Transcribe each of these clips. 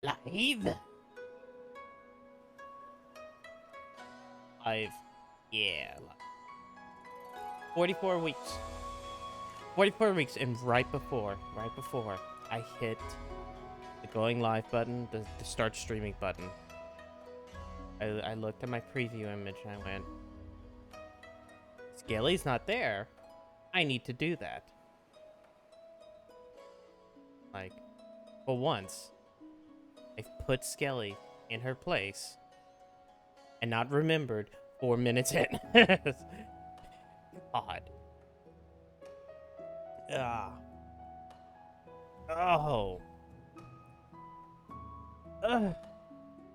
Live? Live. Yeah. 44 weeks. 44 weeks, and right before I hit the going live button, the start streaming button, I looked at my preview image and I went, Skelly's not there. I need to do that. Like, for once, I've put Skelly in her place and not remembered 4 minutes in. God. Ah. Oh. Ugh.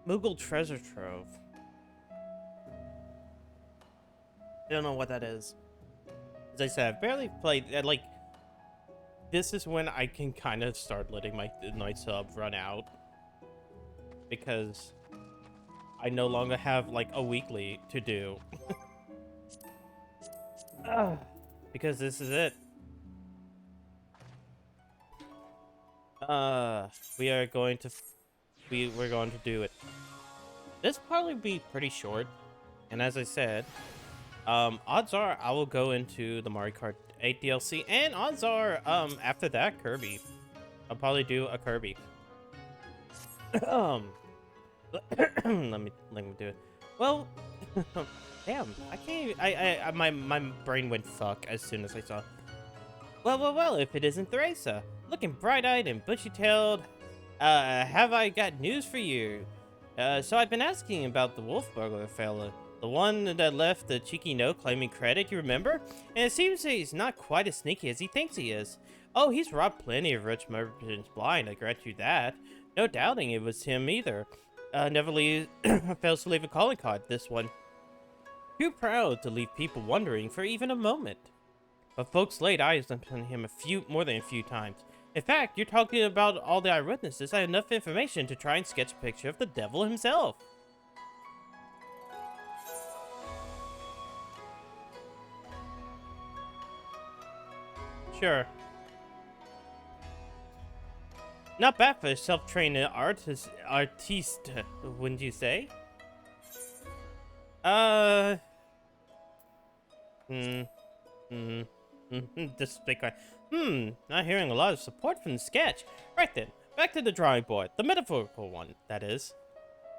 Moogle Treasure Trove. I don't know what that is. As I said, I've barely played. Like, this is when I can kind of start letting my sub run out, because I no longer have like a weekly to do. Because this is it. We are going to we're going to do it. This probably be pretty short, and as I said, odds are I will go into the Mario Kart 8 DLC, and odds are after that Kirby. I'll probably do a Kirby. um, let me do it. Well, damn, I can't. My brain went fuck as soon as I saw. Well, if it isn't Theresa, looking bright-eyed and bushy-tailed, have I got news for you? So I've been asking about the wolf burglar fella, the one that left the cheeky note claiming credit, you remember? And it seems that he's not quite as sneaky as he thinks he is. Oh, he's robbed plenty of rich merchants blind, I grant you that. No doubting it was him either. Never fails to leave a calling card, this one. Too proud to leave people wondering for even a moment. But folks laid eyes on him more than a few times. In fact, you're talking about all the eyewitnesses. I have enough information to try and sketch a picture of the devil himself. Sure. Not bad for a self-trained artiste, wouldn't you say? Just big guy. Not hearing a lot of support from the sketch. Right then, back to the drawing board. The metaphorical one, that is.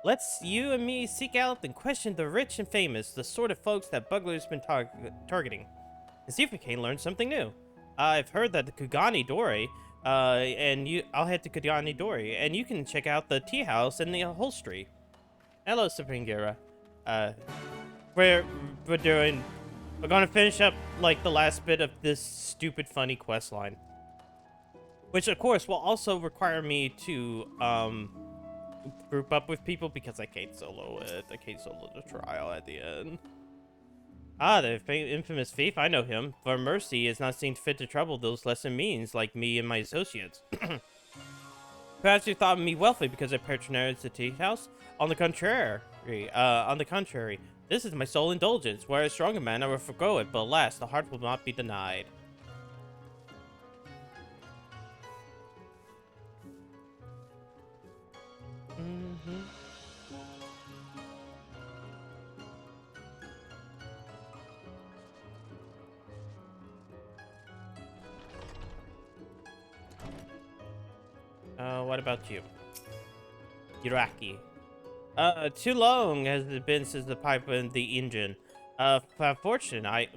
Let's you and me seek out and question the rich and famous, the sort of folks that Bugler's been targeting, and see if we can learn something new. I've heard that the Kugani Dori, I'll head to Kugani Dori, and you can check out the tea house and the upholstery. Hello, Sapingira. We're gonna finish up like the last bit of this stupid funny quest line, which of course will also require me to group up with people because I can't solo it. I can't solo the trial at the end. Ah, the infamous thief. I know him. For mercy is not seen fit to trouble those less than means like me and my associates. Perhaps you thought me wealthy because I patronized the tea house? On the contrary, this is my sole indulgence. Were I a stronger man, I would forgo it, but alas, the heart will not be denied. What about you? Iraqi. Too long has it been since the pipe and the engine. Fortunate,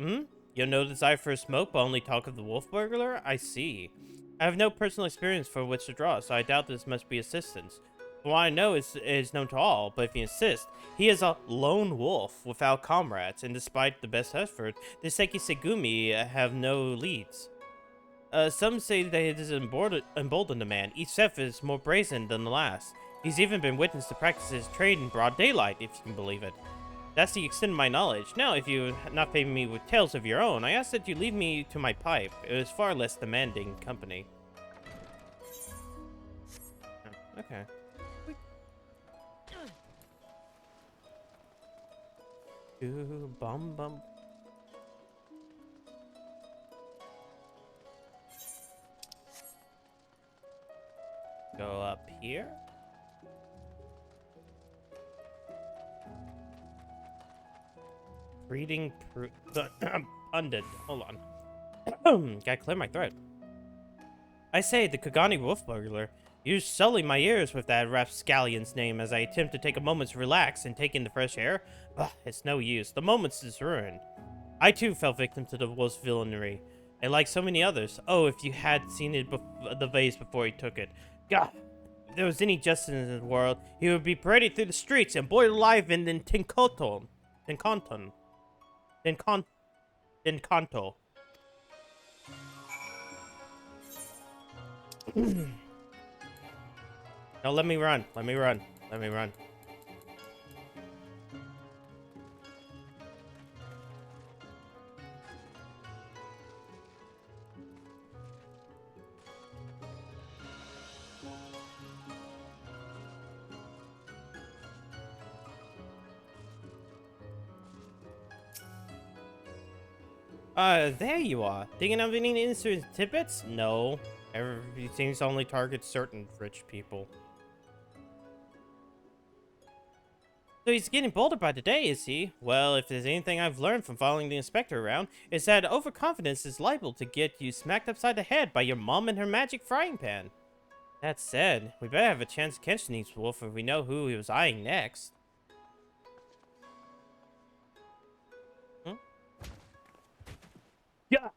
You have no desire for a smoke, but only talk of the wolf burglar? I see. I have no personal experience for which to draw, so I doubt this must be assistance. From what I know is known to all, but if you insist, he is a lone wolf without comrades, and despite the best effort, the Seki Segumi have no leads. Some say that it has emboldened the man. Each step is more brazen than the last. He's even been witnessed to practice his trade in broad daylight, if you can believe it. That's the extent of my knowledge. Now, if you not favor me with tales of your own, I ask that you leave me to my pipe. It is far less demanding company. Oh, okay. Ooh, bum. Go up here. Reading the pundit. Hold on. Gotta clear my throat. I say, the Kagani wolf burglar. You're sullying my ears with that rapscallion's name as I attempt to take a moment to relax and take in the fresh air. Ugh, it's no use. The moment's is ruined. I too fell victim to the wolf's villainy, and like so many others. Oh, if you had seen it the vase before he took it. God, if there was any justice in the world, he would be paraded through the streets and boiled alive in Tinkanto. Tinkanto. No, let me run. Let me run. Let me run. There you are. Thinking of any instant tidbits? No. Everything only targets certain rich people. So he's getting bolder by the day, is he? Well, if there's anything I've learned from following the inspector around, it's that overconfidence is liable to get you smacked upside the head by your mom and her magic frying pan. That said, we better have a chance to catch this wolf if we know who he was eyeing next. Yeah.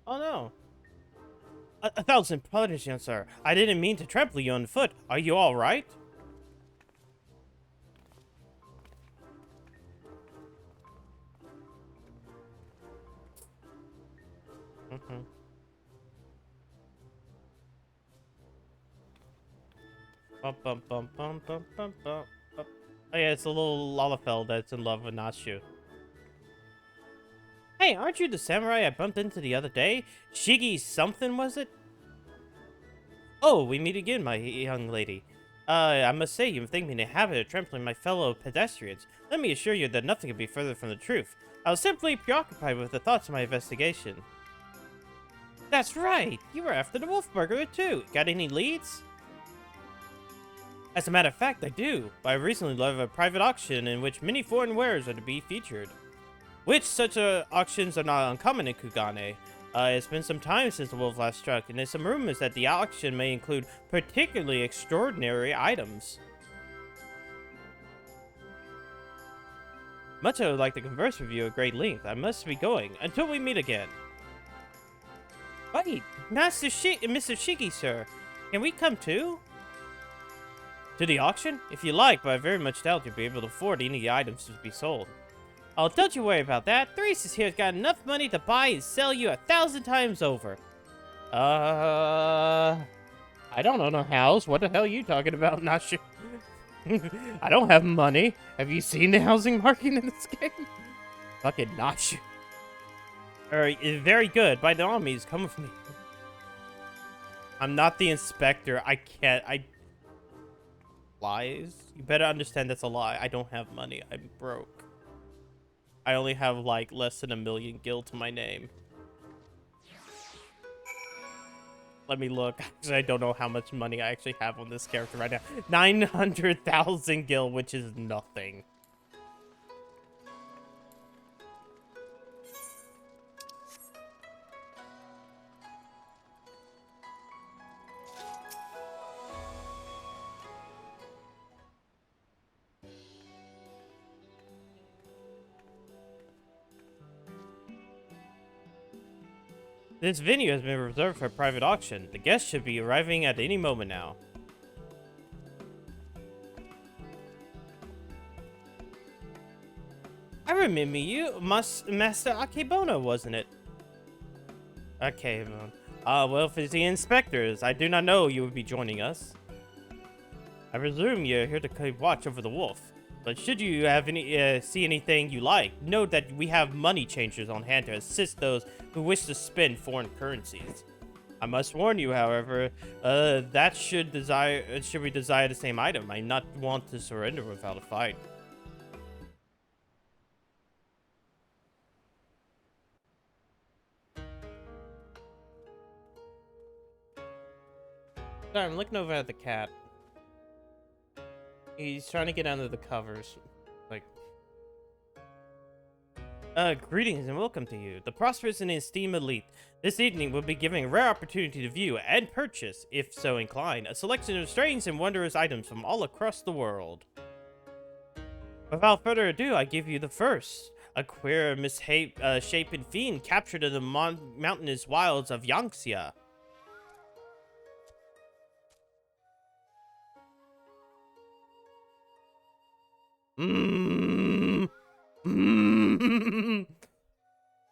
Oh no. A thousand pardons, young sir. I didn't mean to trample you on foot. Are you all right? Bum, bum, bum, bum, bum, bum, bum, bum. Oh yeah, it's a little Lalafell that's in love with Nashu. Hey, aren't you the samurai I bumped into the other day? Shigi something, was it? Oh, we meet again, my young lady. I must say, you think me in a habit of trampling my fellow pedestrians. Let me assure you that nothing could be further from the truth. I was simply preoccupied with the thoughts of my investigation. That's right! You were after the wolf burglar, too. Got any leads? As a matter of fact, I do. I recently learned of a private auction in which many foreign wares are to be featured. Which such auctions are not uncommon in Kugane. It's been some time since the wolf last struck, and there's some rumors that the auction may include particularly extraordinary items. Much I would like to converse with you at great length. I must be going. Until we meet again. Wait, Mr. Shiki, sir. Can we come too? To the auction? If you like, but I very much doubt you'll be able to afford any items to be sold. Oh, don't you worry about that. Theresis here's got enough money to buy and sell you 1,000 times over. I don't own a house. What the hell are you talking about? Not sure. I don't have money. Have you seen the housing market in this game? Fucking not sure. Alright, very good. By all means, come with me. I'm not the inspector. I can't. Lies? You better understand that's a lie. I don't have money. I'm broke. I only have, like, less than 1 million gil to my name. Let me look. Actually, I don't know how much money I actually have on this character right now. 900,000 gil, which is nothing. This venue has been reserved for a private auction. The guests should be arriving at any moment now. I remember you, Master Akebono, wasn't it? Akebono. Well, if it's the inspectors, I do not know you would be joining us. I presume you're here to keep watch over the wolf. But should you have see anything you like, note that we have money changers on hand to assist those who wish to spend foreign currencies. I must warn you, however, that should we desire the same item, I not want to surrender without a fight. Sorry, I'm looking over at the cat. He's trying to get under the covers. Greetings and welcome to you, the prosperous and esteemed elite. This evening we'll be giving a rare opportunity to view and purchase, if so inclined, a selection of strange and wondrous items from all across the world. Without further ado, I give you the first. A queer, misshapen fiend captured in the mountainous wilds of Yangtze. Mmm. Mmm.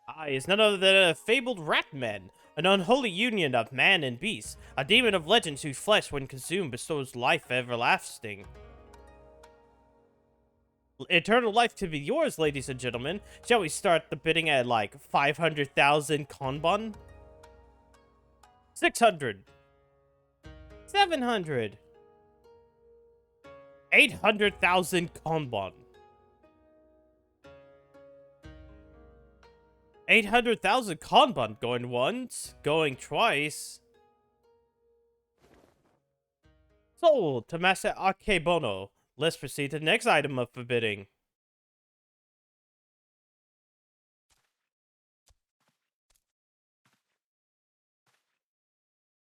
I is none other than a fabled rat man, an unholy union of man and beast, a demon of legends whose flesh, when consumed, bestows life everlasting. Eternal life to be yours, ladies and gentlemen. Shall we start the bidding at like 500,000 konbon? 600. 700. 800,000 konbon. 800,000 konbon going once, going twice. Sold to Master Akebono. Let's proceed to the next item of forbidding.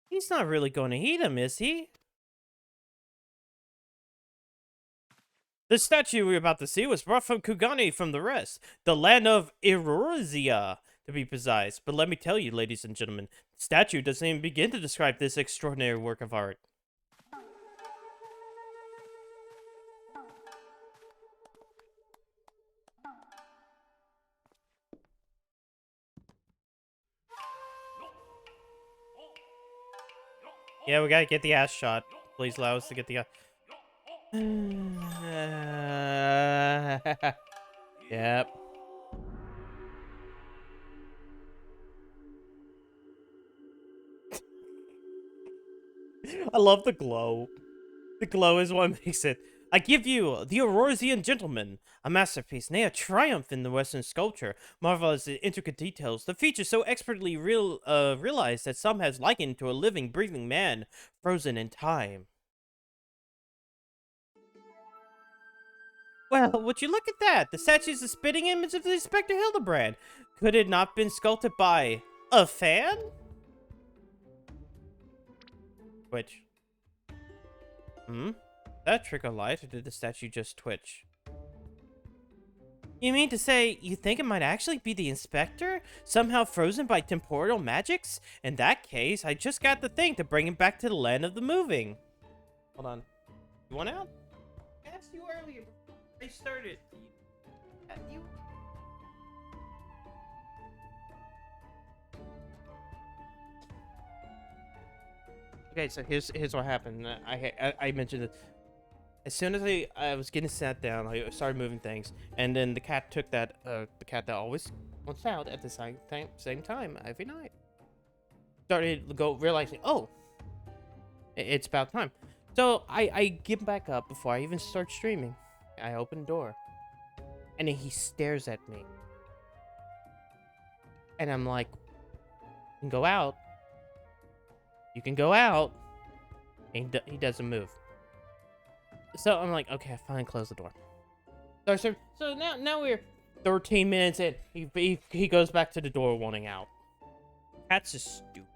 He's not really going to eat him, is he? The statue we're about to see was brought from Kugani from the rest, the land of Erosia, to be precise. But let me tell you, ladies and gentlemen, the statue doesn't even begin to describe this extraordinary work of art. Yeah, we gotta get the ass shot. Please allow us to get the Yep. I love the glow. The glow is what makes it. I give you the Aurorsian Gentleman, a masterpiece, nay a triumph in the Western sculpture. Marvelous in intricate details, the features so expertly realized that some has likened to a living, breathing man, frozen in time. Well, would you look at that? The statue is a spitting image of the Inspector Hildebrand. Could it not been sculpted by a fan? Twitch. That trick of light, or did the statue just twitch? You mean to say you think it might actually be the Inspector? Somehow frozen by temporal magics? In that case, I just got the thing to bring him back to the land of the moving. Hold on. You want out? I asked you earlier before I started. You... Okay, so here's what happened. I mentioned it. As soon as I was getting sat down, I started moving things, and then the cat took that the cat that always wants out at the same time every night. Started to go realizing, oh, it's about time. So I get back up before I even start streaming. I open the door, and then he stares at me, and I'm like, "You can go out. You can go out." And he doesn't move. So I'm like, okay, I finally closed the door. So now we're 13 minutes in. He goes back to the door wanting out. That's just stupid.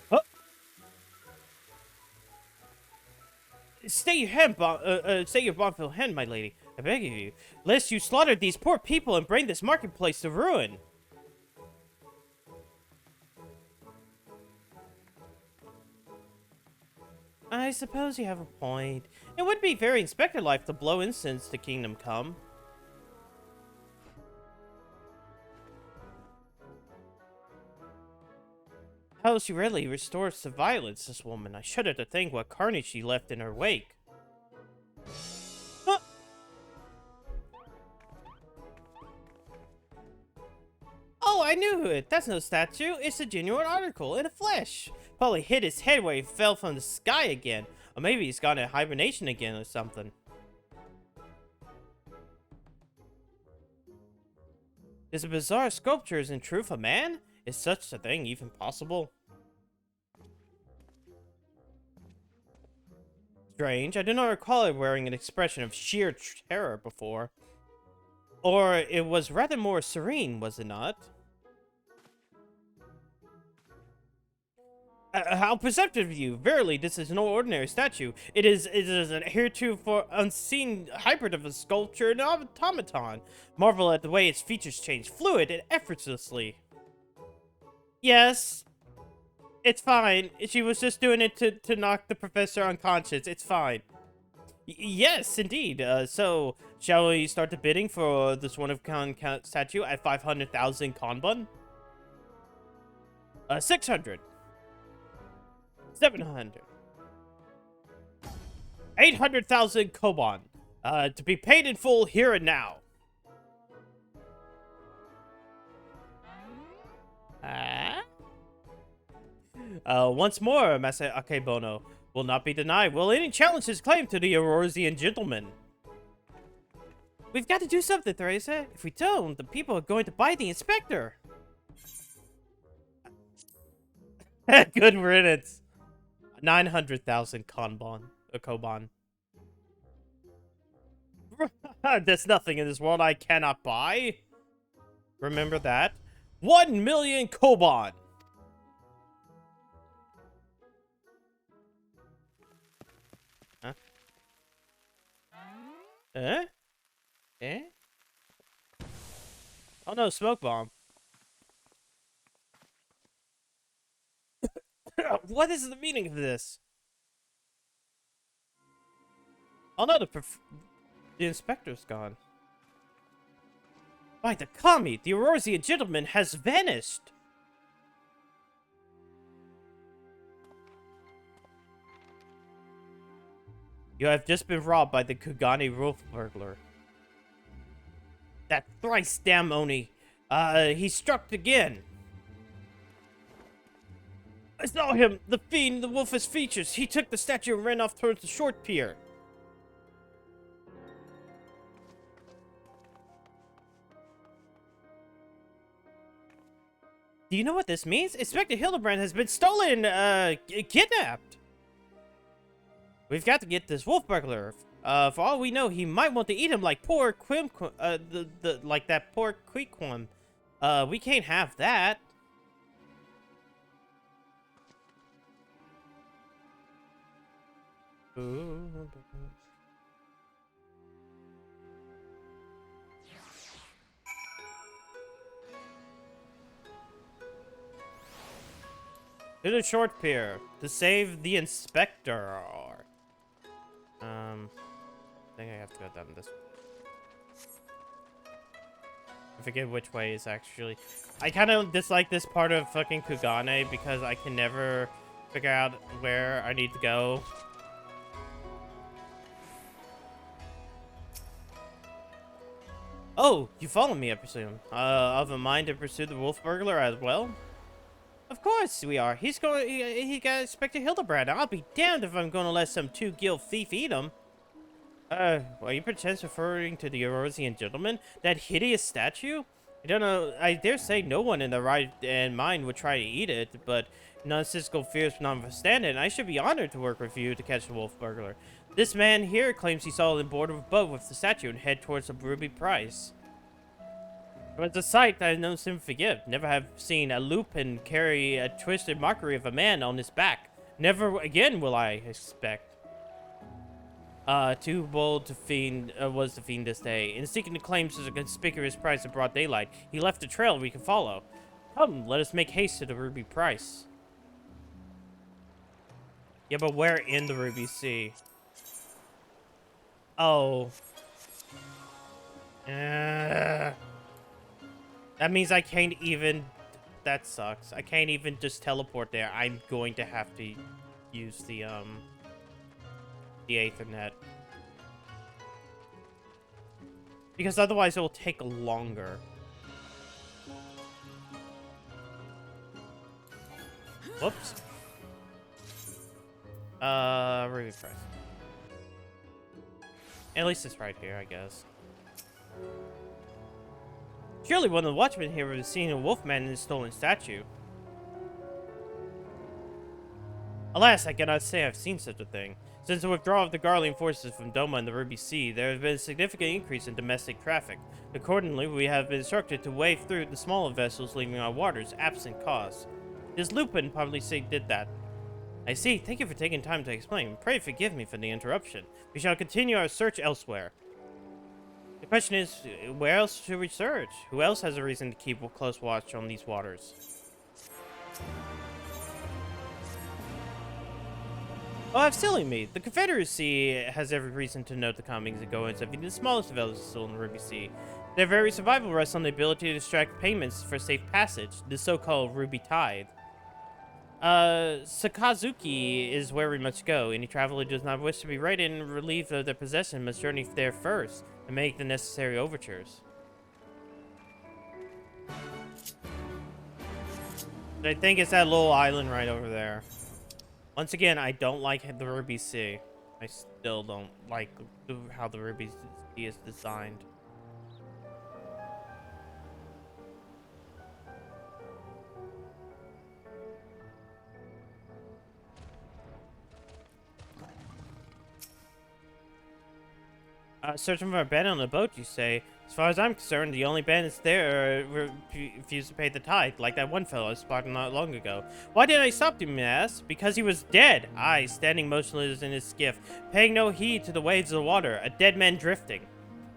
Huh? Stay your hand, stay your bonfire hand, my lady. I beg of you, lest you slaughter these poor people and bring this marketplace to ruin. I suppose you have a point. It would be very Inspector-like to blow incense to Kingdom Come. How she readily restores to violence, this woman. I shudder to think what carnage she left in her wake. Huh. Oh, I knew it. That's no statue. It's a genuine article in the flesh. Probably hit his head where he fell from the sky again. Or maybe he's gone into hibernation again or something. This bizarre sculpture is in truth a man? Is such a thing even possible? strange. I do not recall it wearing an expression of sheer terror before. Or it was rather more serene, was it not? How perceptive of you! Verily, this is no ordinary statue. It is an heretofore unseen hybrid of a sculpture and automaton. Marvel at the way its features change, fluid and effortlessly. Yes, it's fine. She was just doing it to knock the professor unconscious. It's fine. Yes, indeed. So, shall we start the bidding for this one of kind statue at 500,000 Kanban? 600. 700. 800,000 Koban. To be paid in full here and now. Once more, Master Akebono will not be denied. Will any challenge his claim to the Aurorsian gentleman? We've got to do something, Theresa. If we don't, the people are going to buy the inspector. Good riddance. 900,000 Koban. There's nothing in this world I cannot buy. Remember that. 1 million Koban. Huh? Eh? Oh no, smoke bomb. What is the meaning of this? Oh no, the inspector's gone. By the Kami, the Aurorsian gentleman has vanished. You have just been robbed by the Kugani wolf burglar. That thrice damn Oni. He struck again. I saw him, the fiend, the wolfish features. He took the statue and ran off towards the short pier. Do you know what this means? Inspector Hildebrand has been stolen, kidnapped. We've got to get this wolf burglar. For all we know, he might want to eat him like poor like that poor Quiquam. We can't have that. Ooh. To the short pier to save the inspector. I think I have to go down this. I forget which way is actually. I kind of dislike this part of fucking Kugane because I can never figure out where I need to go. Oh, you follow me, I presume. Of a mind to pursue the wolf burglar as well? Of course we are. He got Inspector Hildebrand. I'll be damned if I'm going to let some two-gill thief eat him. Are you perchance referring to the Aurorsian gentleman? That hideous statue? I don't know. I dare say no one in their right mind would try to eat it, but nonsensical fears notwithstanding, I should be honored to work with you to catch the wolf burglar. This man here claims he saw him board of a boat with the statue and head towards the ruby prize. But the sight I know him forgive. Never have seen a lupin carry a twisted mockery of a man on his back. Never again will I expect. Too bold to fiend was the fiend this day. In seeking the claims as a conspicuous prize in broad daylight, he left a trail we can follow. Come, let us make haste to the ruby prize. Yeah, but where in the Ruby Sea? Oh. That means I can't even... That sucks. I can't even just teleport there. I'm going to have to use the Aethernet. Because otherwise it will take longer. Whoops. Ruby price. At least it's right here, I guess. Surely one of the watchmen here would have seen a wolfman in the stolen statue. Alas, I cannot say I've seen such a thing. Since the withdrawal of the Garlean forces from Doma and the Ruby Sea, there has been a significant increase in domestic traffic. Accordingly, we have been instructed to wade through the smaller vessels leaving our waters, absent cause. This Lupin probably did that. I see. Thank you for taking time to explain. Pray forgive me for the interruption. We shall continue our search elsewhere. The question is, where else should we search? Who else has a reason to keep a close watch on these waters? Oh, have silly me. The Confederacy has every reason to note the comings and goings of even the smallest vessel in the Ruby Sea. Their very survival rests on the ability to extract payments for safe passage, the so-called Ruby Tide. Sakazuki is where we must go. Any traveler who does not wish to be raided and relieved of their possession must journey there first and make the necessary overtures. I think it's that little island right over there. Once again, I don't like the Ruby Sea. I still don't like how the Ruby Sea is designed. Searching for a bandit on the boat, you say? As far as I'm concerned, the only bandits there refuse to pay the tithe, like that one fellow I spotted not long ago. Why did I stop him, you ask? Because he was dead. I, standing motionless in his skiff, paying no heed to the waves of the water, a dead man drifting.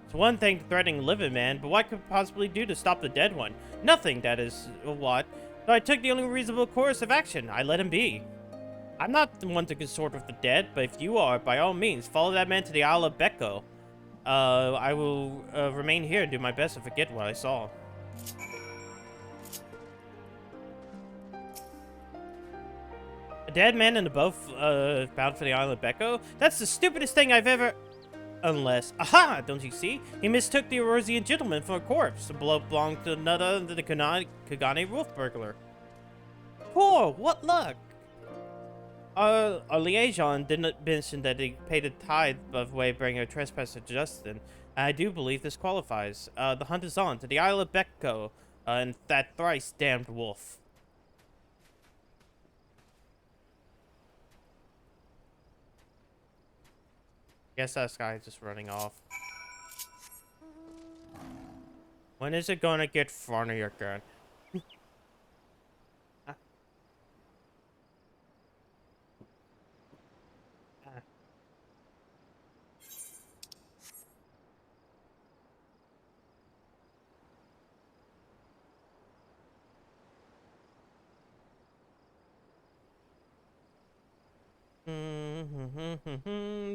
It's one thing threatening a living man, but what could I possibly do to stop the dead one? Nothing, that is what. So I took the only reasonable course of action. I let him be. I'm not the one to consort with the dead, but if you are, by all means, follow that man to the Isle of Becco. I will remain here and do my best to forget what I saw. A dead man in a boat bound for the island of Becco? That's the stupidest thing I've ever... Unless... Aha! Don't you see? He mistook the Erosian gentleman for a corpse. The bloke belonged to another, the Kagane wolf burglar. Poor! What luck! Our liaison didn't mention that he paid a tithe of way bringing a trespasser to justice. I do believe this qualifies. The hunt is on to the Isle of Becco and that thrice damned wolf. Guess that guy's just running off. When is it gonna get funny again?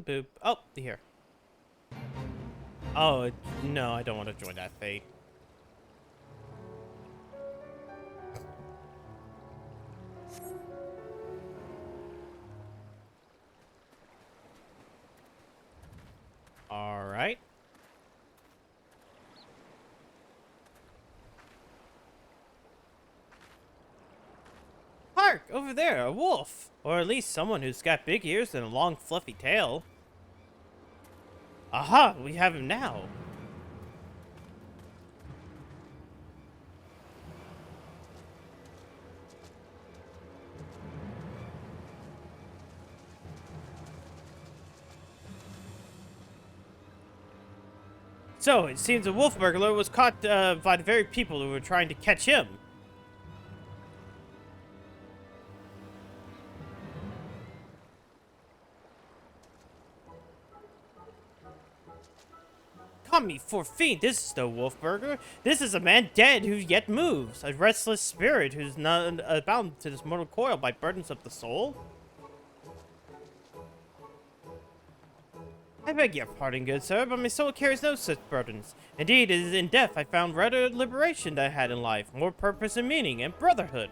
Boop. Oh, here. Oh, no, I don't want to join that fate. All right. Hark! Over there, a wolf! Or at least someone who's got big ears and a long, fluffy tail. Aha! We have him now! So, it seems the wolf burglar was caught by the very people who were trying to catch him. Come me for fiend, this is no wolf burglar. This is a man dead who yet moves, a restless spirit who's not bound to this mortal coil by burdens of the soul. I beg your pardon, good sir, but my soul carries no such burdens. Indeed, it is in death I found rather liberation that I had in life, more purpose and meaning, and brotherhood.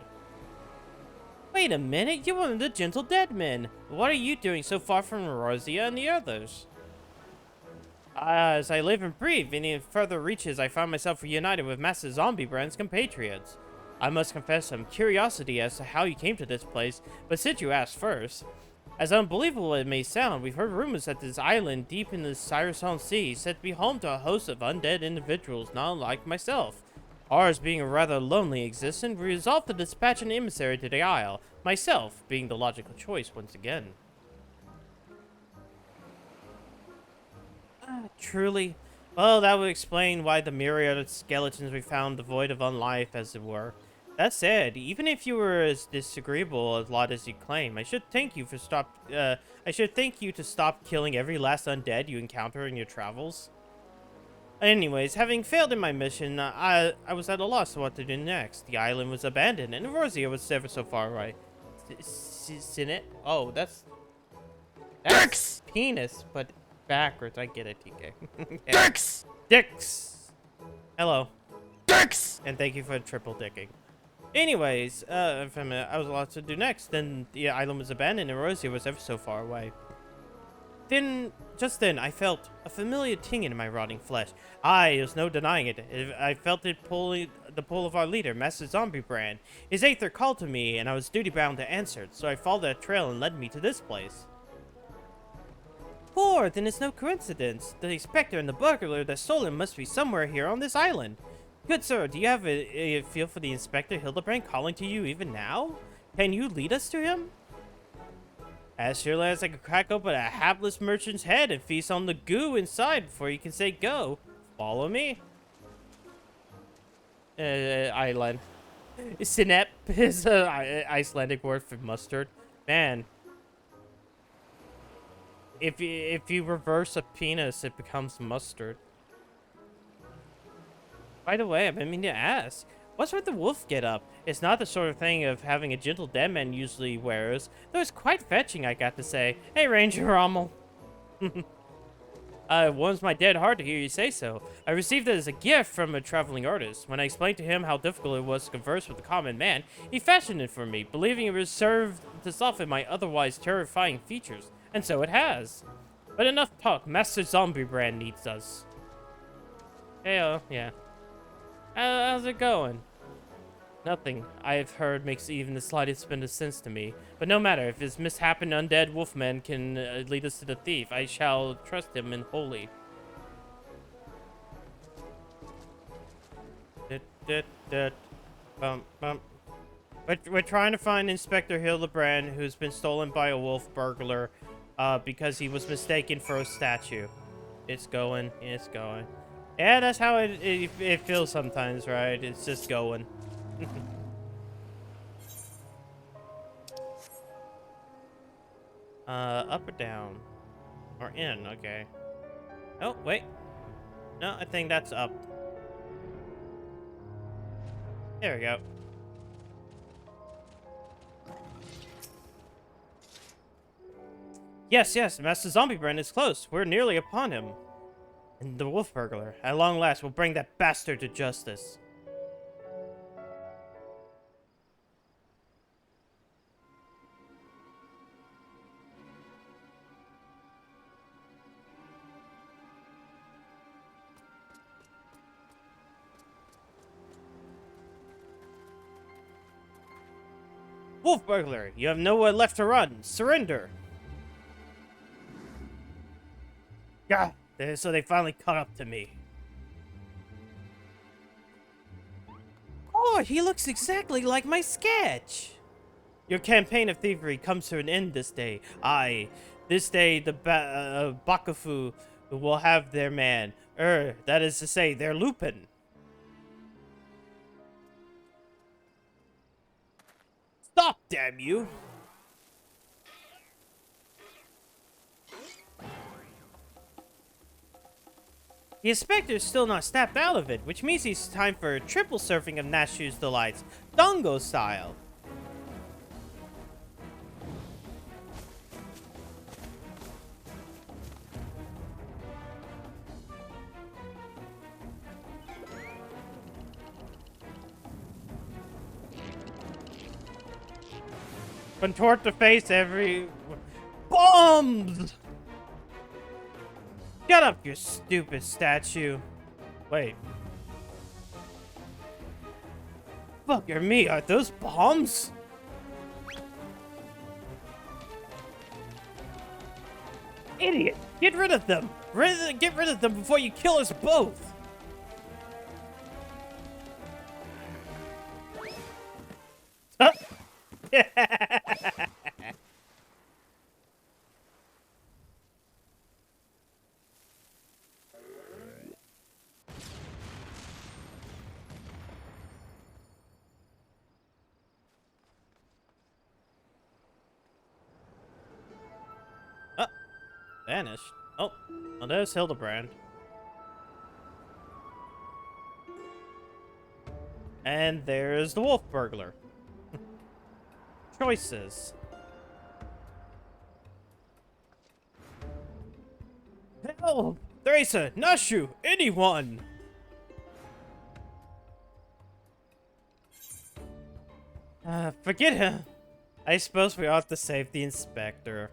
Wait a minute, you're one of the gentle dead men. What are you doing so far from Rosia and the others? As I live and breathe, in further reaches, I found myself reunited with Master Zombie Brand's compatriots. I must confess some curiosity as to how you came to this place, but since you asked first, as unbelievable as it may sound, we've heard rumors that this island deep in the Cyrison Sea is said to be home to a host of undead individuals not unlike myself. Ours being a rather lonely existence, we resolved to dispatch an emissary to the isle, myself being the logical choice once again. Truly? Well, that would explain why the myriad of skeletons we found devoid of unlife, as it were. That said, even if you were as disagreeable a lot as you claim, I should thank you to stop killing every last undead you encounter in your travels. Anyways, having failed in my mission, I was at a loss what to do next. The island was abandoned, and Rosia was ever so far away. Sin it? Oh, that's Dicks! penis, but backwards. I get it, TK. Yeah. Dicks! Dicks! Hello, Dicks! and thank you for triple dicking. Anyways, from I was a lot to do next. Then the island was abandoned, and Rosia was ever so far away. Just then, I felt a familiar ting in my rotting flesh. There's no denying it. I felt it pulling the pull of our leader, Master Zombie Brand. His aether called to me, and I was duty-bound to answer it, so I followed that trail and led me to this place. Then it's no coincidence. The specter and the burglar that stole him must be somewhere here on this island. Good sir, do you have a feel for the Inspector Hildebrand calling to you even now? Can you lead us to him? As surely as I could crack open a hapless merchant's head and feast on the goo inside before you can say go. Follow me. Island. Sinep is an Icelandic word for mustard. Man. If you reverse a penis, it becomes mustard. By the way, I've been meaning to ask. What's with the wolf get-up? It's not the sort of thing of having a gentle dead man usually wears, though it's quite fetching, I got to say. Hey, Ranger Rommel. It warms my dead heart to hear you say so. I received it as a gift from a traveling artist. When I explained to him how difficult it was to converse with the common man, he fashioned it for me, believing it was served to soften my otherwise terrifying features. And so it has. But enough talk. Master Zombie Brand needs us. Hey, yeah. How's it going? Nothing I've heard makes even the slightest bit of sense to me. But no matter, if this mishappened undead wolfman can lead us to the thief, I shall trust him in wholly. We're trying to find Inspector Hildebrand, who's been stolen by a wolf burglar, because he was mistaken for a statue. It's going. Yeah, that's how it feels sometimes, right? It's just going. Up or down? Or in, okay. Oh, wait. No, I think that's up. There we go. Yes, Master Zombie Brand is close. We're nearly upon him. And the wolf burglar, at long last, will bring that bastard to justice. Wolf burglar, you have nowhere left to run. Surrender. Yeah, so they finally caught up to me. Oh, he looks exactly like my sketch. Your campaign of thievery comes to an end this day. This day the Bakufu will have their man. That is to say, their Lupin. Stop, damn you! The inspector's still not snapped out of it, which means it's time for a triple surfing of Nashu's delights, Dongo style. Contort the face every... Bombs! Get up, you stupid statue. Wait. Fucker me, are those bombs? Idiot! Get rid of them! Get rid of them before you kill us both! Vanished. Oh, well, there's Hildebrand. And there's the wolf burglar. Choices. Help! Theresa, Nashu, anyone! Forget him. I suppose we ought to save the inspector.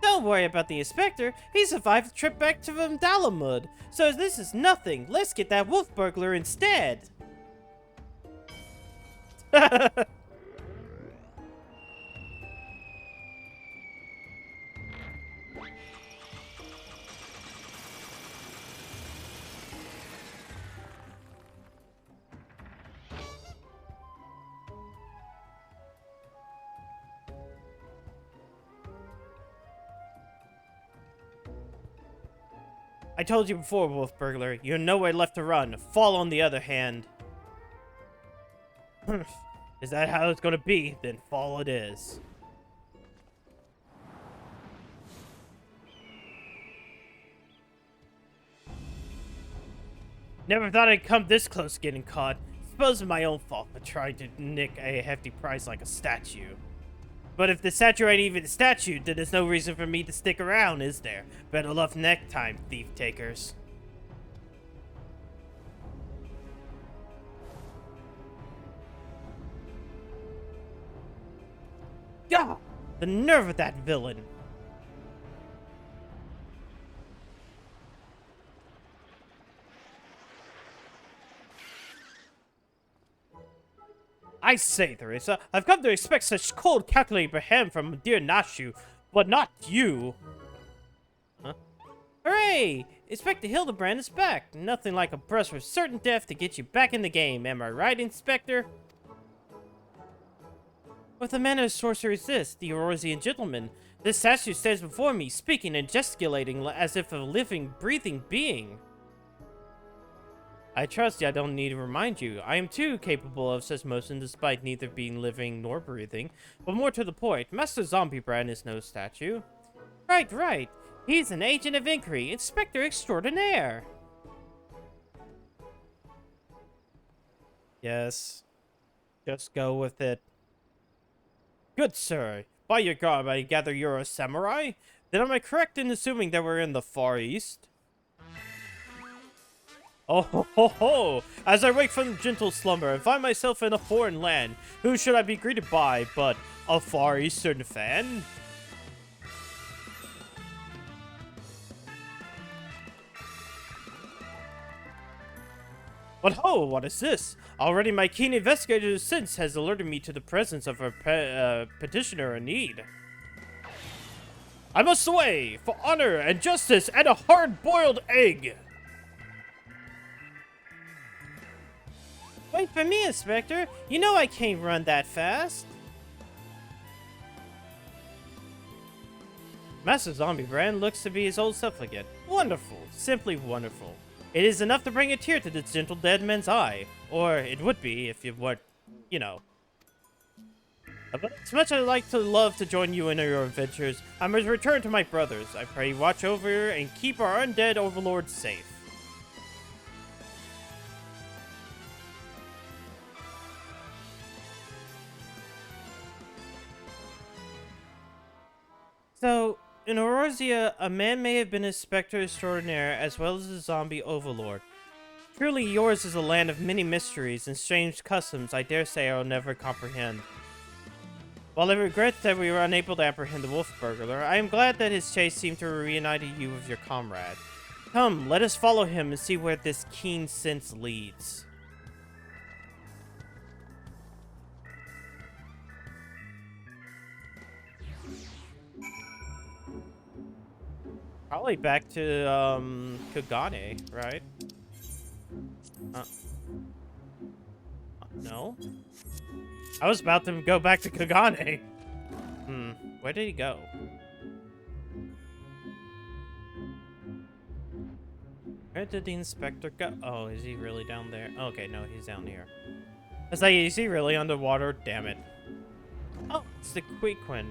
Don't worry about the inspector. He survived the trip back to Vandalamud. So this is nothing. Let's get that wolf burglar instead. I told you before, wolf burglar, you have nowhere left to run. Fall on the other hand. Is that how it's gonna be? Then fall it is. Never thought I'd come this close to getting caught. Suppose it's my own fault for trying to nick a hefty price like a statue. But if the statue ain't even a statue, then there's no reason for me to stick around, is there? Better luck next time, thief takers. Gah! The nerve of that villain! I say, Theresa, I've come to expect such cold, calculating hand from dear Nashu, but not you. Huh? Hooray! Inspector Hildebrand is back. Nothing like a brush with certain death to get you back in the game. Am I right, Inspector? What the manner of sorcery is this, the Orosian gentleman? This statue stands before me, speaking and gesticulating as if a living, breathing being. I trust I don't need to remind you. I am too capable of such motion despite neither being living nor breathing. But more to the point, Master Zombie Brand is no statue. Right. He's an agent of inquiry, Inspector Extraordinaire. Yes. Just go with it. Good sir. By your garb, I gather you're a samurai? Then am I correct in assuming that we're in the Far East? Oh ho ho ho! As I wake from gentle slumber and find myself in a foreign land, who should I be greeted by but a Far Eastern fan? But ho, what is this? Already my keen investigator's sense has alerted me to the presence of a petitioner in need. I must away for honor and justice and a hard-boiled egg! Wait for me, Inspector. You know I can't run that fast. Master Zombie Brand looks to be his old self again. Wonderful. Simply wonderful. It is enough to bring a tear to this gentle dead man's eye. Or it would be if you weren't, you know. But as much as I'd like to love to join you in your adventures, I must return to my brothers. I pray you watch over and keep our undead overlord safe. So, in Orosia, a man may have been a specter extraordinaire as well as a zombie overlord. Truly yours is a land of many mysteries and strange customs I dare say I'll never comprehend. While I regret that we were unable to apprehend the wolf burglar, I am glad that his chase seemed to reunite you with your comrade. Come, let us follow him and see where this keen sense leads. Probably back to, Kagane, right? No? I was about to go back to Kagane. Where did he go? Where did the inspector go? Oh, is he really down there? Okay, no, he's down here. I was like, is he really underwater? Damn it. Oh, It's the Queequeg.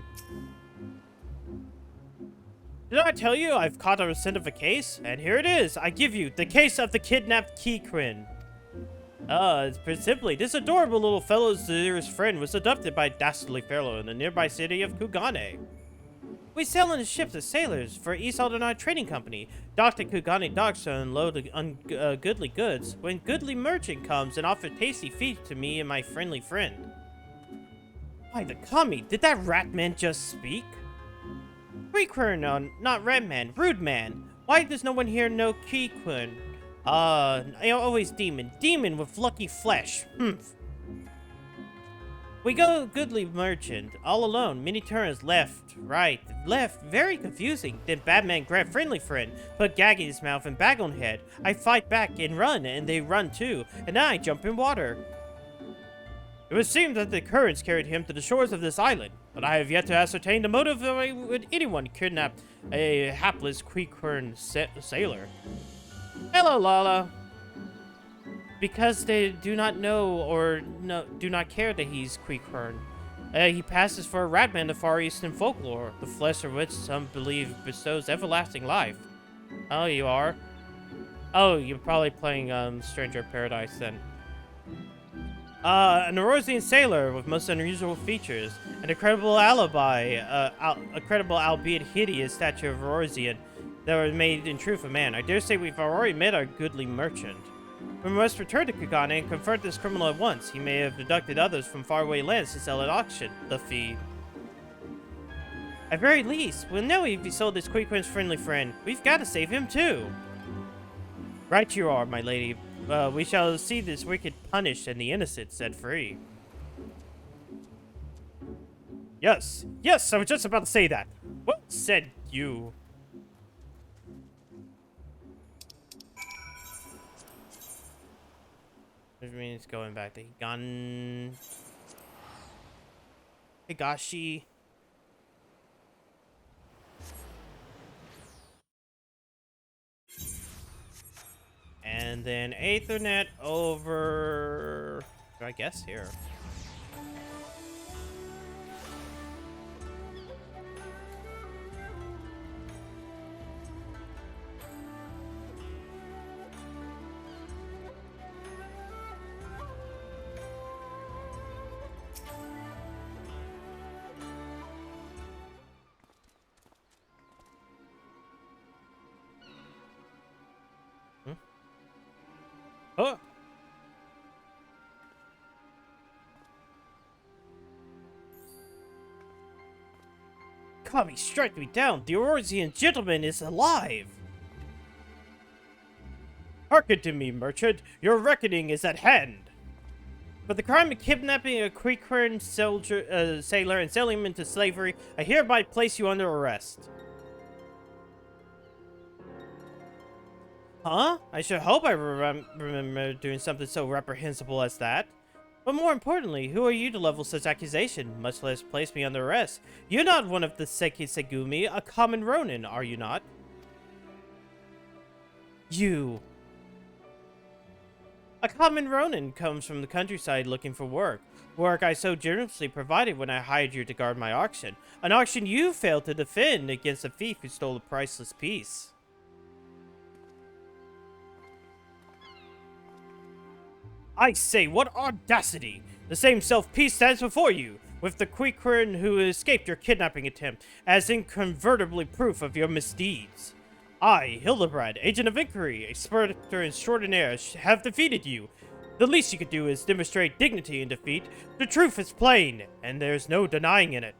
Did I tell you I've caught a scent of a case? And here it is. I give you the case of the kidnapped Queequeg. It's pretty simply, this adorable little fellow's dearest friend was adopted by a dastardly fellow in the nearby city of Kugane. We sail in a ship of sailors for East Alderney Trading Company, docked at Kugane docks to unload goodly goods, when goodly merchant comes and offers tasty feast to me and my friendly friend. By the kami, did that rat man just speak? Queequeg, no, not rat man, rude man. Why does no one here know Queequeg? I always demon with lucky flesh. Humph. We go goodly merchant, all alone, many turns, left, right, left, very confusing. Then Batman grab friendly friend, put gag in his mouth and bag on head. I fight back and run, and they run too, and I jump in water. It would seem that the currents carried him to the shores of this island, but I have yet to ascertain the motive of would anyone kidnap a hapless Queequeg sailor. Hello, Lala. Because they do not know or do not care that he's Queequeg. He passes for a rat man of Far Eastern folklore, the flesh of which some believe bestows everlasting life. Oh, you are? Oh, you're probably playing Stranger of Paradise then. An Aurosian sailor with most unusual features, an incredible a credible albeit hideous statue of Aurosian that was made in truth a man. I dare say we've already met our goodly merchant. We must return to Kugane and confront this criminal at once. He may have abducted others from faraway lands to sell at auction. The fee. At very least, we'll know if he sold this Queequeg's friendly friend. We've got to save him too. Right you are, my lady. We shall see this wicked punished and the innocent set free. Yes, I was just about to say that. What said you? Which means going back to Higashi. And then Ethernet over, I guess, here. Oh! Kami, strike me down! The Aurosian gentleman is alive! Hearken to me, merchant. Your reckoning is at hand. For the crime of kidnapping a Queequeg sailor and selling him into slavery, I hereby place you under arrest. Huh? I should hope I remember doing something so reprehensible as that. But more importantly, who are you to level such accusation, much less place me under arrest? You're not one of the Seki Segumi, a common Ronin, are you not? You. A common Ronin comes from the countryside looking for work. Work I so generously provided when I hired you to guard my auction. An auction you failed to defend against a thief who stole a priceless piece. I say, what audacity! The same self-peace stands before you, with the Queequeg who escaped your kidnapping attempt, as incontrovertibly proof of your misdeeds. I, Hildebrand, agent of inquiry, expert extraordinaire, have defeated you. The least you could do is demonstrate dignity in defeat. The truth is plain, and there's no denying in it.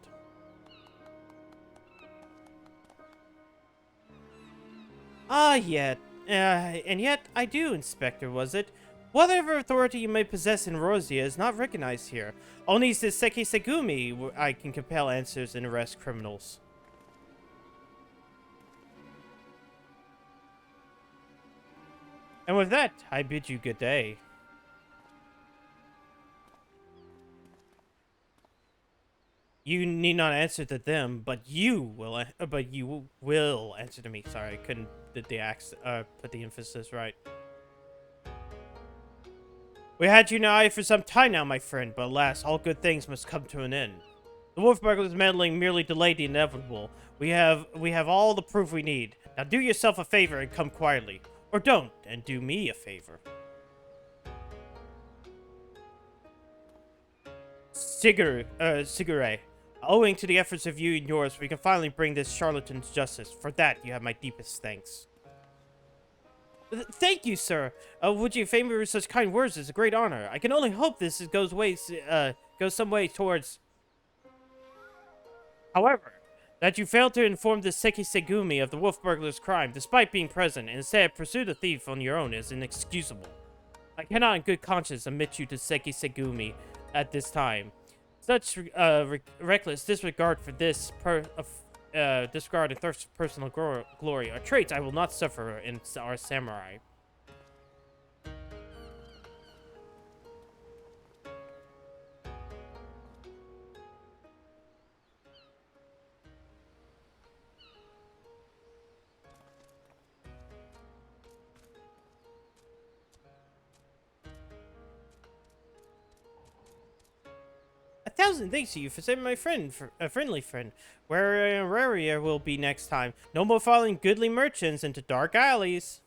And yet I do, Inspector, was it? Whatever authority you may possess in Rosia is not recognized here. Only the Seki Segumi I can compel answers and arrest criminals. And with that, I bid you good day. You need not answer to them, but you will answer to me. Sorry, I couldn't put the emphasis right. We had you in our eye for some time now, my friend, but alas, all good things must come to an end. The wolf burglar's meddling merely delayed the inevitable. We have all the proof we need. Now do yourself a favor and come quietly. Or don't, and do me a favor. Sigure, owing to the efforts of you and yours, we can finally bring this charlatan to justice. For that, you have my deepest thanks. Thank you, sir. Would you favor me with such kind words? It's a great honor. I can only hope this goes some way towards... However, that you failed to inform the Seki Segumi of the wolf burglar's crime, despite being present, and instead pursued the thief on your own, is inexcusable. I cannot in good conscience admit you to Seki Segumi at this time. Such reckless disregard for disregard and thirst for personal glory are traits I will not suffer in our samurai. 1,000 thanks to you for saving my friend, a friendly friend. Where Raria will be next time. No more following goodly merchants into dark alleys.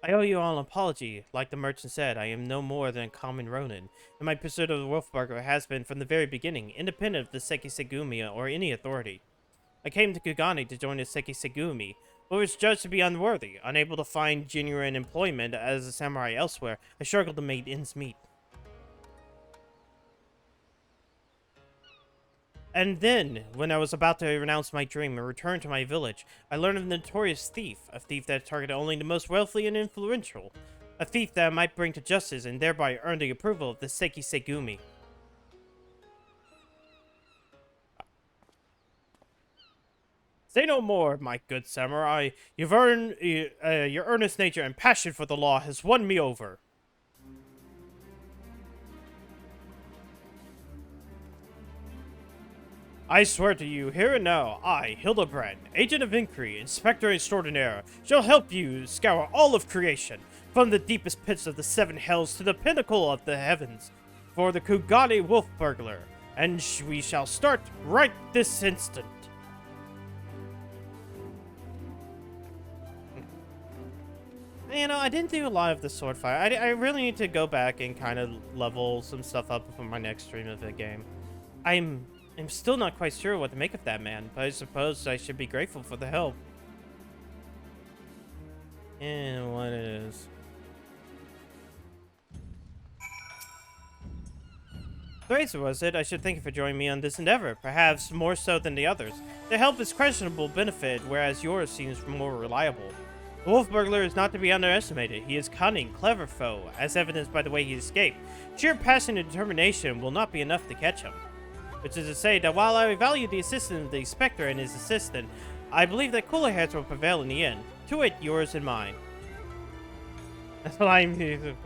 I owe you all an apology. Like the merchant said, I am no more than a common ronin, and my pursuit of the wolf burglar has been from the very beginning, independent of the Seki Segumi or any authority. I came to Kugani to join the Seki Segumi, but was judged to be unworthy. Unable to find genuine employment as a samurai elsewhere, I struggled to make ends meet. And then, when I was about to renounce my dream and return to my village, I learned of the notorious thief, a thief that targeted only the most wealthy and influential, a thief that I might bring to justice and thereby earn the approval of the Seki Segumi. Say no more, my good samurai. You've earned your earnest nature and passion for the law has won me over. I swear to you, here and now, I, Hildebrand, agent of inquiry, inspector extraordinaire, shall help you scour all of creation, from the deepest pits of the seven hells to the pinnacle of the heavens, for the Kugane wolf burglar, and we shall start right this instant. You know, I didn't do a lot of the sword fight. I really need to go back and kind of level some stuff up before my next stream of the game. I'm still not quite sure what to make of that man, but I suppose I should be grateful for the help. And what it is. Theresa, was it? I should thank you for joining me on this endeavor, perhaps more so than the others. Their help is questionable benefit, whereas yours seems more reliable. The wolf burglar is not to be underestimated. He is cunning, clever foe, as evidenced by the way he escaped. Sheer passion and determination will not be enough to catch him. Which is to say that while I value the assistance of the inspector and his assistant, I believe that cooler heads will prevail in the end. To it, yours and mine. That's what I'm...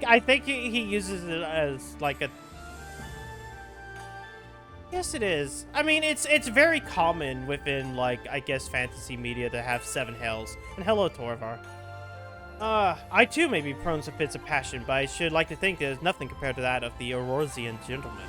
I think he uses it as like a... Yes, it is. I mean, it's very common within, like, I guess, fantasy media to have seven hells. And hello, Torvar. I too may be prone to fits of passion, but I should like to think there's nothing compared to that of the Aurorsian gentleman.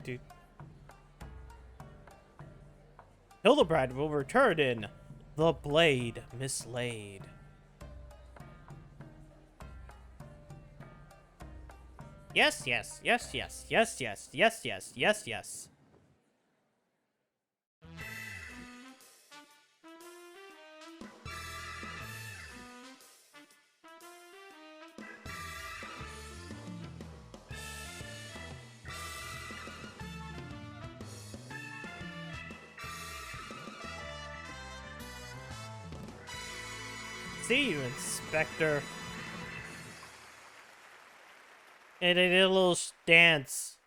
Dude. Hildebrand will return in The Blade Mislaid. Yes. See you, Inspector. And they did a little dance.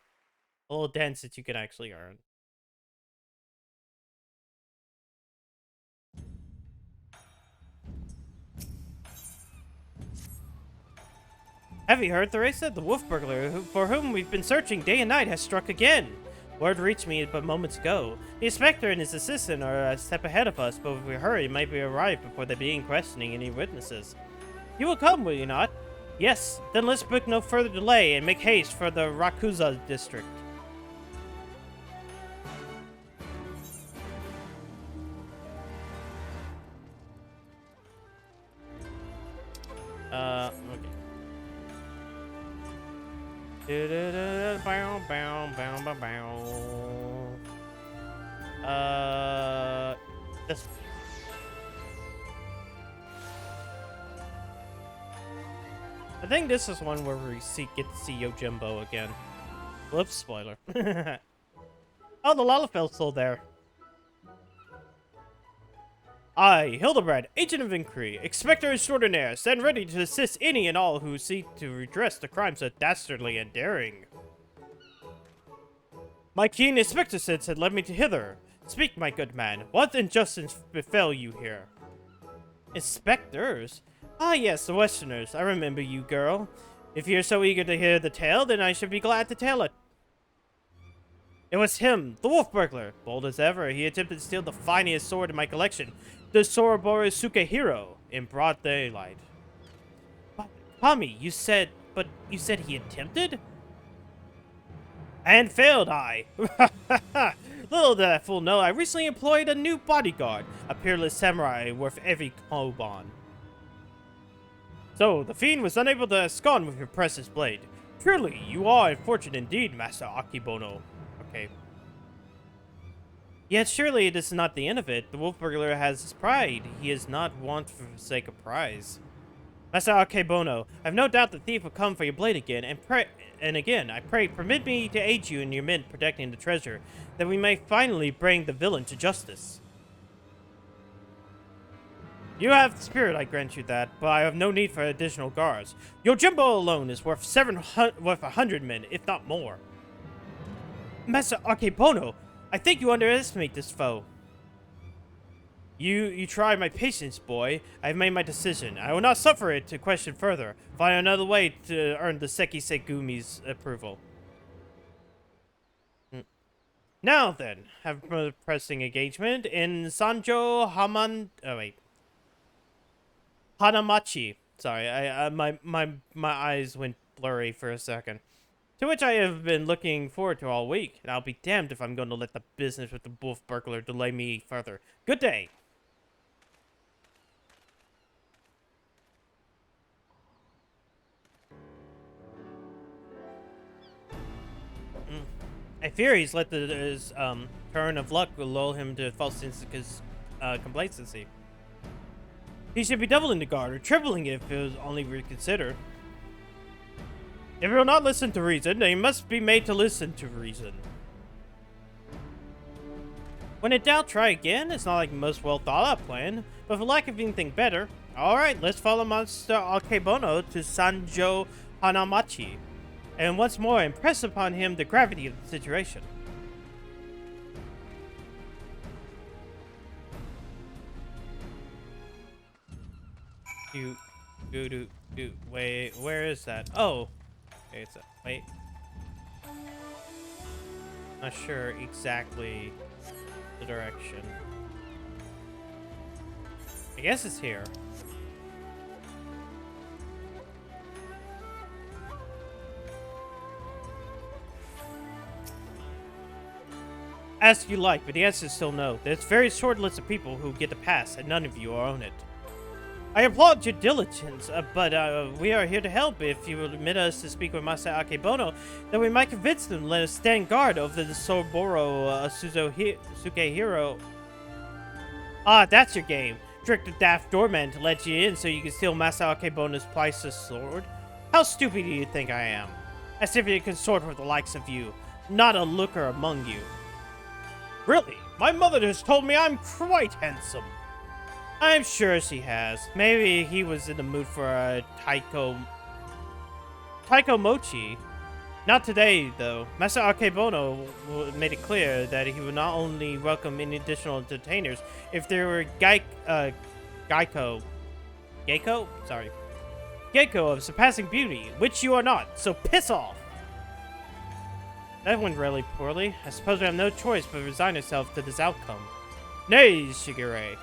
A little dance that you can actually earn. Have you heard, Theresa? The wolf burglar for whom we've been searching day and night has struck again. Word reached me but moments ago. The inspector and his assistant are a step ahead of us, but if we hurry, might be arrived before they begin questioning any witnesses. You will come, will you not? Yes. Then let's book no further delay and make haste for the Rakuza district. Okay. This. I think this is one where we get to see Yojimbo again. Whoops, spoiler. Oh, the Lalafell's still there. I, Hildebrand, Agent of Inquiry, Inspector Extraordinaire, stand ready to assist any and all who seek to redress the crimes so dastardly and daring. My keen inspector sense had led me to hither. Speak, my good man, what injustice befell you here? Inspectors? Ah yes, the Westerners, I remember you, girl. If you're so eager to hear the tale, then I should be glad to tell it. It was him, the wolf burglar. Bold as ever, he attempted to steal the finest sword in my collection, the Soroboro Sukehiro, in broad daylight. Kami, you said he attempted? And failed, I. Little did that fool know, I recently employed a new bodyguard, a peerless samurai worth every koban. So, the fiend was unable to abscond with your precious blade. Truly, you are unfortunate indeed, Master Akibono. Okay. Yet surely it is not the end of it. The wolf burglar has his pride. He is not wont for the sake of prize. Master Akebono, I have no doubt the thief will come for your blade again, and again, I pray, permit me to aid you and your men protecting the treasure, that we may finally bring the villain to justice. You have the spirit, I grant you that, but I have no need for additional guards. Yojimbo alone is worth 100 men, if not more. Master Akebono, I think you underestimate this foe. You try my patience, boy. I have made my decision. I will not suffer it to question further. Find another way to earn the Seki Segumi's approval. Now then, have a pressing engagement in Sanjo Hanamachi. Sorry, my eyes went blurry for a second. To which I have been looking forward to all week, and I'll be damned if I'm going to let the business with the wolf burglar delay me further. Good day. I fear he's let his turn of luck lull him to false sense of his complacency. He should be doubling the guard, or tripling it if it was only reconsidered. If he will not listen to reason, then he must be made to listen to reason. When in doubt, try again. It's not like the most well thought out plan, but for lack of anything better. Alright, let's follow Master Akebono to Sanjo Hanamachi, and once more impress upon him the gravity of the situation. Wait, where is that? Oh. Okay, it's wait. Not sure exactly the direction. I guess it's here. Ask you like, but the answer is still no. There's a very short list of people who get the pass, and none of you own it. I applaud your diligence, but we are here to help. If you will admit us to speak with Master Akebono, then we might convince them to let us stand guard over the Soroboro Sukehiro. Ah, that's your game. Trick the daft doorman to let you in so you can steal Master Akebono's priceless sword? How stupid do you think I am? As if you can consort with the likes of you, not a looker among you. Really? My mother has told me I'm quite handsome. I'm sure she has. Maybe he was in the mood for a Taiko Mochi. Not today, though. Master Akebono made it clear that he would not only welcome any additional entertainers if there were Geiko? Sorry. Gecko of surpassing beauty, which you are not, so piss off! That went really poorly. I suppose we have no choice but resign ourselves to this outcome. Nay, Shigure.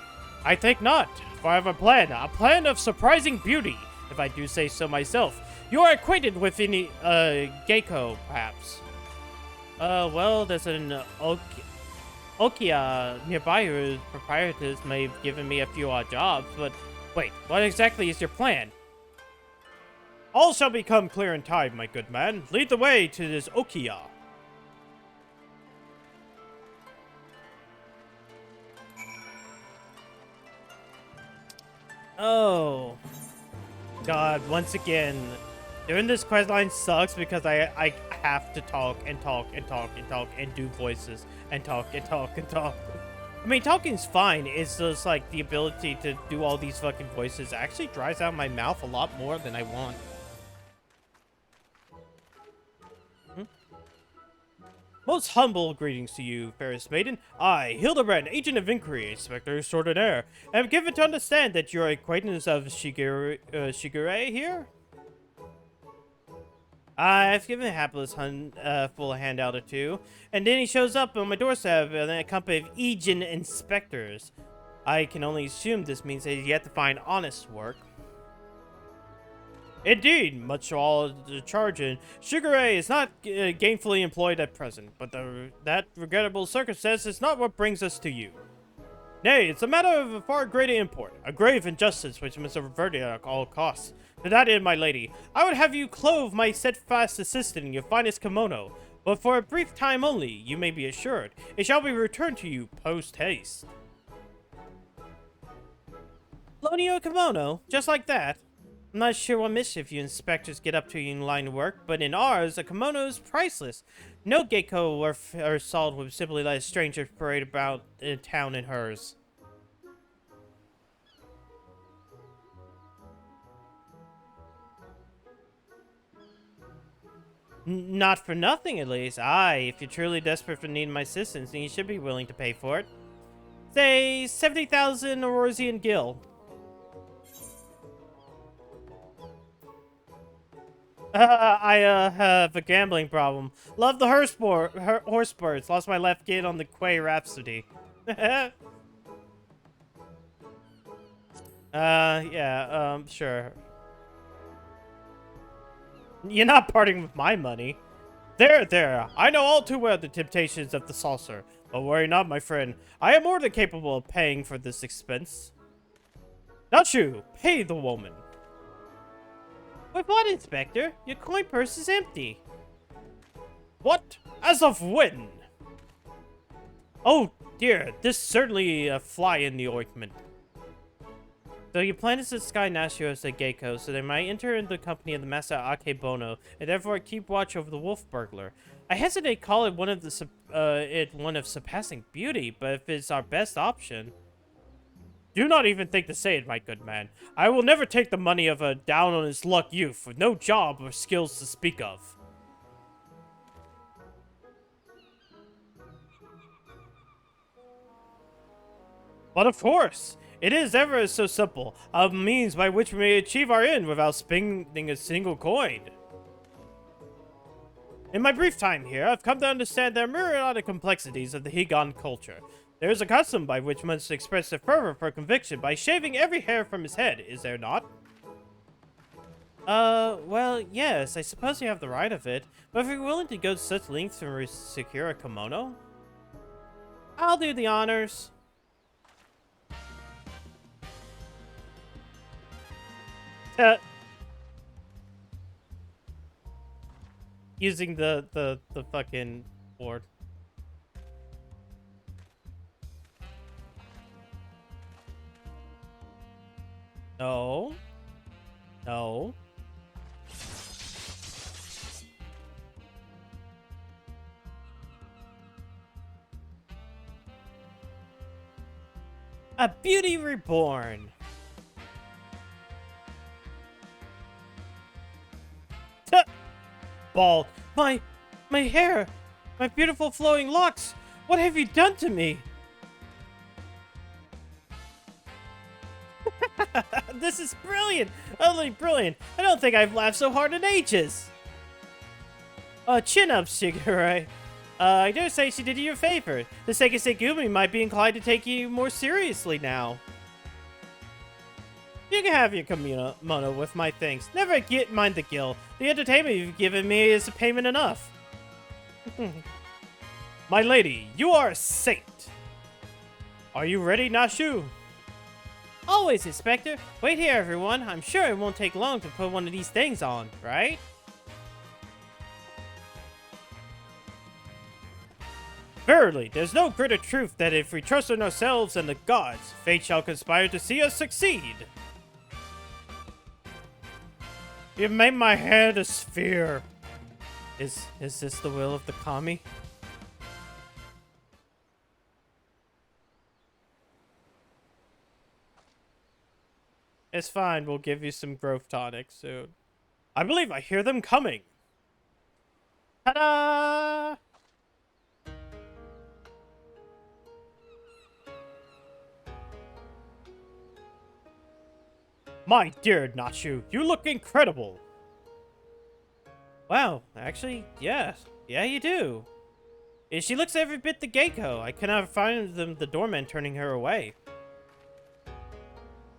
I think not, for I have a plan of surprising beauty, if I do say so myself. You are acquainted with any, Gecko, perhaps? Well, there's an, Okia nearby whose proprietors may have given me a few odd jobs, but wait, what exactly is your plan? All shall become clear in time, my good man. Lead the way to this Okia. Oh. God, once again, doing this questline sucks because I have to talk and talk and talk and talk and do voices and talk and talk and talk. I mean, talking's fine. It's just like the ability to do all these fucking voices actually dries out my mouth a lot more than I want. Most humble greetings to you, fairest maiden. I, Hildebrand, agent of inquiry, Inspector Extraordinaire, am given to understand that you're acquaintance of Shigure here? I've given a hapless full handout or two, and then he shows up on my doorstep in a company of Aegean inspectors. I can only assume this means that he's yet to find honest work. Indeed, much to all the charging, Shigure is not gainfully employed at present, but that regrettable circumstance is not what brings us to you. Nay, it's a matter of a far greater import, a grave injustice which must be averted at all costs. To that end, my lady, I would have you clothe my steadfast assistant in your finest kimono, but for a brief time only, you may be assured. It shall be returned to you post-haste. Loan you a kimono? Just like that? I'm not sure what mischief you inspectors get up to in line of work, but in ours, a kimono is priceless. No gecko or salt would simply let a stranger parade about in town in hers. Not for nothing, at least. Aye, if you're truly desperate for needing my assistance, then you should be willing to pay for it. Say, 70,000 Orosian gil. I have a gambling problem. Love the horse sports. Lost my left gate on the Quay Rhapsody. Yeah, sure. You're not parting with my money. There. I know all too well the temptations of the saucer. But worry not, my friend. I am more than capable of paying for this expense. Not you. Pay the woman. With what, Inspector? Your coin purse is empty. What? As of when? Oh, dear. This is certainly a fly in the ointment. So your plan is to disguise Nashio as a Gecko, so they might enter into the company of the Master Akebono, and therefore keep watch over the wolf burglar. I hesitate to call it one of surpassing beauty, but if it's our best option... Do not even think to say it, my good man. I will never take the money of a down-on-his-luck youth with no job or skills to speak of. But of course, it is ever so simple, a means by which we may achieve our end without spending a single coin. In my brief time here, I've come to understand the myriad complexities of the Higan culture. There is a custom by which one must express their fervor for conviction by shaving every hair from his head, is there not? Well, yes, I suppose you have the right of it, but if you're willing to go to such lengths to secure a kimono, I'll do the honors. Using the fucking board. No. No. A beauty reborn. Bald. My hair. My beautiful flowing locks. What have you done to me? this is brilliant! Utterly brilliant! I don't think I've laughed so hard in ages! Chin up, Shigure. I dare say she did you a favor. The Sekisei Gumi might be inclined to take you more seriously now. You can have your kimono with my thanks. Never mind the gill. The entertainment you've given me is payment enough. My lady, you are a saint. Are you ready, Nashu? Always, Inspector. Wait here, everyone. I'm sure it won't take long to put one of these things on, right? Verily, there's no greater truth than if we trust in ourselves and the gods, fate shall conspire to see us succeed. You've made my head a sphere. Is this the will of the kami? It's fine, we'll give you some growth tonic soon. I believe I hear them coming. Ta-da! My dear Nachu, you look incredible. Wow, actually, yeah. Yeah, you do. She looks every bit the Geiko. I cannot find the doorman turning her away.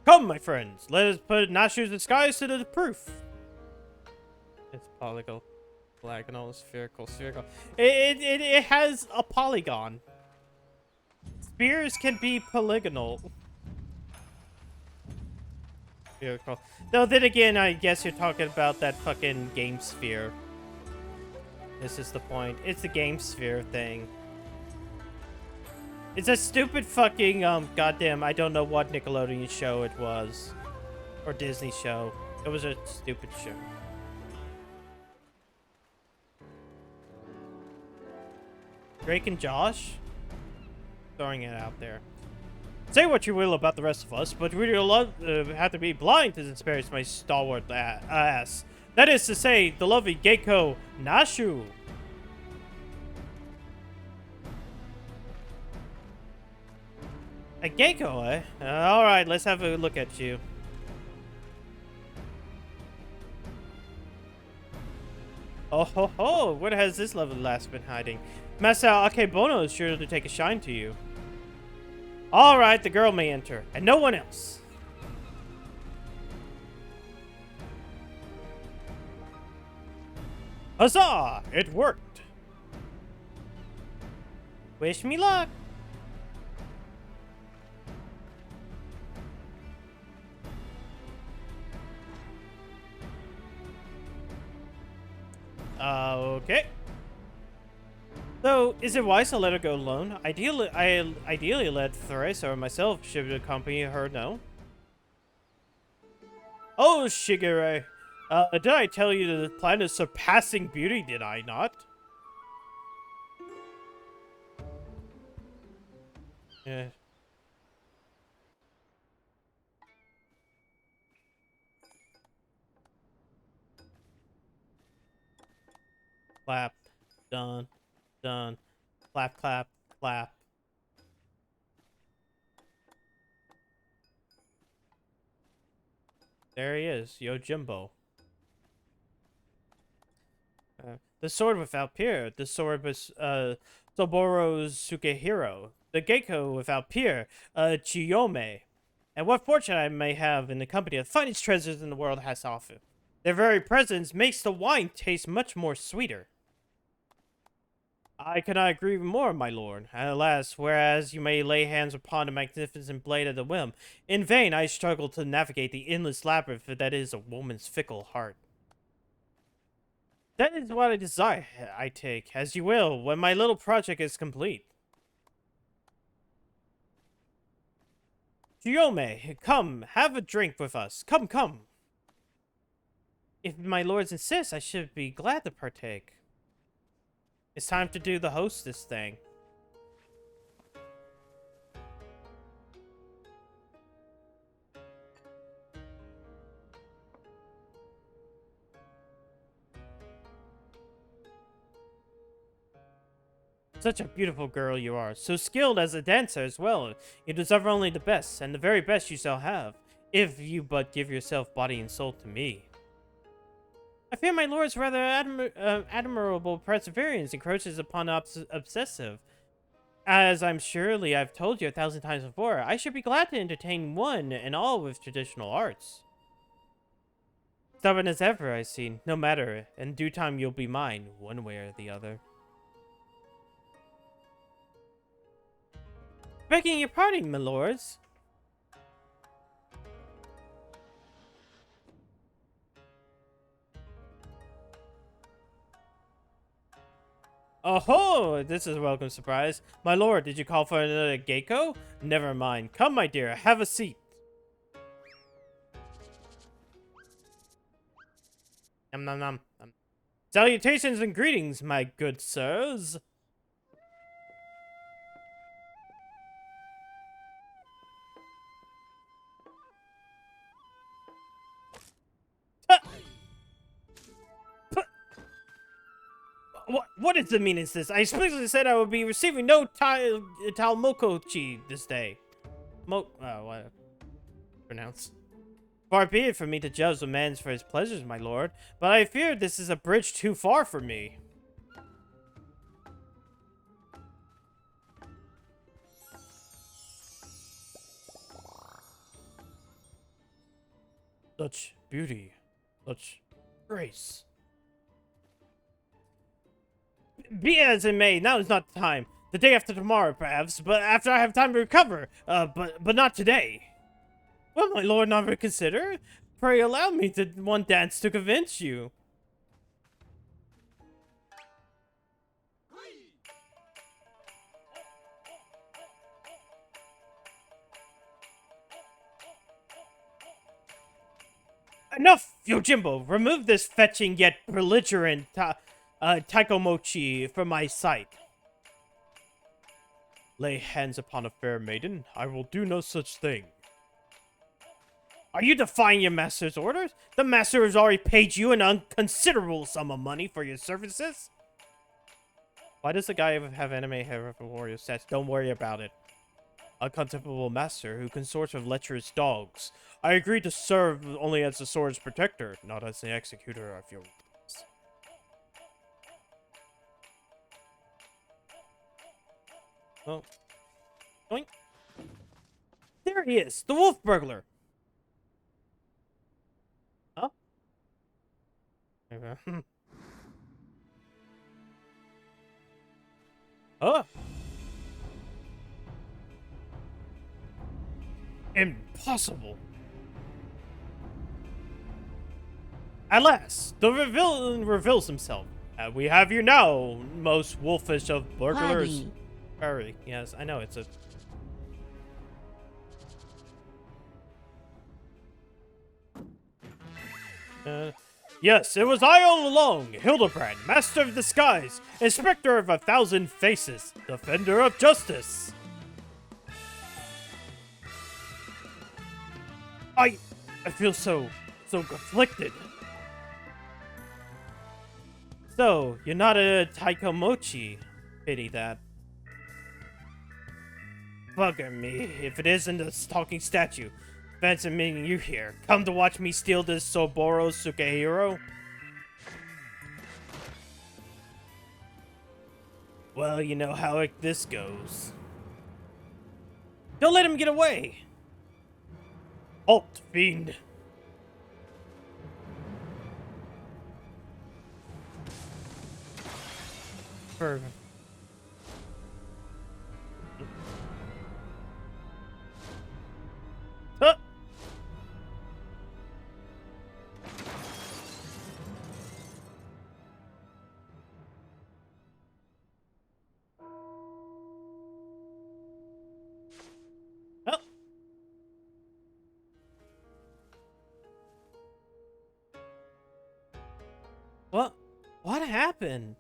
Come, my friends, let us put Nashu's disguise to the proof. It's polygonal, spherical. It has a polygon. Spears can be polygonal. Spherical. Though then again, I guess you're talking about that fucking game sphere. This is the point. It's the game sphere thing. It's a stupid fucking, goddamn, I don't know what Nickelodeon show it was. Or Disney show. It was a stupid show. Drake and Josh? Throwing it out there. Say what you will about the rest of us, but we have to be blind to disparage my stalwart ass. That is to say, the lovely Geiko Nashu. A Geiko, eh? Alright, let's have a look at you. Oh ho ho! Where has this lovely lass been hiding? Master Akebono is sure to take a shine to you. Alright, the girl may enter, and no one else. Huzzah! It worked! Wish me luck! Okay. Though, is it wise to let her go alone? Ideally let Theresa or myself should accompany her, no? Oh, Shigure. Did I tell you the plan is surpassing beauty, did I not? Yeah. Clap. Done. Done. Clap, clap, clap. There he is, Yojimbo. The sword without peer. The sword was, Soboro Sukehiro. The Geiko without peer. Chiyome. And what fortune I may have in the company of the finest treasures in the world has to offer. Their very presence makes the wine taste much more sweeter. I cannot agree more, my lord. Alas, whereas you may lay hands upon a magnificent blade at a whim, in vain I struggle to navigate the endless labyrinth that is a woman's fickle heart. That is what I desire, I take, as you will, when my little project is complete. Chiyome, come, have a drink with us. Come, come. If my lords insist, I should be glad to partake. It's time to do the hostess thing. Such a beautiful girl you are, so skilled as a dancer as well. You deserve only the best, and the very best you shall have. if you but give yourself body and soul to me. I fear my lord's rather admirable perseverance encroaches upon obsessive. As I've told you 1,000 times before, I should be glad to entertain one and all with traditional arts. Stubborn as ever, I see. No matter. In due time, you'll be mine, one way or the other. Begging your pardon, my lords. Oh, this is a welcome surprise. My lord, did you call for another gecko? Never mind. Come, my dear, have a seat. Nom nom nom. Salutations and greetings, my good sirs. What is the meaning of this? I explicitly said I would be receiving no Talmokochi this day. What? Pronounce. Far be it for me to judge a man for his pleasures, my lord, but I fear this is a bridge too far for me. Such beauty, such grace. Be as it may, now is not the time. The day after tomorrow, perhaps, but after I have time to recover. But not today. Will my lord not reconsider? Pray allow me to one dance to convince you. Enough, Yojimbo! Remove this fetching yet belligerent Taikomochi from my sight. Lay hands upon a fair maiden? I will do no such thing. Are you defying your master's orders? The master has already paid you an unconsiderable sum of money for your services. Why does the guy have anime hair for warrior stats? Don't worry about it. A contemptible master who consorts with lecherous dogs. I agree to serve only as the sword's protector, not as the executor of your rules. Oh. Doink. There he is, the wolf burglar. Huh? Oh. Impossible. At last, the villain reveals himself. We have you now, most wolfish of burglars. Hurry. Yes, I know it's a... Yes, it was I all along, Hildebrand, Master of Disguise, Inspector of 1,000 Faces, Defender of Justice. I feel so conflicted. So, you're not a Taikomochi. Pity that. Bugger me, if it isn't a talking statue. Fancy meeting you here. Come to watch me steal this Soboro Sukehiro? Well, you know how this goes. Don't let him get away! Halt, fiend! Huh. What happened?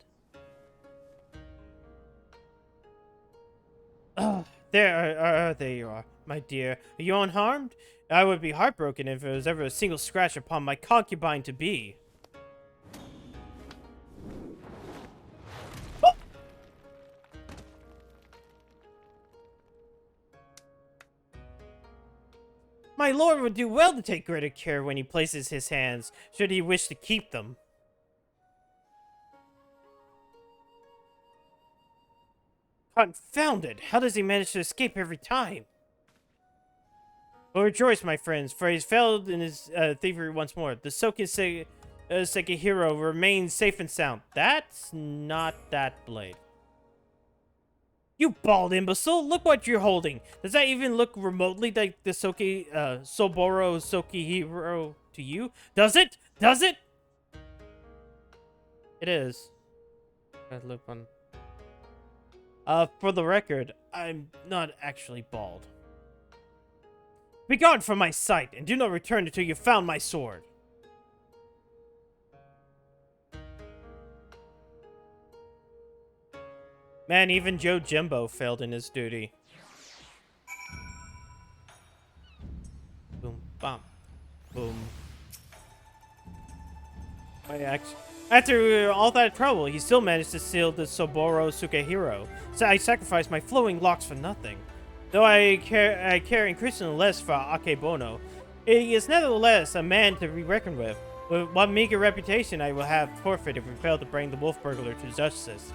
There you are, my dear. Are you unharmed? I would be heartbroken if there was ever a single scratch upon my concubine-to-be. Oh! My lord would do well to take greater care when he places his hands, should he wish to keep them. Confounded! How does he manage to escape every time? But rejoice, my friends, for he's failed in his thievery once more. The Sekihiro remains safe and sound. That's not that blade. You bald imbecile! Look what you're holding! Does that even look remotely like the Soboro Sekihiro to you? Does it? Does it? It is. For the record, I'm not actually bald. Begone from my sight, and do not return until you found my sword. Man, even Joe Jimbo failed in his duty. Boom, bum, boom. After all that trouble, he still managed to seal the Soboro Sukehiro. So I sacrificed my flowing locks for nothing. Though I care increasingly less for Akebono, he is nevertheless a man to be reckoned with. With what meager reputation I will have forfeited if we fail to bring the wolf burglar to justice.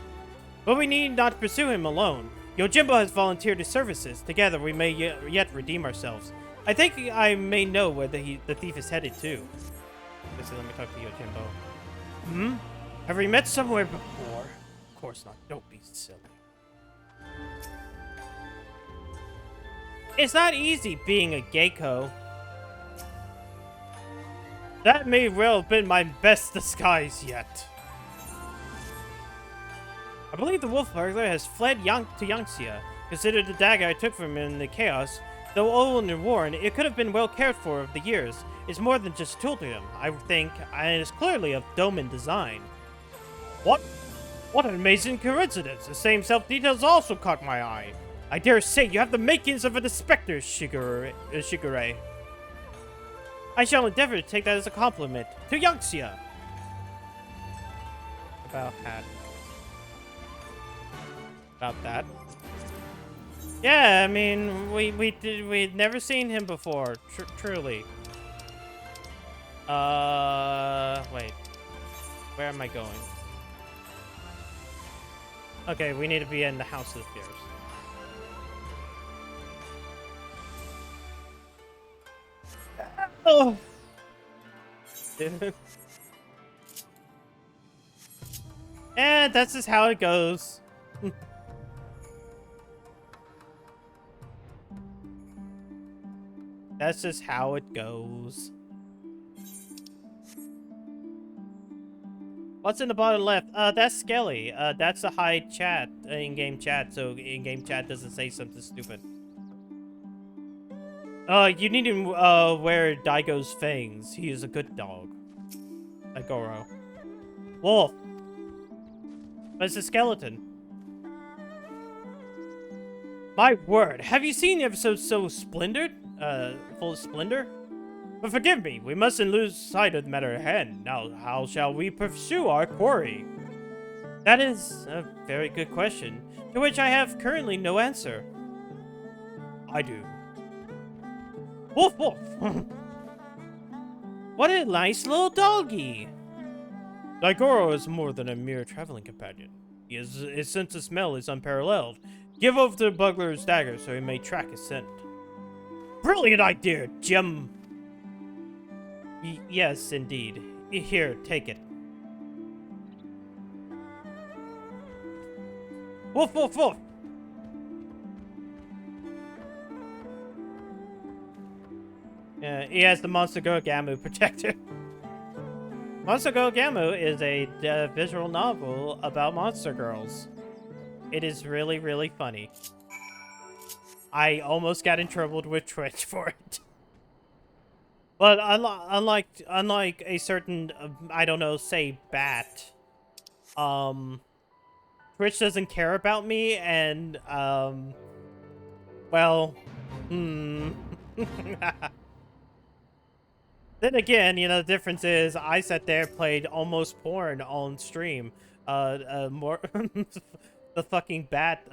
But we need not pursue him alone. Yojimbo has volunteered his services. Together we may yet redeem ourselves. I think I may know where the thief is headed to. Let me talk to Yojimbo. Hmm? Have we met somewhere before? Of course not. Don't be silly. It's not easy being a Geiko. That may well have been my best disguise yet. I believe the wolf burglar has fled to Yangxia. Consider the dagger I took from him in the chaos. Though old and worn, it could have been well cared for over the years. It's more than just a tool to him, I think, and it is clearly of Doman design. What? What an amazing coincidence! The same self-details also caught my eye. I dare say you have the makings of an inspector, Shigure. I shall endeavor to take that as a compliment. To Yangxia! About that. Yeah, I mean, we'd never seen him before, truly. Wait. Where am I going? Okay, we need to be in the House of Fears. Oh! And that's just how it goes. That's just how it goes. What's in the bottom left? That's Skelly. That's a hide chat, in-game chat, so in-game chat doesn't say something stupid. You need to, wear Daigo's fangs. He is a good dog. Agoro. Wolf. But it's a skeleton. My word, have you seen the episode so splendored? Full of splendor? But forgive me, we mustn't lose sight of the matter at hand. Now, how shall we pursue our quarry? That is a very good question, to which I have currently no answer. I do. Woof woof! What a nice little doggy! Daigoro is more than a mere traveling companion. His sense of smell is unparalleled. Give over the bugler's dagger so he may track his scent. Brilliant idea, Jim! Yes, indeed. Here, take it. Woof, woof, woof! He has the Monster Girl Gamu protector. Monster Girl Gamu is a visual novel about monster girls. It is really, really funny. I almost got in trouble with Twitch for it. But unlike a certain, I don't know, say Bat, Twitch doesn't care about me, and, well, Then again, you know, the difference is I sat there, played almost porn on stream. More the fucking Bat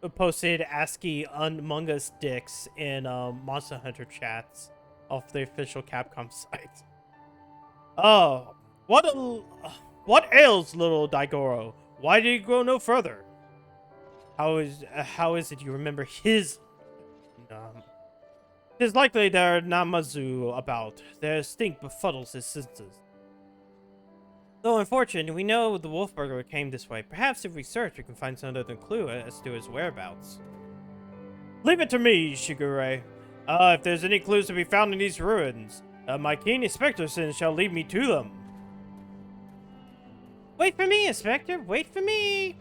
posted ASCII Among Us dicks in Monster Hunter chats off the official Capcom site. Oh, what ails little Daigoro? Why did he grow no further? How is it you remember his? It is likely there are Namazu about. Their stink befuddles his senses. Though unfortunate, we know the wolf burglar came this way. Perhaps if we search, we can find some other clue as to his whereabouts. Leave it to me, Shigure. If there's any clues to be found in these ruins, my keen inspector sense shall lead me to them. Wait for me, Inspector! Wait for me!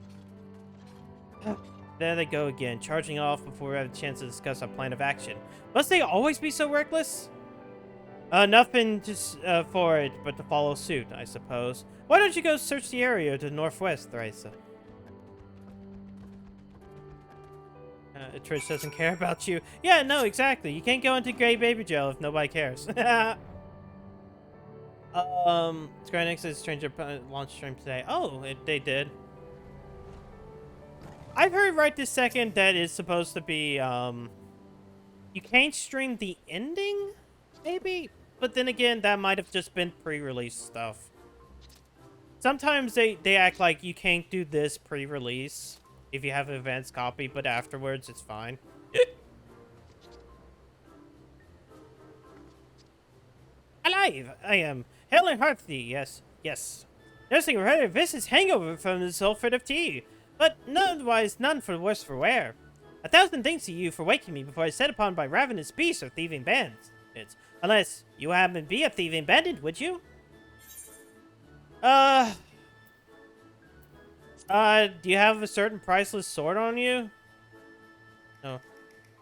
There they go again, charging off before we have a chance to discuss our plan of action. Must they always be so reckless? Nothing just for it but to follow suit, I suppose. Why don't you go search the area to the northwest, Theresa? Trish doesn't care about you. Yeah, no, exactly. You can't go into gray baby jail if nobody cares. Square Enix says Stranger launch stream today. Oh, they did. I've heard right this second that it's supposed to be, you can't stream the ending? Maybe? But then again, that might have just been pre-release stuff. Sometimes they act like you can't do this pre-release if you have an advanced copy, but afterwards it's fine. Alive! I am Helen Hearthy, yes, yes. Nursing a vicious hangover from the sulfate of tea, but otherwise none for worse for wear. 1,000 thanks to you for waking me before I set upon by ravenous beasts or thieving bandits. Unless you happen to be a thieving bandit, would you? Do you have a certain priceless sword on you? No.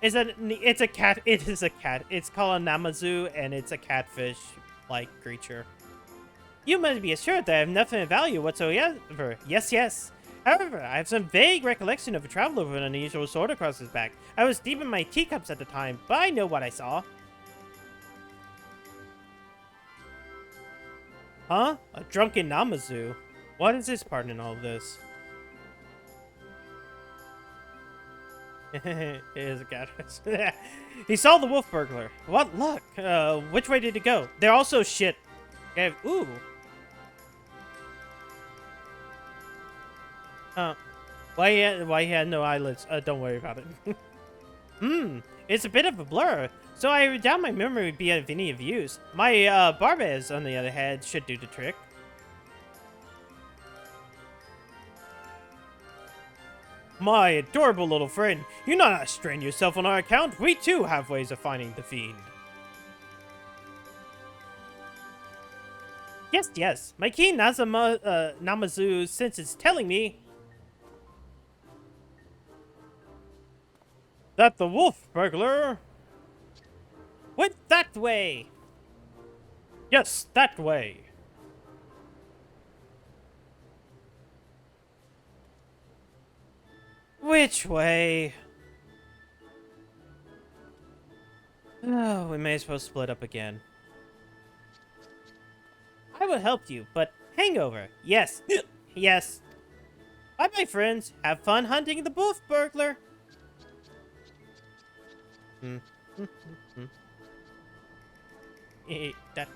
It's a cat. It is a cat. It's called a Namazu, and it's a catfish-like creature. You must be assured that I have nothing of value whatsoever. Yes, yes. However, I have some vague recollection of a traveler with an unusual sword across his back. I was deep in my teacups at the time, but I know what I saw. Huh? A drunken Namazu? What is his part in all this? It is a catfish. He saw the wolf burglar. What luck? Which way did it go? They're also shit. Okay, ooh. Why he had no eyelids? Don't worry about it. It's a bit of a blur. So I doubt my memory would be of any of use. My Barbez, on the other hand, should do the trick. My adorable little friend, you not strain yourself on our account. We too have ways of finding the fiend. Yes, yes. My keen Namazu sense is telling me that the wolf burglar went that way. Yes, that way. Which way? Oh, we may as well split up again. I will help you, but hangover. Yes. Yes. Bye-bye, friends. Have fun hunting the wolf burglar. That.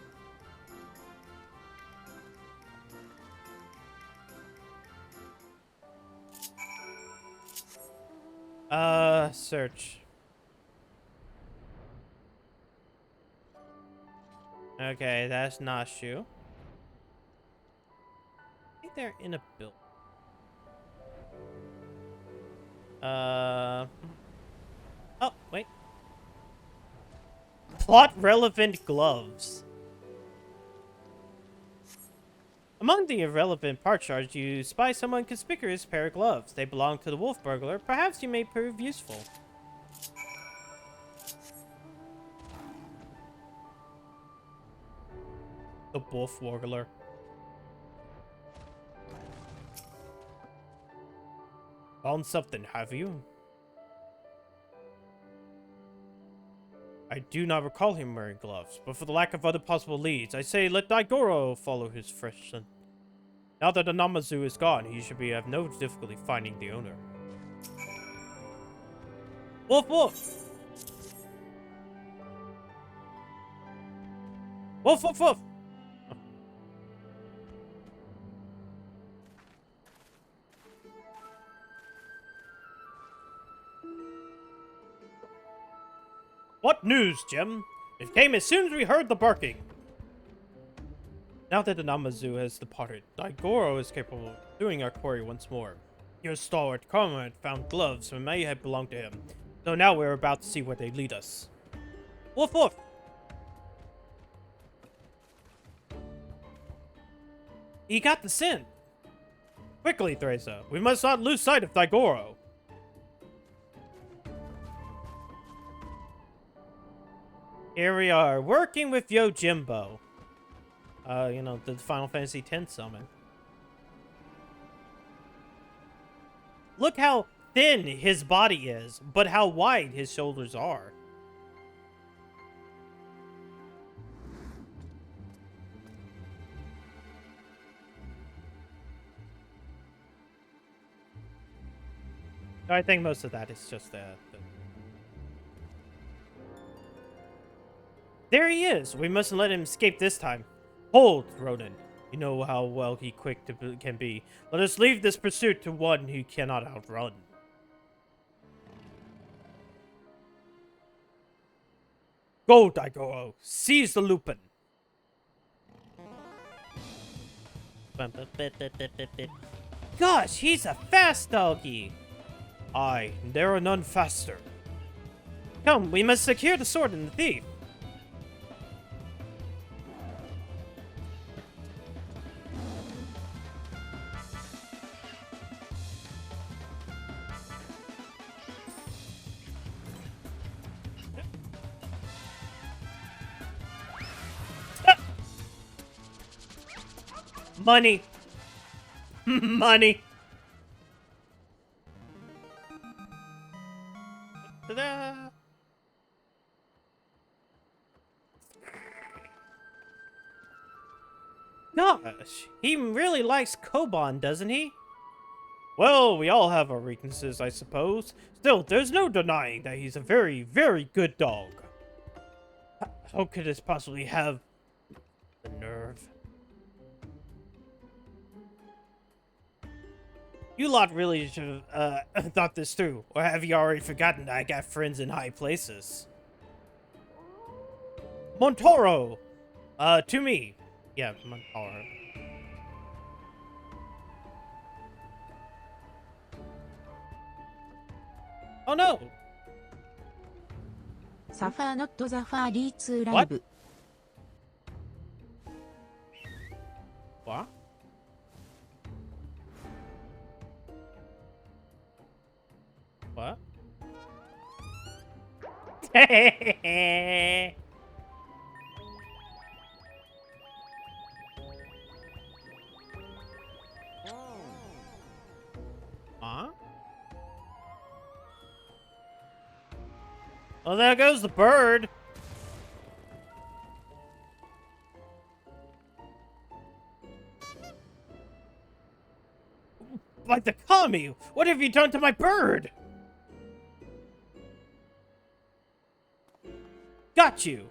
Search. Okay, that's not shoe. I think they're in a building. Oh, wait. Plot relevant gloves. Among the irrelevant part charts, you spy some inconspicuous pair of gloves. They belong to the wolf burglar. Perhaps you may prove useful. The wolf burglar. Found something, have you? I do not recall him wearing gloves, but for the lack of other possible leads, I say let Daigoro follow his fresh scent. Now that the Namazu is gone, he should have no difficulty finding the owner. Woof woof! Woof woof woof! What news, Jim? It came as soon as we heard the barking. Now that the Namazu has departed, Daigoro is capable of doing our quarry once more. Your stalwart comrade found gloves that may have belonged to him, so now we're about to see where they lead us. Woof woof! He got the scent! Quickly, Theresa, we must not lose sight of Daigoro. Here we are, working with Yojimbo. You know, the Final Fantasy X summon. Look how thin his body is, but how wide his shoulders are. I think most of that is just There he is! We mustn't let him escape this time. Hold, Ronan. You know how well he can be. Let us leave this pursuit to one who cannot outrun. Go, Daigoro. Seize the Lupin. Gosh, he's a fast doggy. Aye, there are none faster. Come, we must secure the sword and the thief. Money. Money. Ta-da! Gosh, he really likes Koban, doesn't he? Well, we all have our weaknesses, I suppose. Still, there's no denying that he's a very, very good dog. How could this possibly have the nerve? You lot really should have thought this through, or have you already forgotten that I got friends in high places? Montoro! To me. Yeah, Montoro. Oh no! Suffer not the Fari 2 live. What? What? Huh? Oh, there goes the bird. Like the kami, what have you done to my bird? Got you.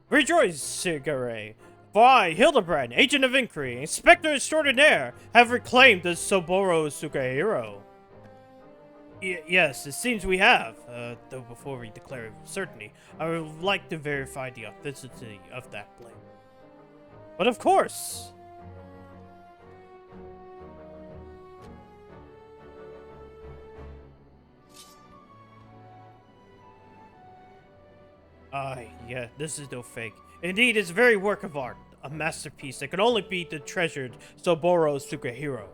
Rejoice, Sigare. For I, Hildebrand, agent of inquiry, inspector extraordinaire, have reclaimed the Soboro Sukahiro. Yes, it seems we have. Though before we declare with certainty, I would like to verify the authenticity of that blade. But of course! Aye, yeah, this is no fake. Indeed, it's a very work of art. A masterpiece that can only be the treasured Soboro Sukahiro.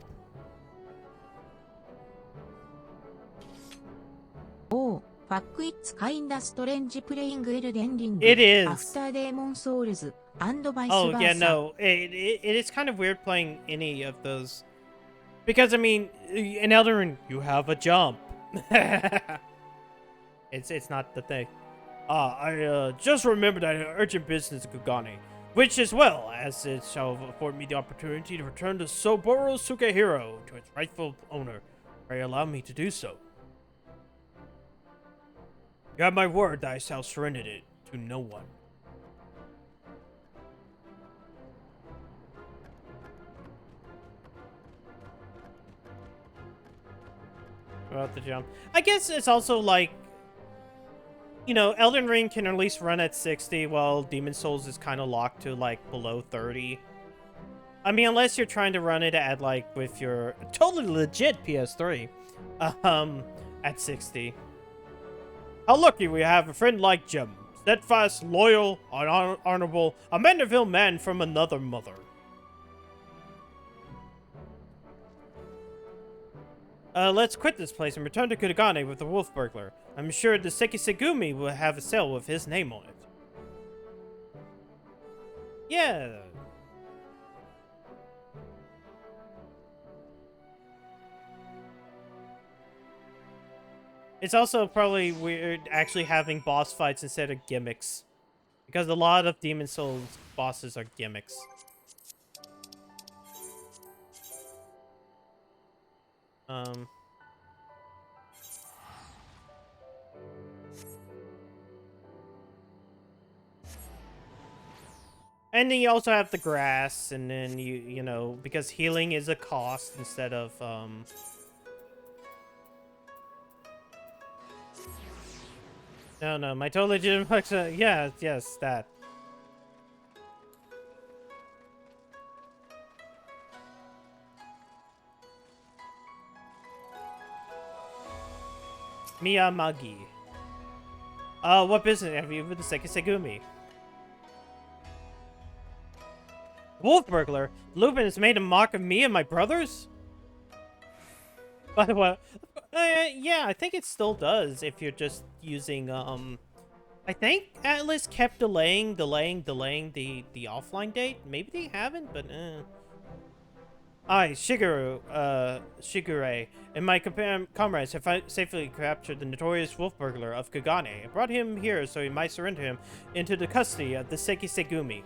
Oh, fuck, it's kinda strange playing Elden Ring It is. after Demon Souls and vice Oh, versa. yeah, no. It is kind of weird playing any of those Because, I mean, in Elden Ring, you have a jump. It's not the thing. I just remembered I had urgent business in Kugane, which as well as it shall afford me the opportunity to return the Soboro Sukehiro to its rightful owner. Pray allow me to do so. You have my word that I shall surrender it to no one. About the jump. I guess it's also like, you know, Elden Ring can at least run at 60 while Demon Souls is kind of locked to like below 30. I mean, unless you're trying to run it at like with your totally legit PS3 at 60. How lucky we have a friend like Jim. Steadfast, loyal, honorable, a Mandeville man from another mother. Let's quit this place and return to Kudagane with the wolf burglar. I'm sure the Sekisegumi will have a cell with his name on it. Yeah. It's also probably weird actually having boss fights instead of gimmicks. Because a lot of Demon Souls bosses are gimmicks. And then you also have the grass, and then you know, because healing is a cost instead of, No, my totally legitimate, yeah, yes, that. Miyamagi. What business have you with the Sekisegumi? Wolf burglar? Lupin has made a mock of me and my brothers? By the way, yeah, I think it still does if you're just using, I think Atlas kept delaying the offline date. Maybe they haven't, but, Shigure, and my comrades have safely captured the notorious wolf burglar of Kugane and brought him here so he might surrender him into the custody of the Sekisegumi.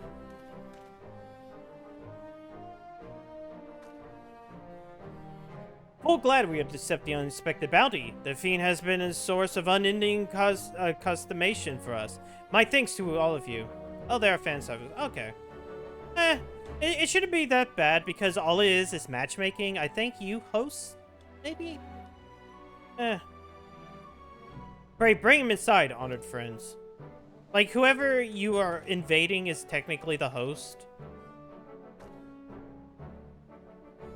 Full glad we have accepted the unexpected bounty. The fiend has been a source of unending customation for us. My thanks to all of you. Oh, there are fan service. Okay. It shouldn't be that bad because all it is matchmaking. I think you host, maybe? Pray, bring him inside, honored friends. Like, whoever you are invading is technically the host.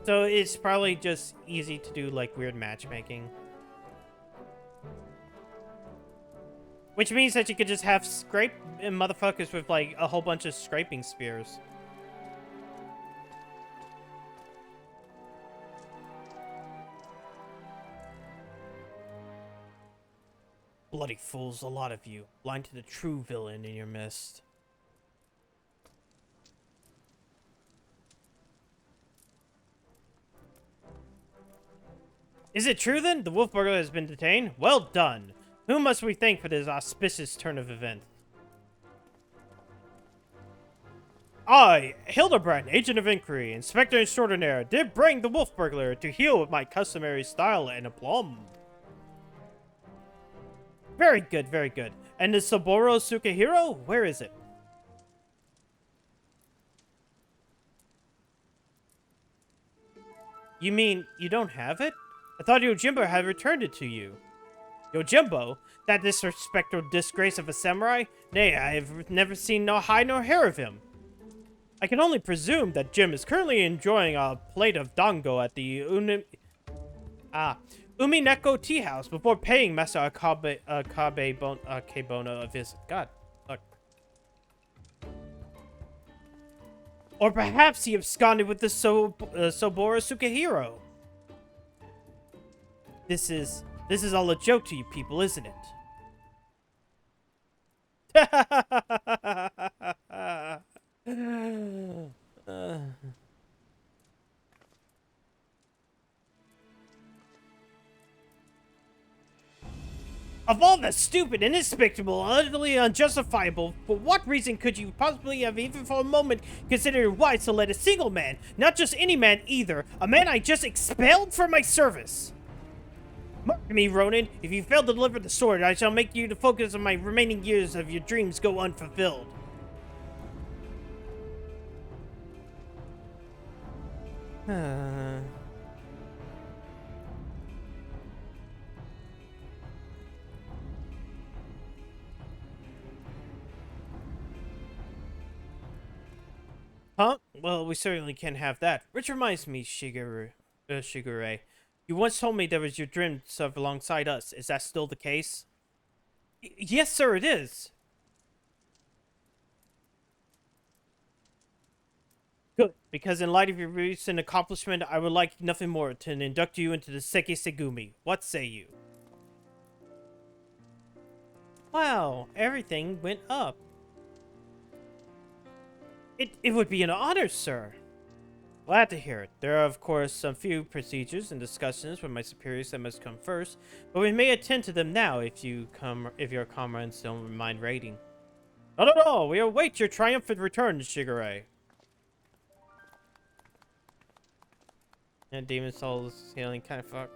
So it's probably just easy to do, like, weird matchmaking. Which means that you could just have scrape motherfuckers with, like, a whole bunch of scraping spears. Bloody fools, a lot of you. Blind to the true villain in your midst. Is it true then? The wolf burglar has been detained? Well done. Who must we thank for this auspicious turn of events? I, Hildebrand, Agent of Inquiry, Inspector Extraordinaire, did bring the wolf burglar to heal with my customary style and aplomb. Very good, very good. And the Saburo Sukehiro? Where is it? You mean you don't have it? I thought Yojimbo had returned it to you. Yojimbo? That disrespectful disgrace of a samurai? Nay, I have never seen no hide nor hair of him. I can only presume that Jim is currently enjoying a plate of dango at the Umineko Tea House before paying Master Kebono a visit. God, look. Or perhaps he absconded with the Soboro Sukehiro. This is all a joke to you people, isn't it? Of all the stupid, inexplicable, utterly unjustifiable, for what reason could you possibly have even for a moment considered it wise to let a single man, not just any man either, a man I just expelled from my service? Mark me, Ronan, if you fail to deliver the sword, I shall make you the focus of my remaining years of your dreams go unfulfilled. Huh? Well, we certainly can't have that. Which reminds me, Shigure. You once told me there was your dream to serve alongside us. Is that still the case? Yes, sir, it is. Good, because in light of your recent accomplishment, I would like nothing more than to induct you into the Seki Segumi. What say you? Wow, everything went up. It would be an honor, sir. Glad to hear it. There are, of course, some few procedures and discussions with my superiors that must come first, but we may attend to them now if your comrades don't mind raiding. Not at all. We await your triumphant return, Shigure. And Demon Souls healing kind of fuck.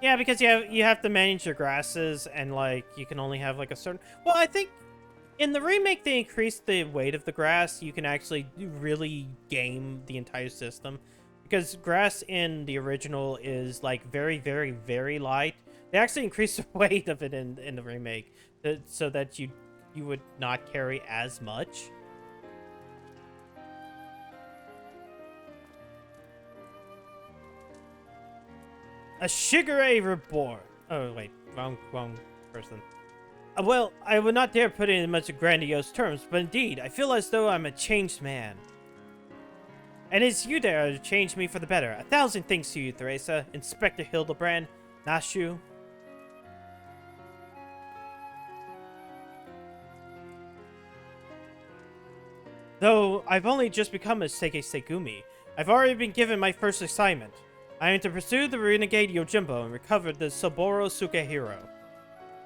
Yeah, because you have to manage your grasses, and like you can only have like a certain. Well, I think in the remake they increased the weight of the grass. You can actually really game the entire system, because grass in the original is like very, very, very light. They actually increased the weight of it in the remake, so that you would not carry as much. A Shigure reborn. Oh wait, wrong person. Well, I would not dare put it in much grandiose terms, but indeed, I feel as though I'm a changed man. And it's you there to change me for the better. 1,000 thanks to you, Theresa, Inspector Hildebrand, Nashu. Though I've only just become a Seikei Segumi, I've already been given my first assignment. I am to pursue the renegade Yojimbo and recover the Soboro Sukehiro.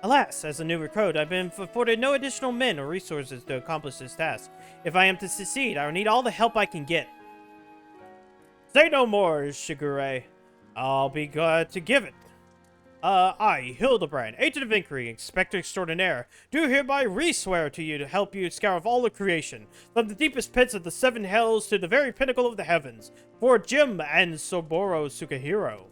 Alas, as a new recruit, I've been afforded no additional men or resources to accomplish this task. If I am to succeed, I will need all the help I can get. Say no more, Shigure. I'll be glad to give it. I, Hildebrand, Agent of Inquiry, Inspector Extraordinaire, do hereby re-swear to you to help you scour of all of creation, from the deepest pits of the seven hells to the very pinnacle of the heavens, for Jim and Soboro Sukehiro.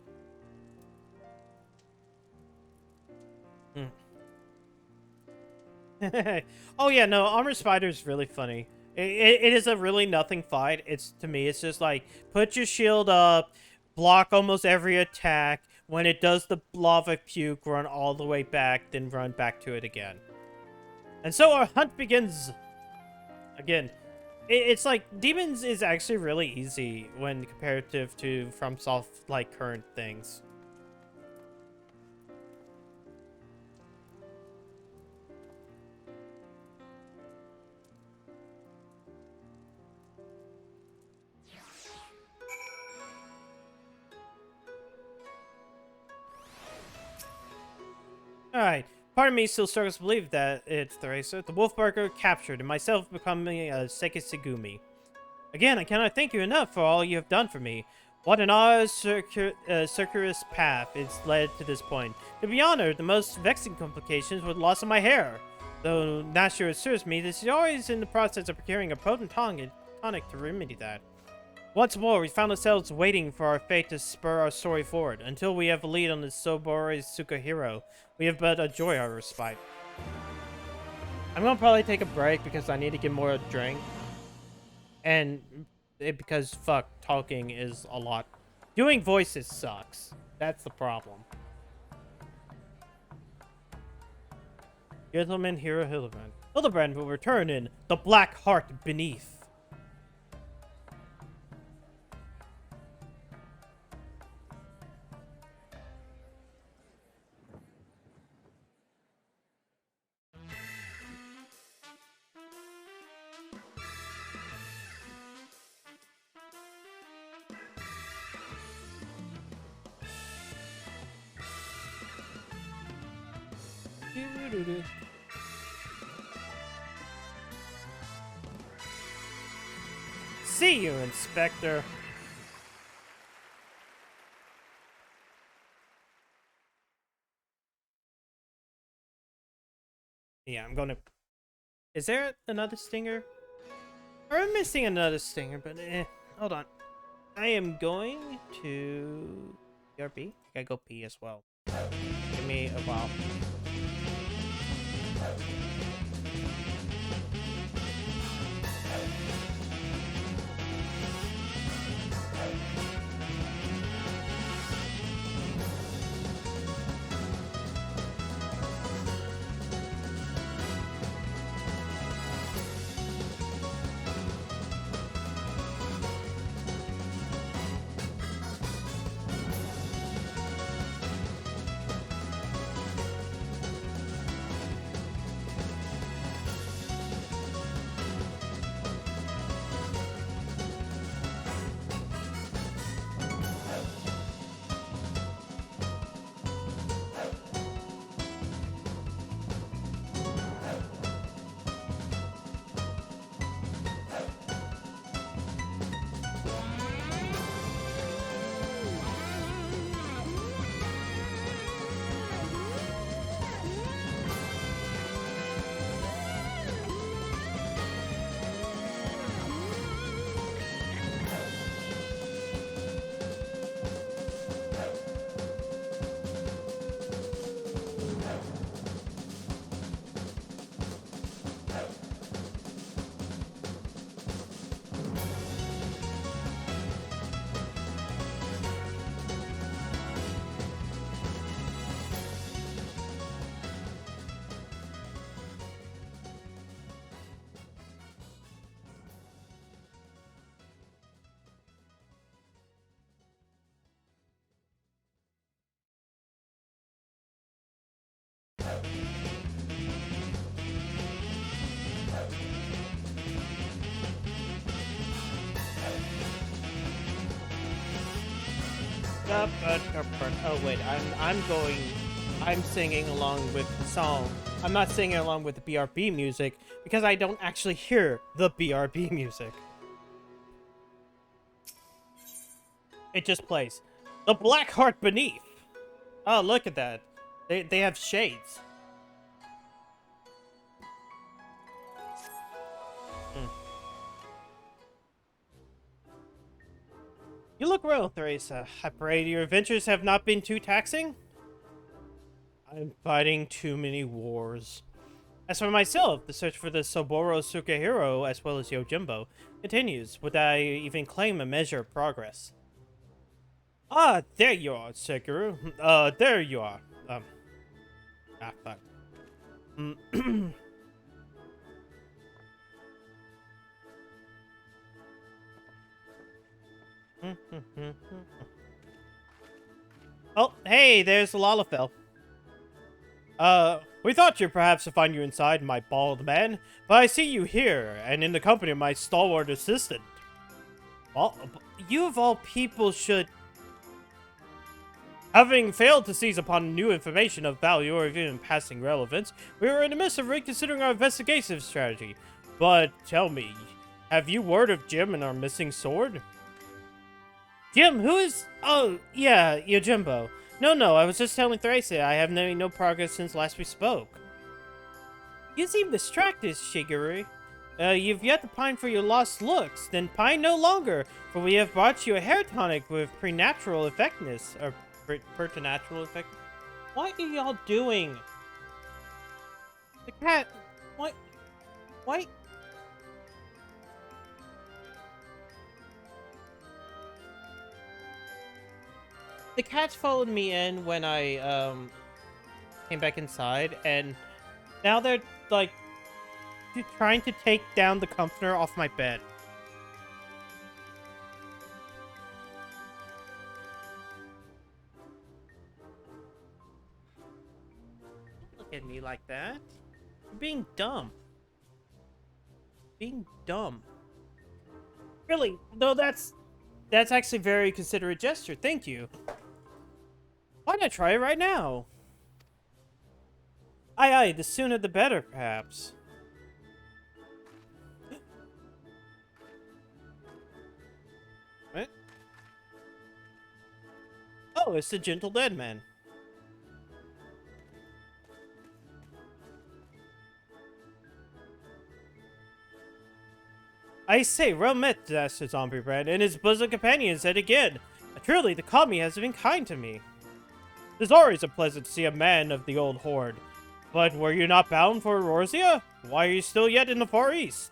Oh yeah, no, Armor Spider is really funny. It is a really nothing fight. To me, it's just like, put your shield up, block almost every attack. When it does the lava puke, run all the way back, then run back to it again. And so our hunt begins. Again, it's like, Demons is actually really easy when comparative to FromSoft, like, current things. Alright, part of me still struggles to believe that it's Theresa, the Wolfbarker captured, and myself becoming a Seikei Segumi. Again, I cannot thank you enough for all you have done for me. What an odd, circuitous path it's led to this point. To be honored, the most vexing complications were the loss of my hair. Though Nasher assures me that she's always in the process of procuring a potent tonic to remedy that. Once more, we found ourselves waiting for our fate to spur our story forward. Until we have a lead on the Soboro Sukehiro, we have but enjoy our respite. I'm gonna probably take a break because I need to get more drink. And because, fuck, talking is a lot. Doing voices sucks. That's the problem. Gentleman Hero Hildebrand. Hildebrand will return in The Black Heart Beneath. Doo-doo-doo. See you, Inspector. Yeah, I'm gonna... Is there another stinger? Or I'm missing another stinger, but hold on. I am going to... BRB? I gotta go pee as well. Give me a while. Oh wait, I'm singing along with the song. I'm not singing along with the BRB music because I don't actually hear the BRB music. It just plays. The Black Heart Beneath. Oh, look at that. They have shades. You look well, Theresa. I pray your adventures have not been too taxing? I'm fighting too many wars. As for myself, the search for the Soboro Sukehiro, as well as Yojimbo, continues, would I even claim a measure of progress. Ah, there you are, Sekiro. There you are. Fuck. Oh, hey, there's Lalafell. We thought you perhaps to find you inside, my bald man, but I see you here, and in the company of my stalwart assistant. Well, you of all people should... Having failed to seize upon new information of value or even passing relevance, we were in the midst of reconsidering our investigative strategy. But tell me, have you word of Jim and our missing sword? Jim, who is... Oh, yeah, Yojimbo. No, I was just telling Theresa I have made no progress since last we spoke. You seem distracted, Shigeru. You've yet to pine for your lost looks. Then pine no longer, for we have brought you a hair tonic with preternatural effectiveness. Or preternatural effect. What are y'all doing? The cat... What? Why? The cats followed me in when I, came back inside, and now they're, like, trying to take down the comforter off my bed. Don't look at me like that. You're being dumb. Being dumb. Really? No, that's actually a very considerate gesture. Thank you. Why not try it right now? Aye, aye, the sooner the better, perhaps. What? Oh, it's the gentle dead man. I say, well met, Master Zombie Brand, and his bosom companion said again. Truly, the Kami has been kind to me. It's always a pleasant to see a man of the old horde. But were you not bound for Eorzea? Why are you still yet in the Far East?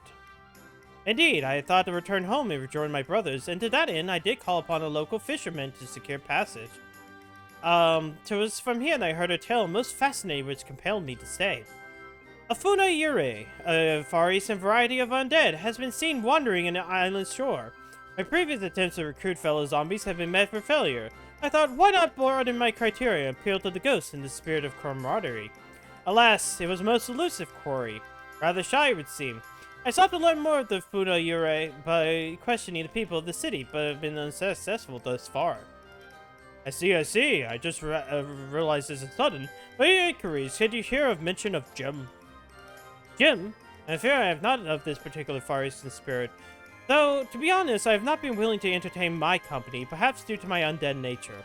Indeed, I had thought to return home and rejoin my brothers, and to that end, I did call upon a local fisherman to secure passage. It was from here that I heard a tale most fascinating which compelled me to stay. A Funa Yurei, a Far Eastern variety of undead, has been seen wandering in the island's shore. My previous attempts to recruit fellow zombies have been met with failure. I thought, why not broaden my criteria and appeal to the ghosts in the spirit of camaraderie? Alas, it was a most elusive quarry. Rather shy, it would seem. I sought to learn more of the Funa Yurei by questioning the people of the city, but have been unsuccessful thus far. I see. I just realized this is sudden. But in inquiries, did you hear of mention of Jim? Jim? I fear I have not of this particular Far Eastern spirit. Though, to be honest, I have not been willing to entertain my company, perhaps due to my undead nature.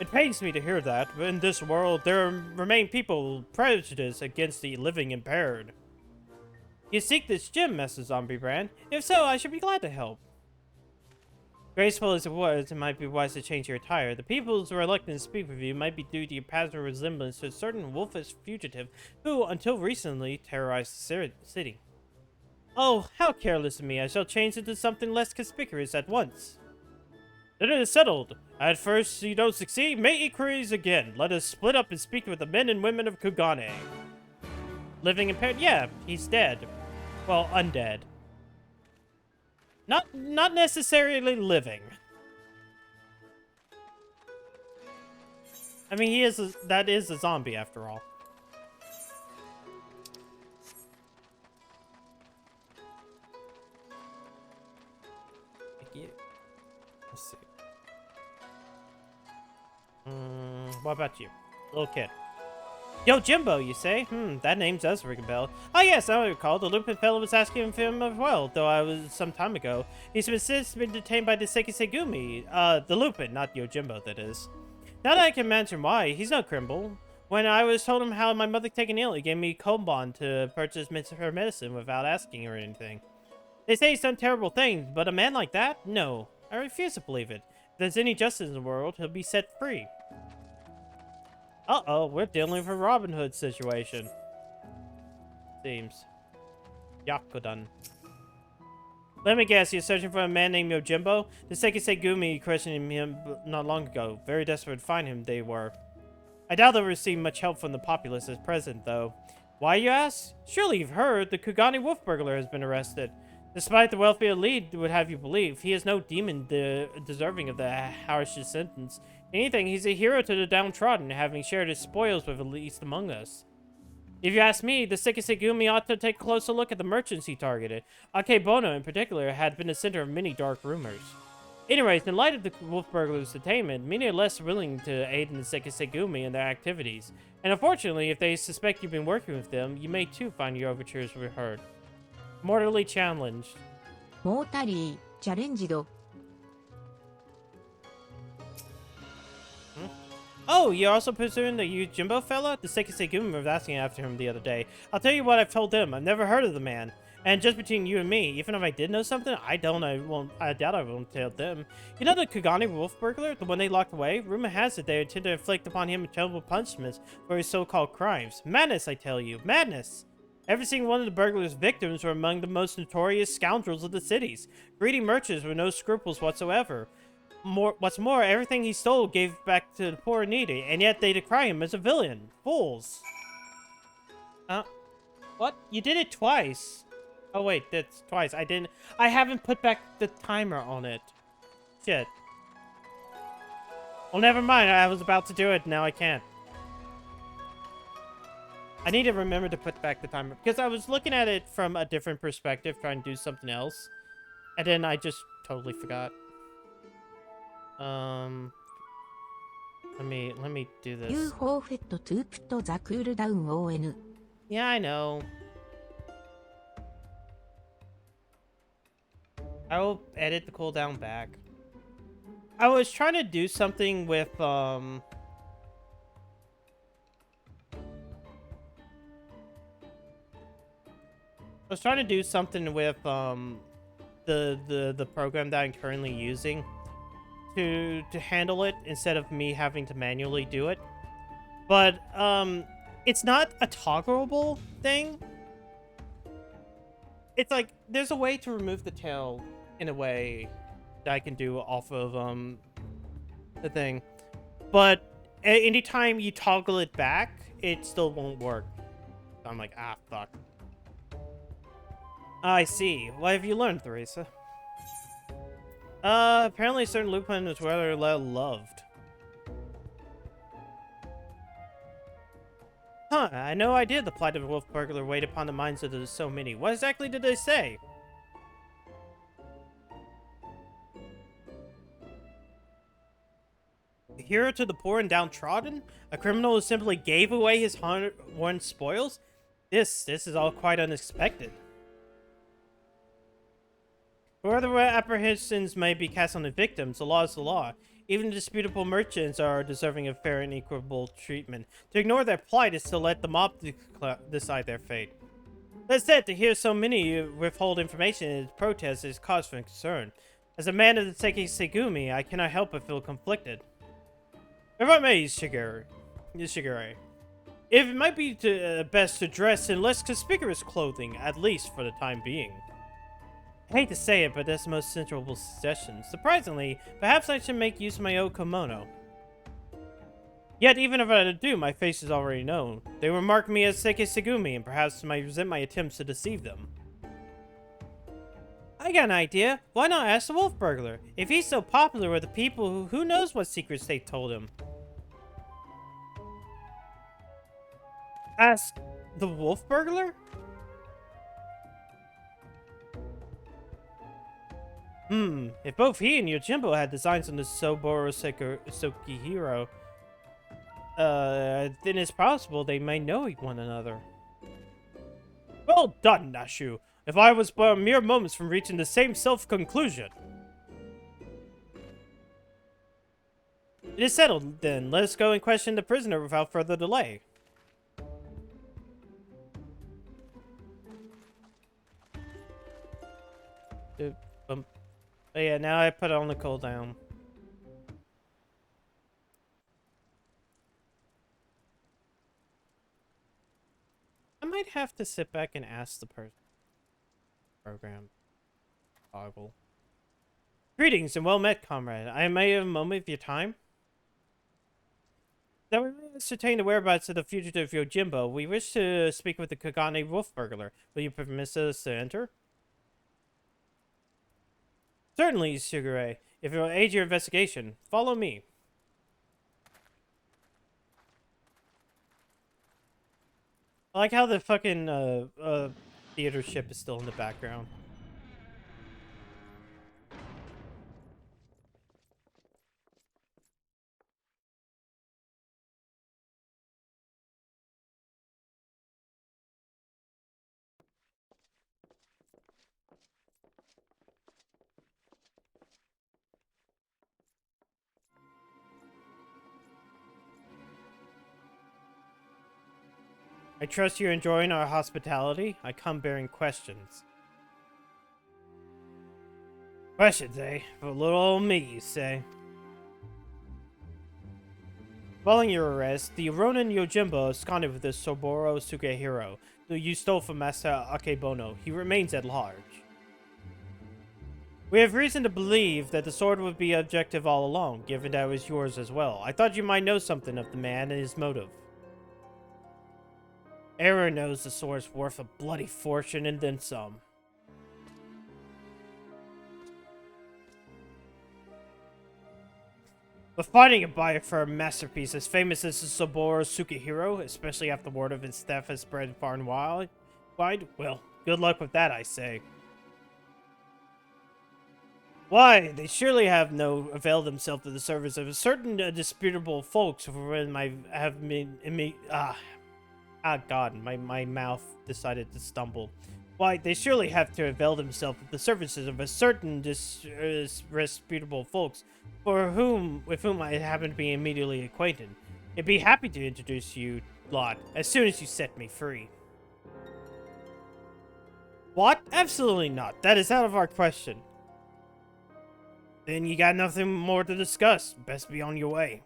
It pains me to hear that, but in this world, there remain people prejudiced against the living impaired. You seek this Jim, Master Zombie Brand? If so, I should be glad to help. Graceful as it was, it might be wise to change your attire. The people's reluctance to speak with you might be due to your pattern resemblance to a certain wolfish fugitive who, until recently, terrorized the city. Oh, how careless of me. I shall change into something less conspicuous at once. Then it is settled. At first you don't succeed, make inquiries again. Let us split up and speak with the men and women of Kugane. Living impaired? Yeah, he's dead. Well, undead. Not necessarily living. I mean, that is a zombie after all. Let's see. What about you? Little kid. Yo, Jimbo, you say? That name does ring a bell. Oh yes, I recall. The Lupin fellow was asking for him as well, though I was some time ago. He's since been detained by the Sekisegumi. The Lupin, not Yojimbo, that is. Now that I can imagine why, he's no criminal. When I was told him how my mother taken ill, he gave me Kombon to purchase her medicine without asking or anything. They say he's done terrible things, but a man like that? No. I refuse to believe it. If there's any justice in the world, he'll be set free. Uh-oh, we're dealing with a Robin Hood situation. Seems. Yakudan. Let me guess, you're searching for a man named Yojimbo? The Sekisegumi questioned him not long ago. Very desperate to find him, they were. I doubt they'll receive much help from the populace at present, though. Why, you ask? Surely you've heard the Kugani wolf burglar has been arrested. Despite the wealthy elite would have you believe, he is no demon deserving of the harshest sentence. Anything, he's a hero to the downtrodden, having shared his spoils with the least among us. If you ask me, the Sekisegumi ought to take a closer look at the merchants he targeted. Akebono, in particular, had been the center of many dark rumors. Anyways, in light of the wolf burglar's detainment, many are less willing to aid in the Sekisegumi in their activities. And unfortunately, if they suspect you've been working with them, you may too find your overtures were heard. Mortally challenged. Mortally challenged. Oh, you're also pursuing the Yojimbo fella? The Sekisegumi was asking after him the other day. I'll tell you what I've told them. I've never heard of the man. And just between you and me, even if I did know something, I doubt I won't tell them. You know the Kugani wolf burglar? The one they locked away? Rumor has it they intend to inflict upon him terrible punishments for his so-called crimes. Madness, I tell you. Madness! Every single one of the burglar's victims were among the most notorious scoundrels of the cities. Greedy merchants with no scruples whatsoever. What's more, everything he stole gave back to the poor and needy, and yet they decry him as a villain. Fools. What? You did it twice. Oh wait, that's twice. I haven't put back the timer on it. Shit. Well, never mind. I was about to do it. Now I can't. I need to remember to put back the timer, because I was looking at it from a different perspective, trying to do something else, and then I just totally forgot. Let me do this. You forfeit to put the cooldown on. Yeah, I know. I will edit the cooldown back. I was trying to do something with I was trying to do something with the program that I'm currently using to handle it instead of me having to manually do it. But it's not a toggleable thing. It's like there's a way to remove the tail in a way that I can do off of the thing. But anytime you toggle it back, it still won't work. So I'm like, ah, fuck. I see. What have you learned, Theresa? Apparently a certain Lupin is rather loved. Huh, I had no idea the plight of a wolf burglar weighed upon the minds of the so many. What exactly did they say? A hero to the poor and downtrodden? A criminal who simply gave away his hard-won spoils? This is all quite unexpected. Whatever apprehensions may be cast on the victims, the law is the law. Even disputable merchants are deserving of fair and equitable treatment. To ignore their plight is to let the mob decide their fate. That said, to hear so many withhold information in protest is cause for concern. As a man of the Seiki Segumi, I cannot help but feel conflicted. If I may, Shigure, it might be best to dress in less conspicuous clothing, at least for the time being. I hate to say it, but that's the most sensible suggestion. Surprisingly, perhaps I should make use of my old kimono. Yet, even if I do, my face is already known. They will mark me as Seiki Segumi, and perhaps might resent my attempts to deceive them. I got an idea. Why not ask the wolf burglar? If he's so popular with the people, who knows what secrets they told him? Ask the wolf burglar? If both he and Yojimbo had designs on the Soboro Sokihiro, then it's possible they may know one another. Well done, Nashu. If I was but mere moments from reaching the same self-conclusion. It is settled, then. Let us go and question the prisoner without further delay. But yeah, now I put it on the cooldown. I might have to sit back and ask the program. Toggle. Greetings and well met, comrade. I may have a moment of your time. That we may ascertain the whereabouts of the fugitive Yojimbo, we wish to speak with the Kagane wolf burglar. Will you permit us to enter? Certainly, Shigure. If it will aid your investigation, follow me. I like how the fucking theater ship is still in the background. I trust you're enjoying our hospitality. I come bearing questions. Questions, eh? For little old me, you say? Following your arrest, the Ronin Yojimbo absconded with the Soboro Sukehiro, who you stole from Master Akebono. He remains at large. We have reason to believe that the sword would be objective all along, given that it was yours as well. I thought you might know something of the man and his motive. Error knows the sword's worth a bloody fortune and then some. But finding a buyer for a masterpiece as famous as the Soboro Sukehiro, especially after word of its theft has spread far and wide, well, good luck with that, I say. Why, they surely have no availed themselves of the service of certain disputable folks for when I have been God, my mouth decided to stumble. Why, they surely have to avail themselves of the services of a certain disreputable folks with whom I happen to be immediately acquainted. I'd be happy to introduce you lot as soon as you set me free. What? Absolutely not. That is out of our question. Then you got nothing more to discuss. Best be on your way.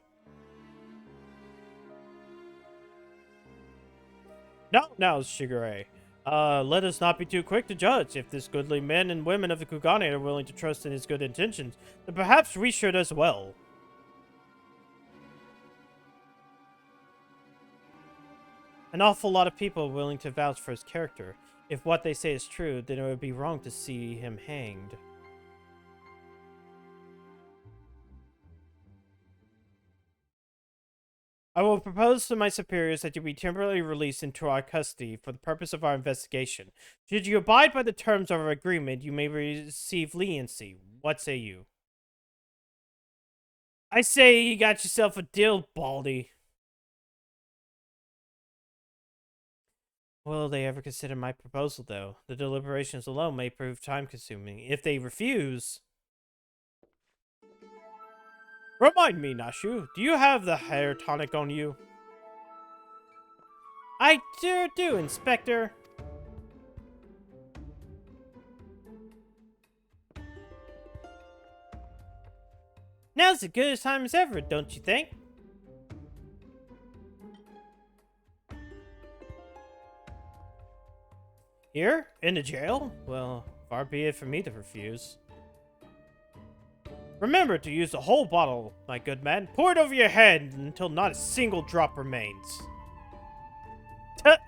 No, Shigure. Let us not be too quick to judge. If this goodly men and women of the Kugane are willing to trust in his good intentions, then perhaps we should as well. An awful lot of people are willing to vouch for his character. If what they say is true, then it would be wrong to see him hanged. I will propose to my superiors that you be temporarily released into our custody for the purpose of our investigation. Should you abide by the terms of our agreement, you may receive leniency. What say you? I say you got yourself a deal, Baldy. Will they ever consider my proposal, though? The deliberations alone may prove time-consuming. If they refuse... Remind me, Nashu, do you have the hair tonic on you? I sure do, Inspector. Now's as good a time as ever, don't you think? Here? In the jail? Well, far be it for me to refuse. Remember to use the whole bottle, my good man. Pour it over your head until not a single drop remains. Tut!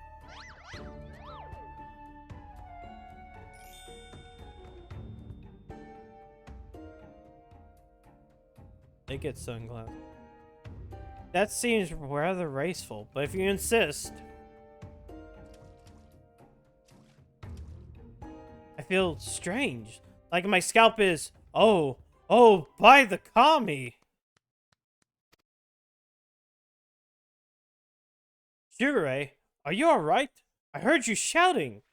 They get sunglasses. That seems rather raceful, but if you insist... I feel strange. Like my scalp is... Oh, by the kami! Shigure, are you alright? I heard you shouting.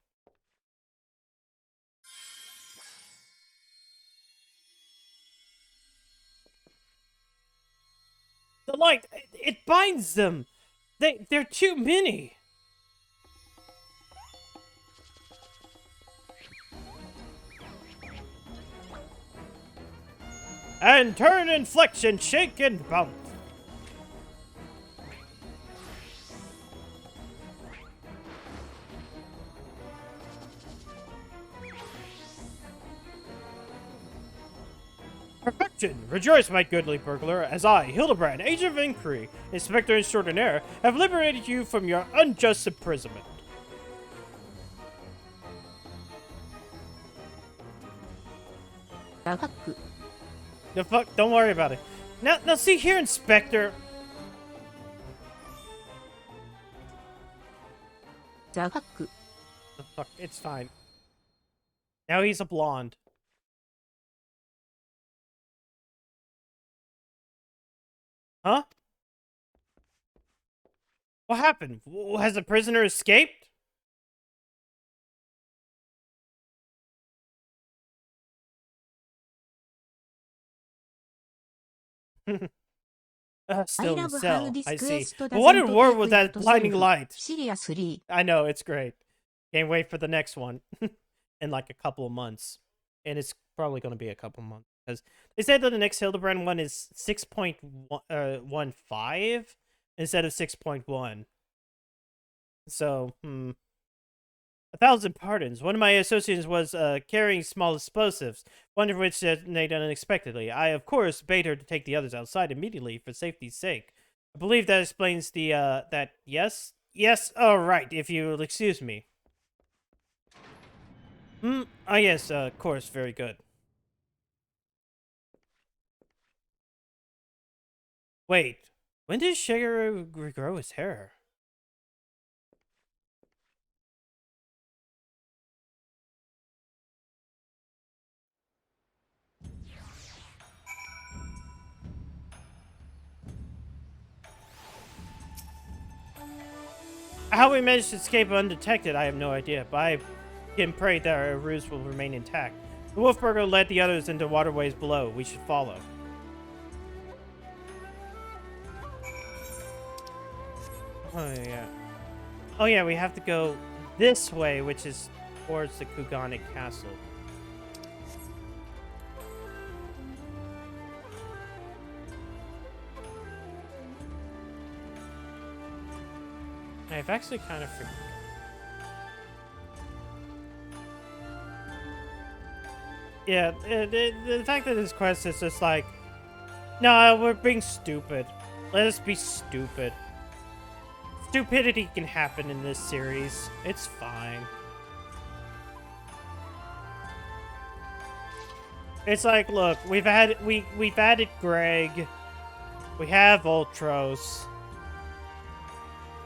The light, it binds them. They're too many. And turn and flex and shake and bounce. Perfection! Rejoice, my goodly burglar, as I, Hildebrand, Agent of Inquiry, Inspector Extraordinaire, have liberated you from your unjust imprisonment. The fuck? Don't worry about it. Now see here, Inspector. The fuck? It's fine. Now he's a blonde. Huh? What happened? Has the prisoner escaped? Still in the cell. I see. But what in the world was that blinding light? I know, it's great. Can't wait for the next one. In like a couple of months. And it's probably going to be a couple months. Because they said that the next Hildebrand one is 6.15 instead of 6.1. So, 1,000 pardons. One of my associates was carrying small explosives, one of which detonated unexpectedly. I, of course, bade her to take the others outside immediately for safety's sake. I believe that explains the, that, yes? Yes, oh, right, if you will excuse me. Ah, yes, of course, very good. Wait, when did Shigeru regrow his hair? How we managed to escape undetected, I have no idea, but I can pray that our ruse will remain intact. The Wolfburger led the others into waterways below. We should follow. Oh, yeah. Oh, yeah, we have to go this way, which is towards the Kuganic Castle. I've actually kind of forgotten. Yeah, the fact that this quest is just like, no, we're being stupid. Let us be stupid. Stupidity can happen in this series. It's fine. It's like, look, we've added Greg. We have Ultros.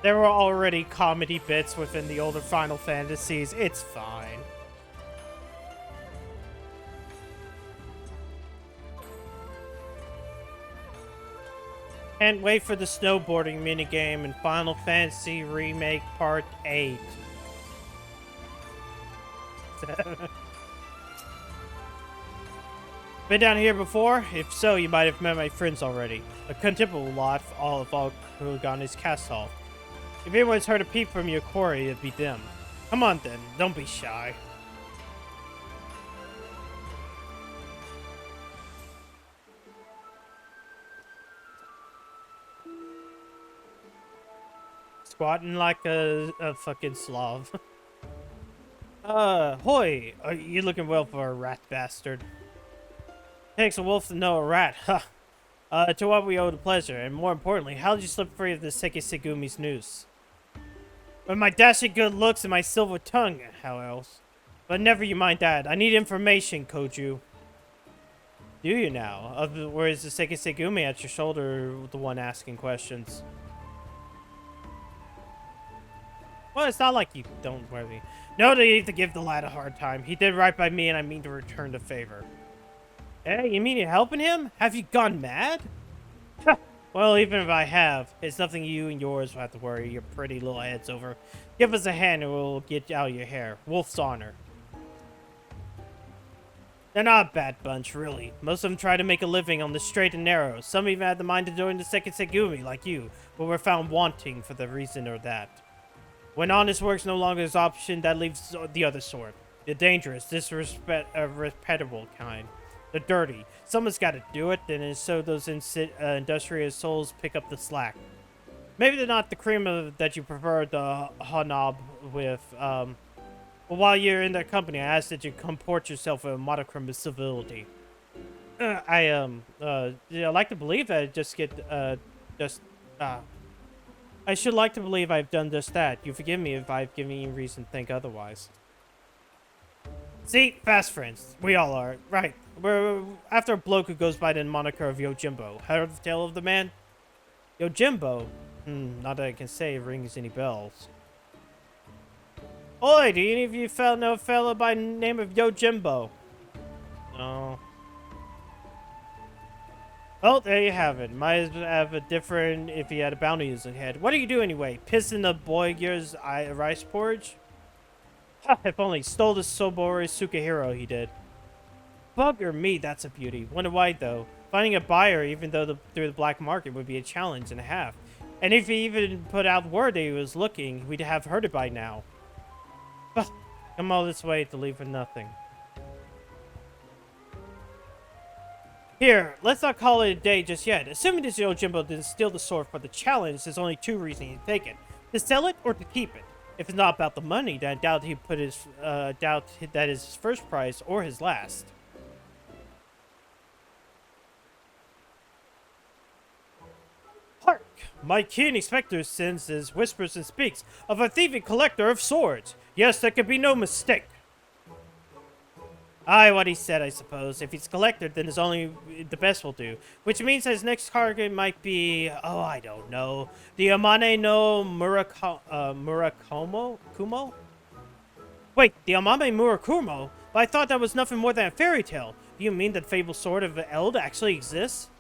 There were already comedy bits within the older Final Fantasies. It's fine. Can't wait for the snowboarding minigame in Final Fantasy Remake Part 8. Been down here before? If so, you might have met my friends already. A contemptible lot of all Kugani's cast off. If anyone's heard a peep from your quarry, it'd be them. Come on then, don't be shy. Squatting like a fucking Slav. Hoy! Are you looking well for a rat bastard? Takes a wolf to know a rat, huh? To what we owe the pleasure, and more importantly, how did you slip free of the Sekisegumi's noose? With my dashing good looks and my silver tongue, how else? But never you mind that. I need information, Koju. Do you now? Where is the Sekisegumi at your shoulder, the one asking questions? Well, it's not like you don't worry. No need to give the lad a hard time. He did right by me, and I mean to return the favor. Hey, you mean you're helping him? Have you gone mad? Well, even if I have, it's nothing you and yours will have to worry your pretty little heads over. Give us a hand and we'll get out of your hair. Wolf's honor. They're not a bad bunch, really. Most of them try to make a living on the straight and narrow. Some even had the mind to join the second Segumi, like you, but were found wanting for the reason or that. When honest work's no longer an option, that leaves the other sort. The dangerous, disrespectable kind. The dirty. Someone's got to do it, and so those industrious souls pick up the slack. Maybe they're not the cream of, that you prefer the hanob with. But while you're in their company, I ask that you comport yourself with a modicum of civility. I like to believe that I just get I should like to believe I've done just that. You forgive me if I've given you reason to think otherwise. See? Fast friends. We all are. Right. We're after a bloke who goes by the moniker of Yojimbo. Heard the tale of the man? Yojimbo? Not that I can say it rings any bells. Oi, do any of you know a fella by the name of Yojimbo? No. Well, there you have it. Might have a different if he had a bounty in his head. What do you do anyway? Piss in the Boyger's rice porridge? Ha, if only. Stole the Sobori Sukahiro, he did. Bugger me, that's a beauty. Wonder why, though. Finding a buyer, even though through the black market, would be a challenge and a half. And if he even put out word that he was looking, we'd have heard it by now. But come all this way to leave for nothing. Here, let's not call it a day just yet. Assuming this Yojimbo didn't steal the sword for the challenge, there's only two reasons he'd take it. To sell it or to keep it. If it's not about the money, then I doubt he'd put his, doubt that is his first prize or his last. Hark! My keen inspector senses, whispers and speaks of a thieving collector of swords. Yes, there could be no mistake. Aye, what he said, I suppose. If he's collected, then it's only the best will do. Which means that his next target might be, oh, I don't know, the Amane no Murakumo? Wait, the Amame Murakumo? But I thought that was nothing more than a fairy tale. Do you mean that fabled sword of Eld actually exists?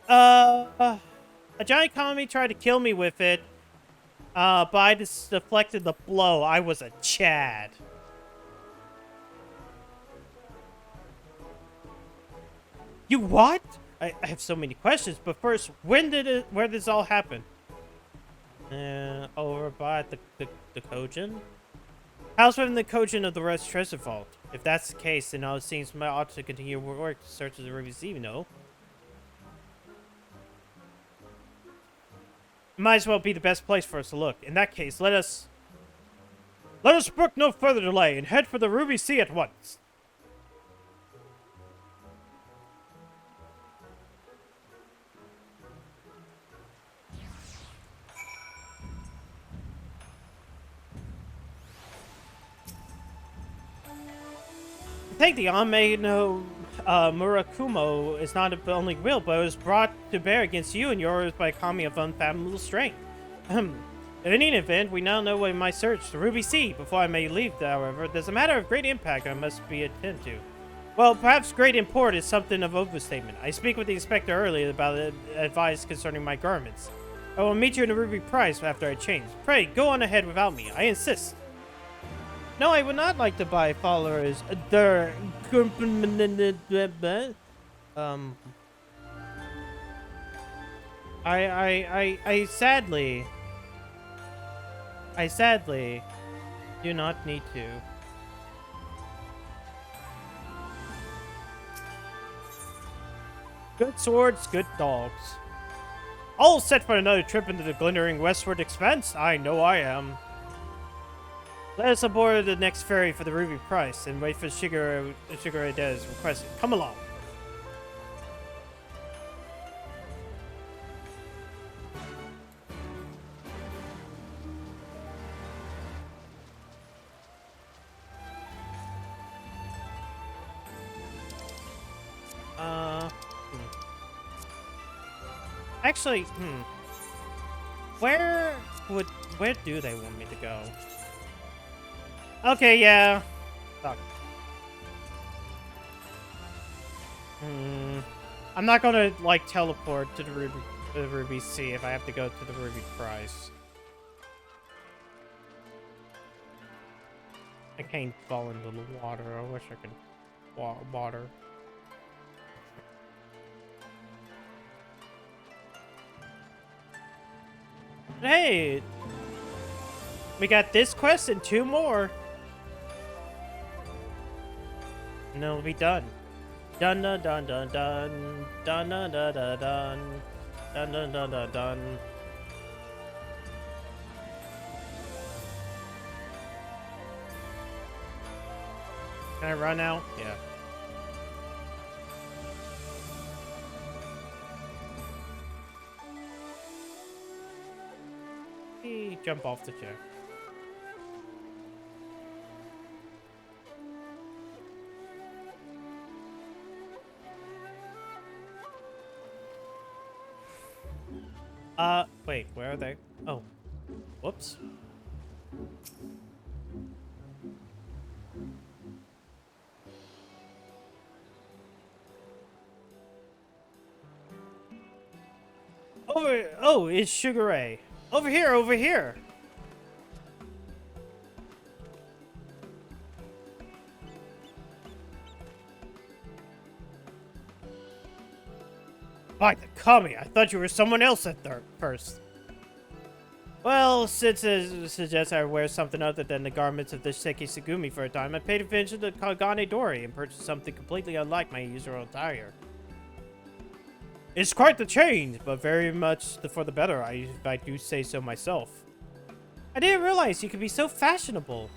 A giant kami tried to kill me with it. But I just deflected the blow. I was a Chad. You what? I have so many questions, but first, where did this all happen? Over by the Kojin? House within the Kojin of the Red Treasure Vault. If that's the case, then it seems I ought to continue work to search the Ruby Sea, no? Might as well be the best place for us to look. In that case, let us brook no further delay and head for the Ruby Sea at once. I think the Ame no Murakumo is not only real, but it was brought to bear against you and yours by a kami of unfathomable strength. In any event, we now know what my search, the Ruby Sea. Before I may leave, however, there's a matter of great impact I must be attended to. Well, perhaps great import is something of overstatement. I speak with the inspector earlier about advice concerning my garments. I will meet you in the Ruby Price after I change. Pray, go on ahead without me. I insist. No, I would not like to buy followers. I sadly do not need to. Good swords, good dogs. All set for another trip into the glittering westward expanse? I know I am. Let us aboard the next ferry for the Ruby Price and wait for Shigure De's request. Come along. Actually, where do they want me to go? Okay, yeah. Fuck. I'm not gonna, like, teleport to the Ruby Sea if I have to go to the Ruby Price. I can't fall into the water. I wish I could water. Hey! We got this quest and 2 more. And then we'll be done. Dun dun dun dun dun dun dun dun dun dun dun dun dun dun dun. Can I run out? Yeah. Jump off the chair. Wait, where are they? Oh. Whoops. Oh, it's Sugar Ray. Over here, over here. By the kami, I thought you were someone else at first. Well, since it suggests I wear something other than the garments of the Seki Sugumi for a time, I paid attention to Kagane Dori and purchased something completely unlike my usual attire. It's quite the change, but very much for the better, if I do say so myself. I didn't realize you could be so fashionable.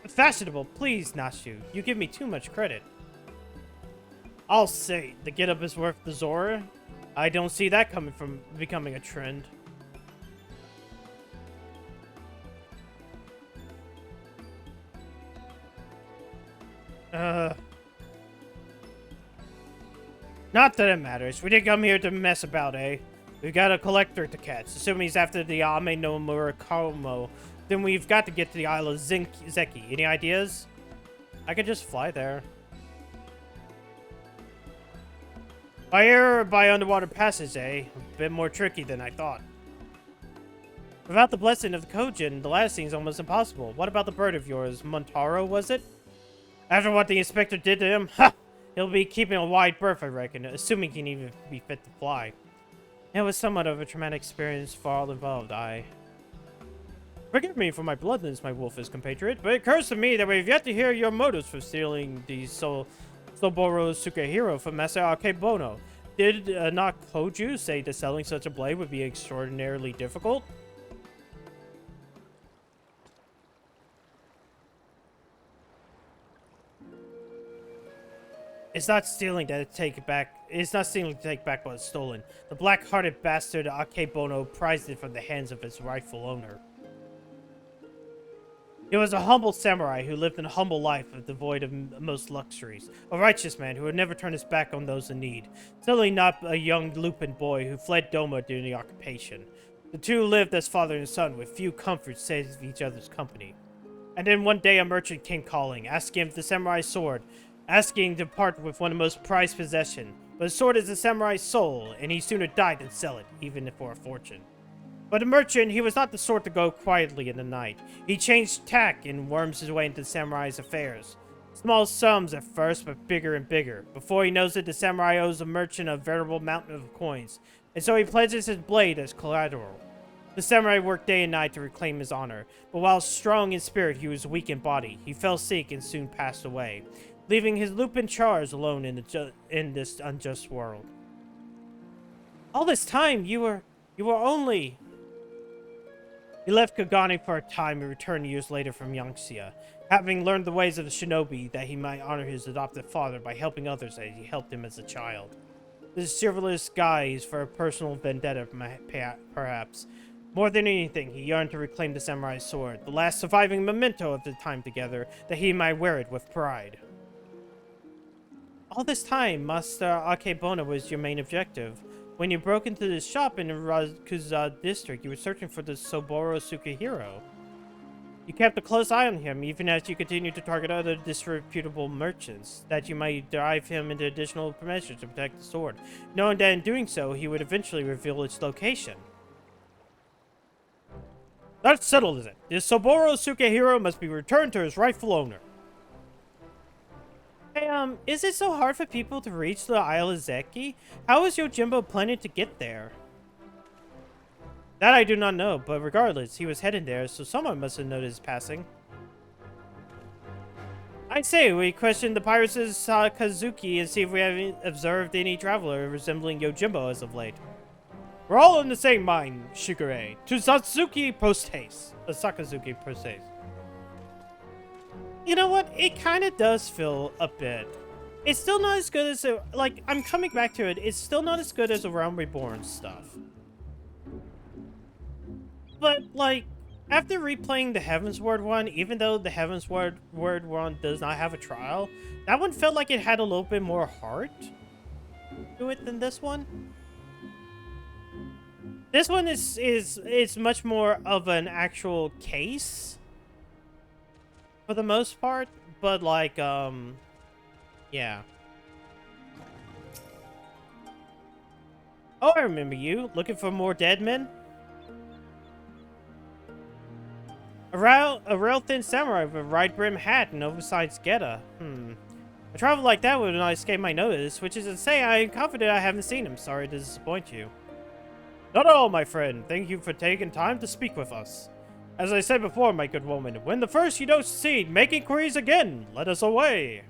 Fashionable? Please, Nashu. You give me too much credit. I'll say, the getup is worth the Zora. I don't see that coming from becoming a trend. Not that it matters. We didn't come here to mess about, eh? We've got a collector to catch. Assuming he's after the Ame no Murakumo, then we've got to get to the Isle of Zeki. Any ideas? I could just fly there. By air or by underwater passage, eh? A bit more tricky than I thought. Without the blessing of the Kojin, the last seems almost impossible. What about the bird of yours? Montaro, was it? After what the inspector did to him, ha! He'll be keeping a wide berth, I reckon, assuming he can even be fit to fly. It was somewhat of a traumatic experience for all involved. Forgive me for my bluntness, my wolfish compatriot, but it occurs to me that we've yet to hear your motives for stealing the Soboro Sukehiro from Master Akebono. Did not Koju say that selling such a blade would be extraordinarily difficult? It's not stealing to take it back. It's not stealing to take back what was stolen. The black-hearted bastard Akebono prized it from the hands of its rightful owner. He was a humble samurai who lived a humble life devoid of most luxuries. A righteous man who would never turn his back on those in need. Certainly not a young lupin boy who fled Doma during the occupation. The two lived as father and son with few comforts save each other's company. And then one day a merchant came calling, asking him for the samurai sword, asking to part with one of the most prized possessions. But a sword is a samurai's soul, and he sooner died than sell it, even for a fortune. But the merchant, he was not the sort to go quietly in the night. He changed tack and worms his way into the samurai's affairs. Small sums at first, but bigger and bigger. Before he knows it, the samurai owes the merchant a veritable mountain of coins, and so he pledges his blade as collateral. The samurai worked day and night to reclaim his honor, but while strong in spirit, he was weak in body. He fell sick and soon passed away, leaving his lupin charge alone in this unjust world. All this time, you were only... He left Kagane for a time and returned years later from Yangxia, having learned the ways of the shinobi that he might honor his adopted father by helping others as he helped him as a child. This chivalrous guise for a personal vendetta, perhaps. More than anything, he yearned to reclaim the samurai's sword, the last surviving memento of the time together, that he might wear it with pride. All this time, Master Akebono was your main objective. When you broke into the shop in the Rakuza district, you were searching for the Soboro Sukehiro. You kept a close eye on him, even as you continued to target other disreputable merchants, that you might drive him into additional measures to protect the sword, knowing that in doing so, he would eventually reveal its location. That's settled, is it? The Soboro Sukehiro must be returned to his rightful owner. Hey, is it so hard for people to reach the Isle of Zeki? How is Yojimbo planning to get there? That I do not know, but regardless, he was heading there, so someone must have noticed his passing. I say, we question the pirates' Sakazuki and see if we have observed any traveler resembling Yojimbo as of late. We're all in the same mind, Shigure. To Satsuki post haste. Sakazuki post haste. You know what? It kind of does feel a bit. It's still not as good as like, I'm coming back to it. It's still not as good as the Realm Reborn stuff. But, like, after replaying the Heavensward one, even though the Heavensward one does not have a trial, that one felt like it had a little bit more heart to it than this one. This one is much more of an actual case for the most part, but like, yeah. Oh, I remember you. Looking for more dead men? A rail thin samurai with a wide brim hat and oversized geta. A travel like that would not escape my notice, which is to say I am confident I haven't seen him. Sorry to disappoint you. Not at all, my friend. Thank you for taking time to speak with us. As I said before, my good woman, when the first you don't succeed, make inquiries again. Let us away.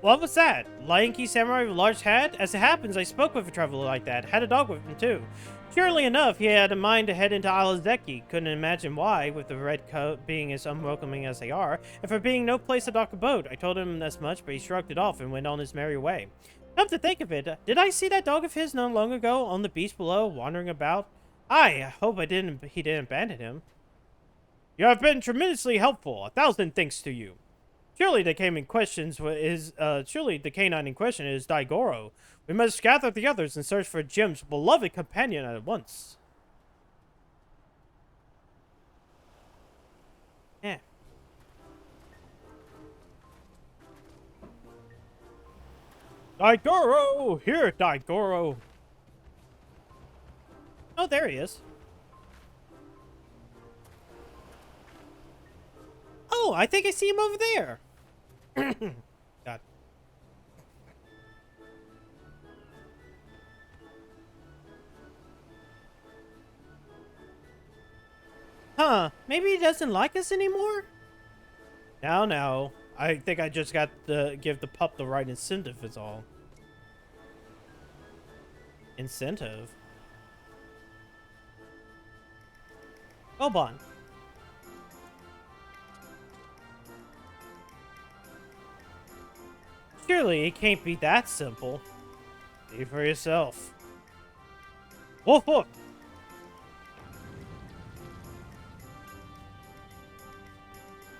What was that? Lanky samurai with a large hat? As it happens, I spoke with a traveler like that. Had a dog with him, too. Curiously enough, he had a mind to head into Isle Zeki. Couldn't imagine why, with the red coat being as unwelcoming as they are, and for being no place to dock a boat. I told him as much, but he shrugged it off and went on his merry way. Come to think of it, did I see that dog of his not long ago on the beach below, wandering about? I hope he didn't abandon him. You have been tremendously helpful. 1,000 thanks to you. Surely the canine in question is Daigoro. We must gather the others and search for Jim's beloved companion at once. Yeah. Daigoro! Here, Daigoro! Oh, there he is. Oh, I think I see him over there. God. Huh, maybe he doesn't like us anymore? Now. I think I just got to give the pup the right incentive is all. Incentive? Obon. Surely it can't be that simple. See for yourself. Woof woof!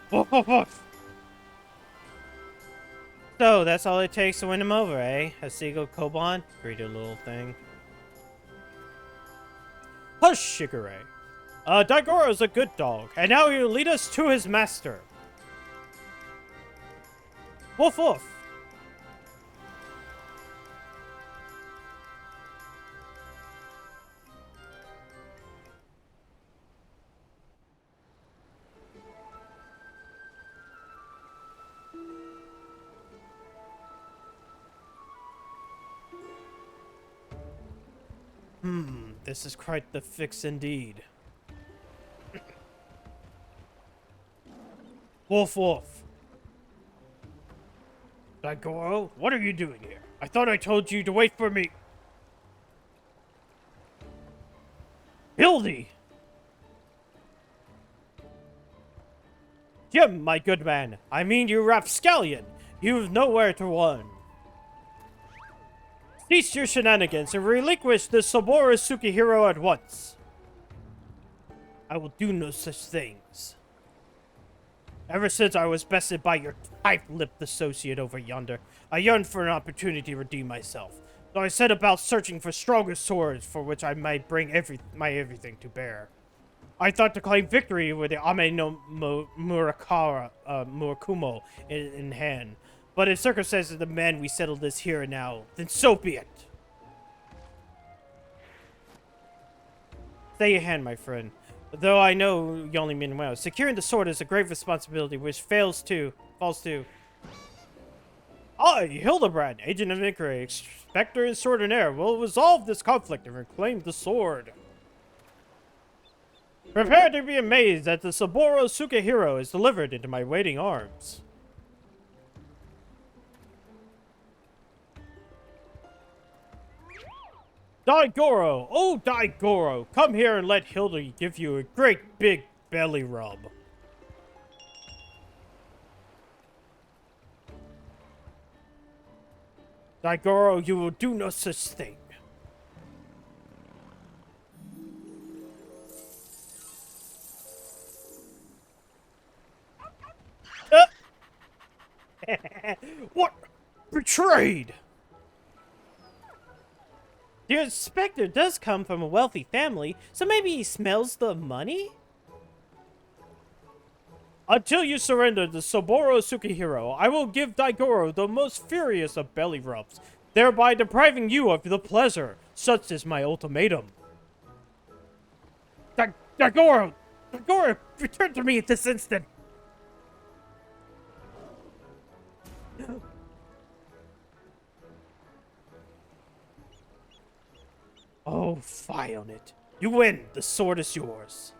Woof woof woof! So, that's all it takes to win him over, eh? A seagull Koban? Greedy little thing. Hush, Shigure. Daigoro's a good dog, and now he'll lead us to his master. Woof woof! This is quite the fix indeed. Woof woof. Daigoro, what are you doing here? I thought I told you to wait for me. Hildy! Jim, my good man. I mean you rapscallion. You've nowhere to run. Cease your shenanigans and relinquish the Sabora Sukihiro at once. I will do no such things. Ever since I was bested by your tight-lipped associate over yonder, I yearned for an opportunity to redeem myself. So I set about searching for stronger swords for which I might bring my everything to bear. I thought to claim victory with the Ame no Murakumo in hand. But if circumstances demand we settle this here and now, then so be it. Stay your hand, my friend. Though I know you only mean well, securing the sword is a grave responsibility which falls to... I, Hildebrand, agent of inquiry, inspector and sword and air, will resolve this conflict and reclaim the sword. Prepare to be amazed that the Saburo Sukihiro is delivered into my waiting arms. Daigoro! Oh, Daigoro! Come here and let Hilda give you a great big belly rub. Daigoro, you will do no such thing. What? Betrayed! The inspector does come from a wealthy family, so maybe he smells the money? Until you surrender the Saburo Sukihiro, I will give Daigoro the most furious of belly rubs, thereby depriving you of the pleasure. Such is my ultimatum. Daigoro! Daigoro, return to me at this instant! Oh, fie on it. You win. The sword is yours.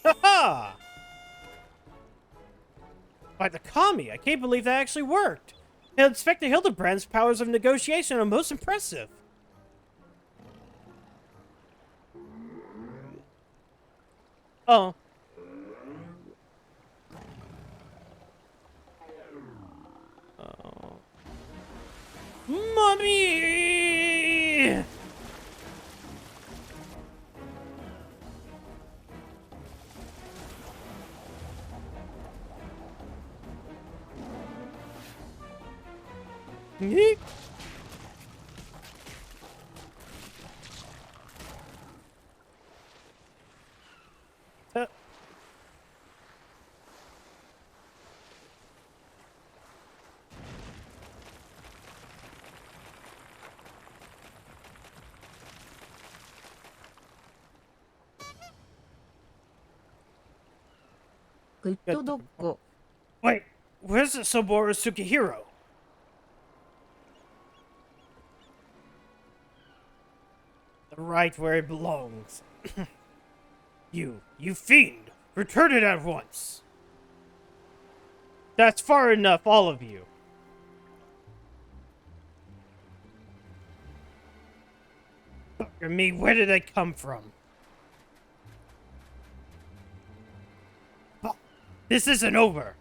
Ha-ha! By the Kami, I can't believe that actually worked. Inspector Hildebrand's powers of negotiation are most impressive. Oh. Oh. Mommy! Yeet. グッドドッグ。 Wait, where's Saburo Sukihiro? Right where it belongs. You fiend! Return it at once! That's far enough, all of you. Fucker me, where did they come from? This isn't over!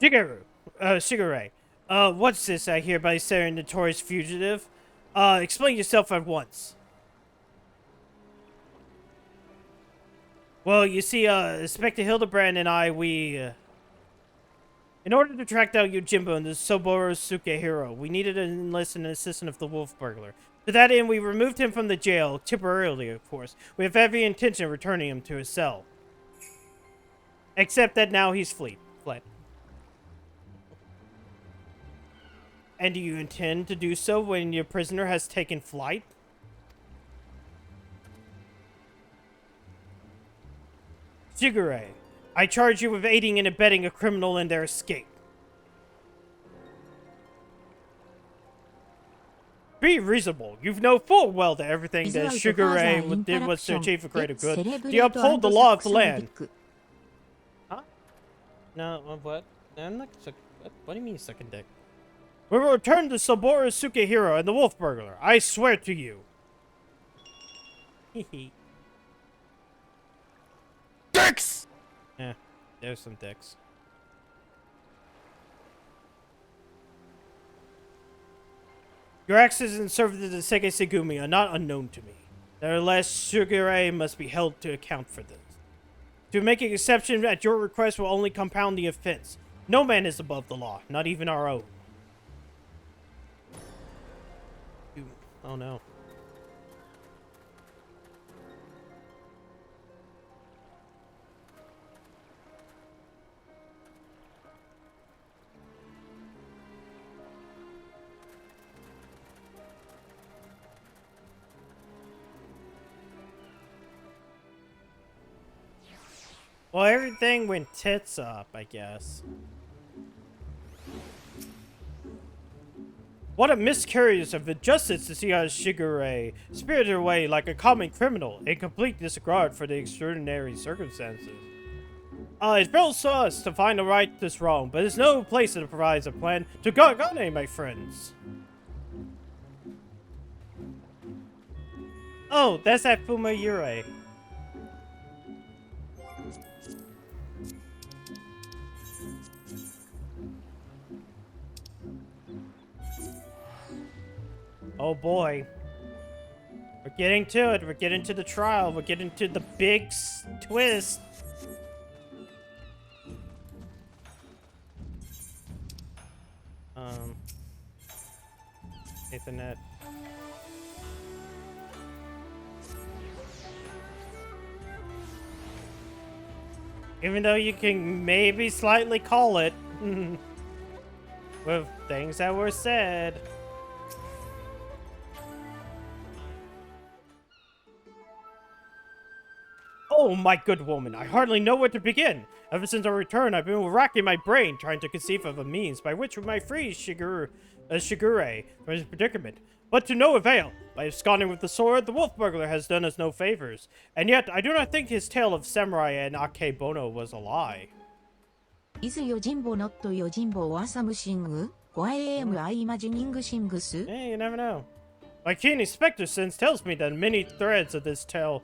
Shigure, what's this I hear by saying notorious fugitive? Explain yourself at once. Well, you see, Inspector Hildebrand and I, in order to track down Yojimbo and the Saburo Sukehiro, we needed to enlist an assistant of the wolf burglar. To that end, we removed him from the jail, temporarily, of course. We have every intention of returning him to his cell. Except that now he's fled. And do you intend to do so when your prisoner has taken flight? Shigure, I charge you with aiding and abetting a criminal in their escape. Be reasonable. You know full well that everything that Shigure did was to achieve a greater good. Do you uphold the law of the land? Huh? No, what? I'm not what do you mean second dick? We will return to Saburo Sukehiro and the wolf burglar. I swear to you. Dicks! Yeah, there's some dicks. Your actions in service to the Seikei Segumi are not unknown to me. Nevertheless, Shigure must be held to account for this. To make an exception at your request will only compound the offense. No man is above the law, not even our own. Oh no. Well, everything went tits up, I guess. What a miscarriage of justice to see how Shigure spirited away like a common criminal, in complete disregard for the extraordinary circumstances. It falls to us to find the right this wrong, but there's no place that provides a plan to Gargane, my friends. Oh, that's that Fumayure. Oh boy. We're getting to it. We're getting to the trial. We're getting to the big twist. Ethernet. Even though you can maybe slightly call it with things that were said. Oh, my good woman, I hardly know where to begin. Ever since our return, I've been racking my brain trying to conceive of a means by which we might free Shigure from his predicament. But to no avail. By absconding with the sword, the wolf burglar has done us no favors. And yet, I do not think his tale of samurai and akebono was a lie. Is Yojimbo not Yojimbo or something? Why am I imagining things? Hey, you never know. My keen inspector sense tells me that many threads of this tale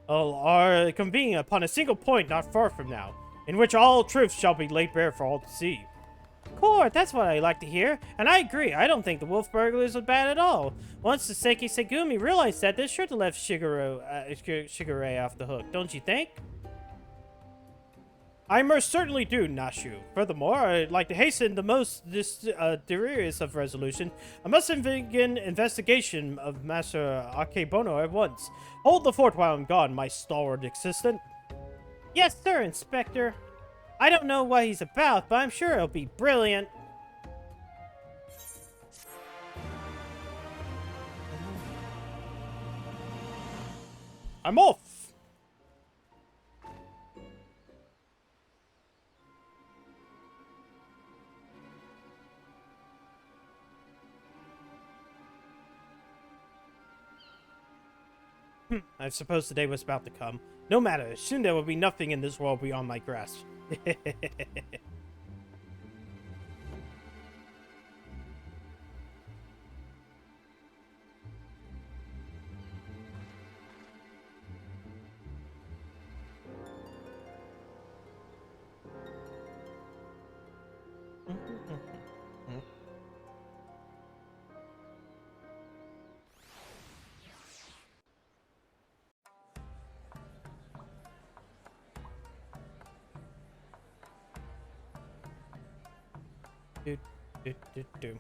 are convening upon a single point not far from now, in which all truth shall be laid bare for all to see. Cool, that's what I like to hear, and I agree. I don't think the wolf burglars are bad at all. Once the Seikei Segumi realized that, they should have left Shigure off the hook, don't you think? I most certainly do, Nashu. Furthermore, I'd like to hasten the most delirious of resolution. I must begin investigation of Master Akebono at once. Hold the fort while I'm gone, my stalwart assistant. Yes, sir, Inspector. I don't know what he's about, but I'm sure it'll be brilliant. I'm off! I suppose the day was about to come. No matter, soon there will be nothing in this world beyond my grasp. do, do, do, do.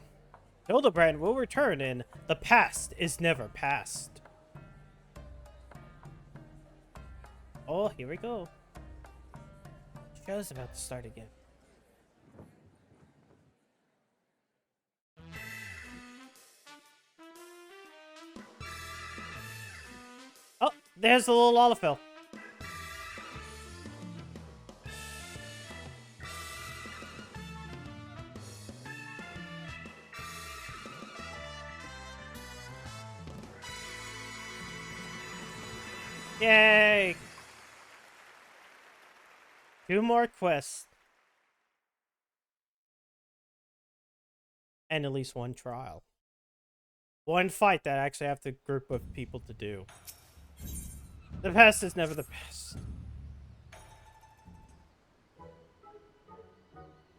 Hildebrand will return and the past is never past. Oh, here we go. Show's about to start again. Oh, there's the little Olafel. Yay! 2 more quests. And at least 1 trial. 1 fight that I actually have to group of people to do. The past is never the past.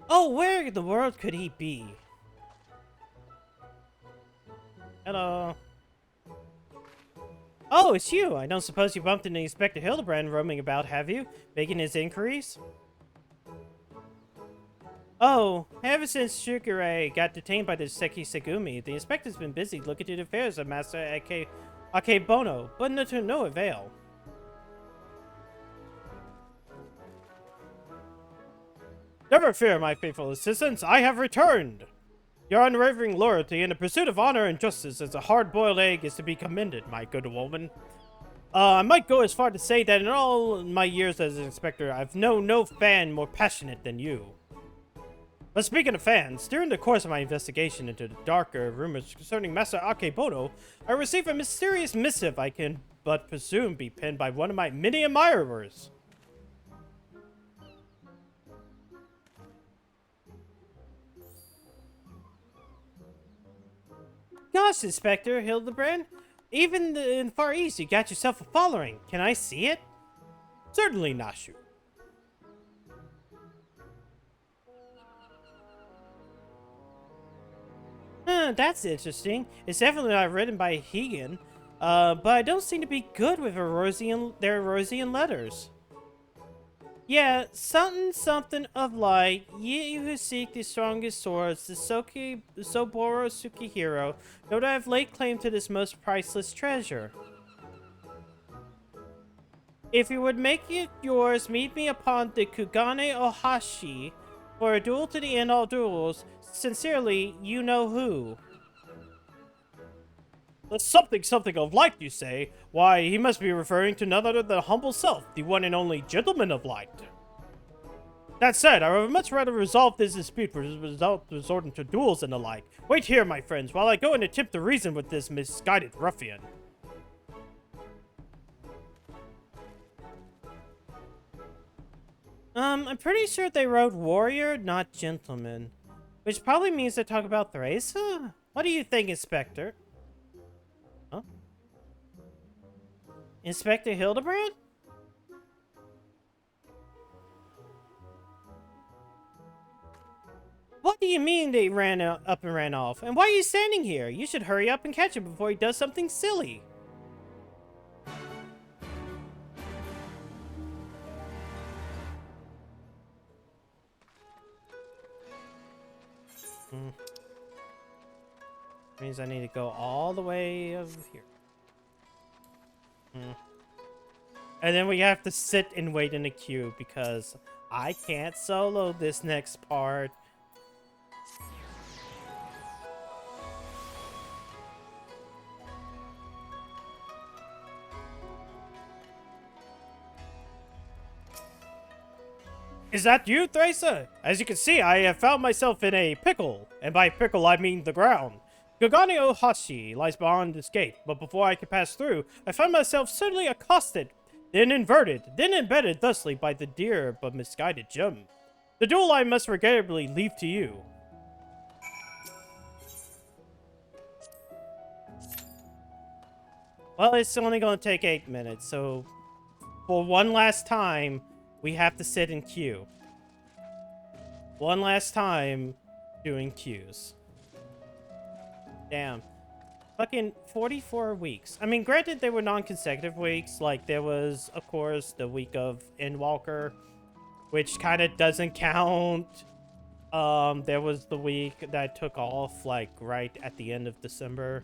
Oh, where in the world could he be? Hello. Oh, it's you! I don't suppose you bumped into Inspector Hildebrand roaming about, have you? Making his inquiries? Oh, ever since Shukure got detained by the Seki Segumi, the inspector's been busy looking to the affairs of Master Akebono, but to no avail. Never fear, my faithful assistants, I have returned! Your unwavering loyalty in the pursuit of honor and justice as a hard-boiled egg is to be commended, my good woman. I might go as far to say that in all my years as an inspector, I've known no fan more passionate than you. But speaking of fans, during the course of my investigation into the darker rumors concerning Master Akebono, I received a mysterious missive I can but presume be penned by one of my many admirers. Gosh, Inspector Hildebrand, even in Far East you got yourself a following. Can I see it? Certainly, Nashu. That's interesting. It's definitely not written by Hegan, but I don't seem to be good with their Erosian letters. Yeah, something of light. Ye who seek the strongest swords, the Soboro Sukihiro, know that I have laid claim to this most priceless treasure. If you would make it yours, meet me upon the Kugane Ohashi for a duel to the end all duels. Sincerely, you know who. The something of light, you say? Why, he must be referring to none other than humble self, the one and only gentleman of light. That said, I would much rather resolve this dispute without resorting to duels and the like. Wait here, my friends, while I go and attempt to reason with this misguided ruffian. I'm pretty sure they wrote warrior, not gentleman. Which probably means they talk about Theresa? What do you think, Inspector? Huh? Inspector Hildebrand? What do you mean they ran up and ran off? And why are you standing here? You should hurry up and catch him before he does something silly. Means I need to go all the way over here. And then we have to sit and wait in a queue because I can't solo this next part. Is that you, Theresa? As you can see, I have found myself in a pickle. And by pickle, I mean the ground. Gogane Ohashi lies beyond this gate, but before I could pass through, I found myself suddenly accosted, then inverted, then embedded thusly by the dear but misguided gem. The duel I must regrettably leave to you. Well, it's only going to take 8 minutes, so for one last time, we have to sit in queue. One last time doing queues. Damn. Fucking 44 weeks. I mean, granted, they were non-consecutive weeks. Like, there was, of course, the week of Endwalker, which kind of doesn't count. There was the week that I took off, like, right at the end of December.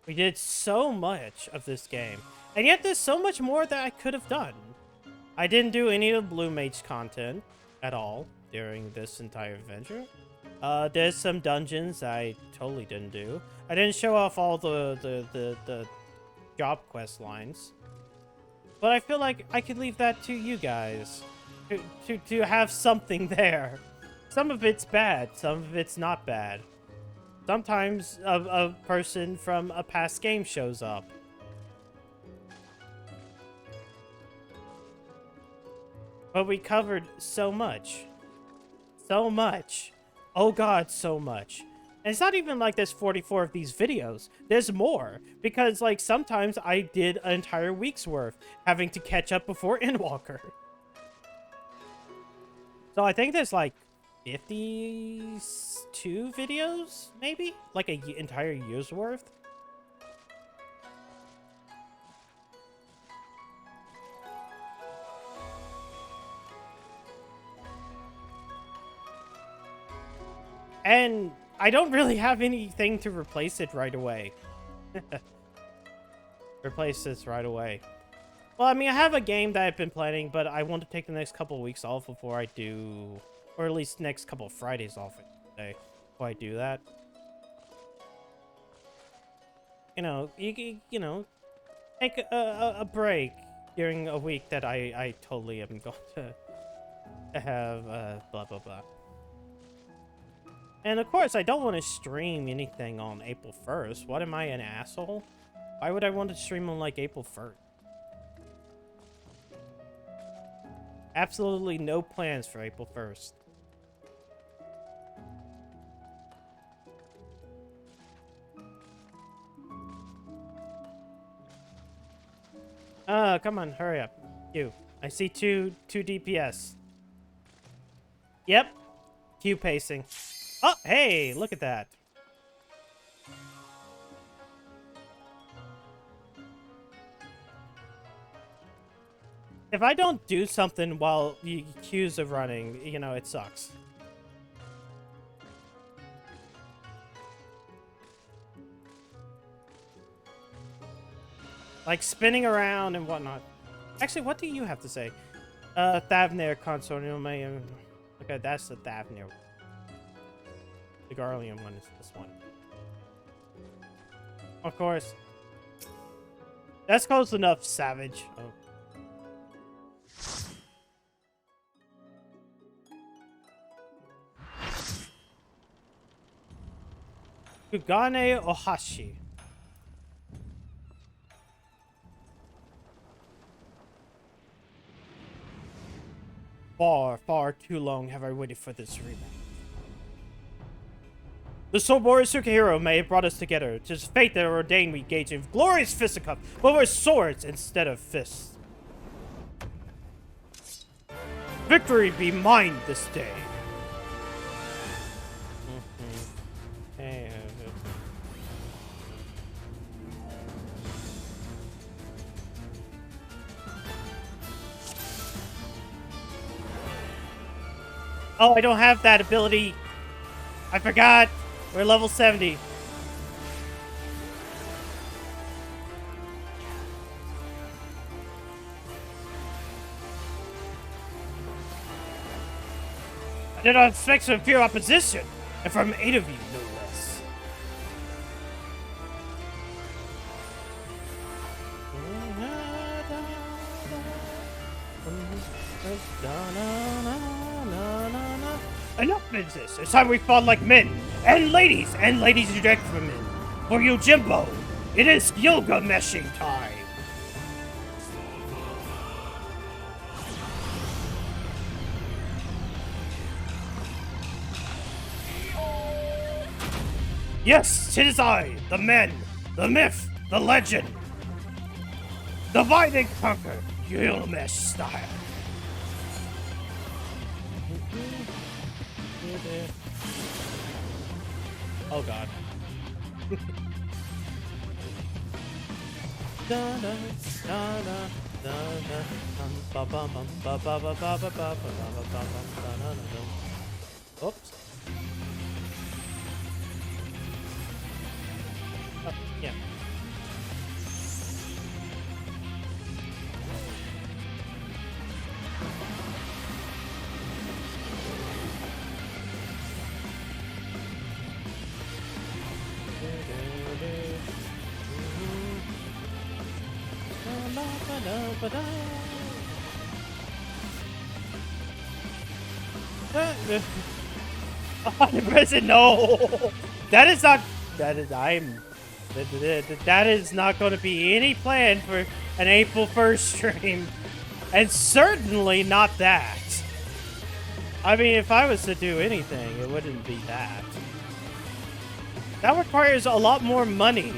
We did so much of this game. And yet there's so much more that I could have done. I didn't do any of the Blue Mage content at all during this entire adventure. There's some dungeons I totally didn't do. I didn't show off all the job quest lines. But I feel like I could leave that to you guys. To have something there. Some of it's bad, some of it's not bad. Sometimes a person from a past game shows up. But we covered so much. So much. Oh god, so much. And it's not even like there's 44 of these videos. There's more. Because, like, sometimes I did an entire week's worth having to catch up before Endwalker. So I think there's, like, 52 videos, maybe? Like an entire year's worth? And I don't really have anything to replace it right away. Replace this right away. Well, I mean, I have a game that I've been planning, but I want to take the next couple of weeks off before I do... Or at least next couple of Fridays off, I should say, before I do that. You know, you know, take a break during a week that I totally am going to have, blah, blah, blah. And of course, I don't want to stream anything on April 1st. What, am I, an asshole? Why would I want to stream on, like, April 1st? Absolutely no plans for April 1st. Come on, hurry up. You. I see two DPS. Yep. Q pacing. Oh, hey, look at that. If I don't do something while the queues are running, you know, it sucks. Like spinning around and whatnot. Actually, what do you have to say? Thavnir Consortium. Okay, that's the Thavnir. The Garlean one is this one. Of course. That's close enough, Savage. Oh. Gogane Ohashi. Far too long have I waited for this rematch. The Sobori Sukahiro may have brought us together. 'Tis fate that ordained we engage in glorious fisticuff, but with swords instead of fists. Victory be mine this day. Oh, I don't have that ability. I forgot. We're level 70. I did not expect some pure opposition, and from 8 of you, no less. Enough is this. It's time we fought like men. And ladies reject for men. For Yojimbo, it is yoga meshing time. Yes, it is I, the man, the myth, the legend. Divide and conquer, Gilgamesh style. Oh god. Oops. Oh, yeah. Present, no. That is not. That is. That is not going to be any plan for an April 1st stream, and certainly not that. I mean, if I was to do anything, it wouldn't be that. That requires a lot more money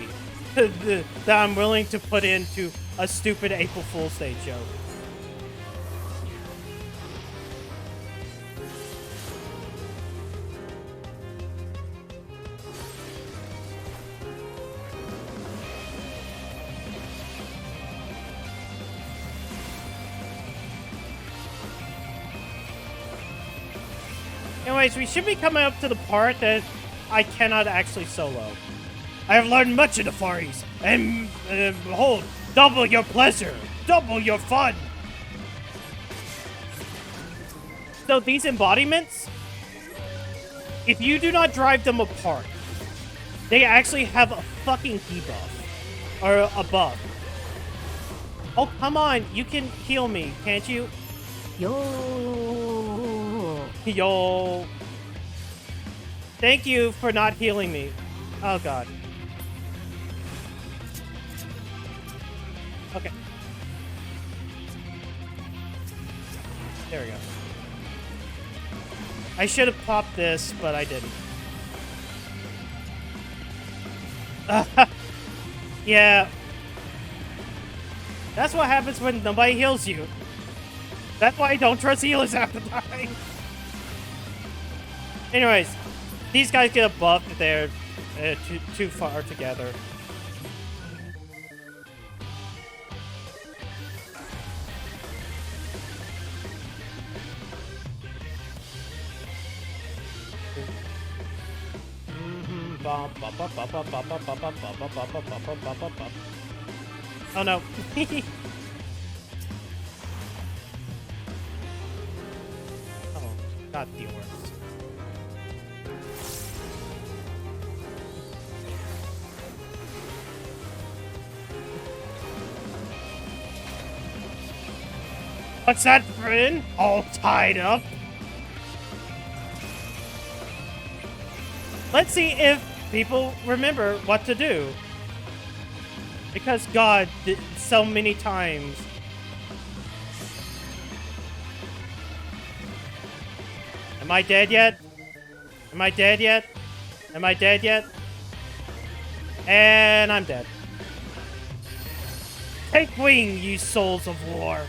that I'm willing to put into a stupid April Fool's Day joke. Anyways, we should be coming up to the part that I cannot actually solo. I have learned much in the Far East, and behold, double your pleasure, double your fun. So these embodiments, if you do not drive them apart, they actually have a fucking debuff, or a buff. Oh, come on, you can heal me, can't you? Yo. Thank you for not healing me. Oh god. Okay. There we go. I should have popped this, but I didn't. Yeah. That's what happens when nobody heals you. That's why I don't trust healers half the time. Anyways, these guys get a buff if they're too far together. Oh no. Oh, got the worst. What's that, friend? All tied up? Let's see if people remember what to do. Because God did so many times. Am I dead yet? Am I dead yet? Am I dead yet? And I'm dead. Take wing, you souls of war.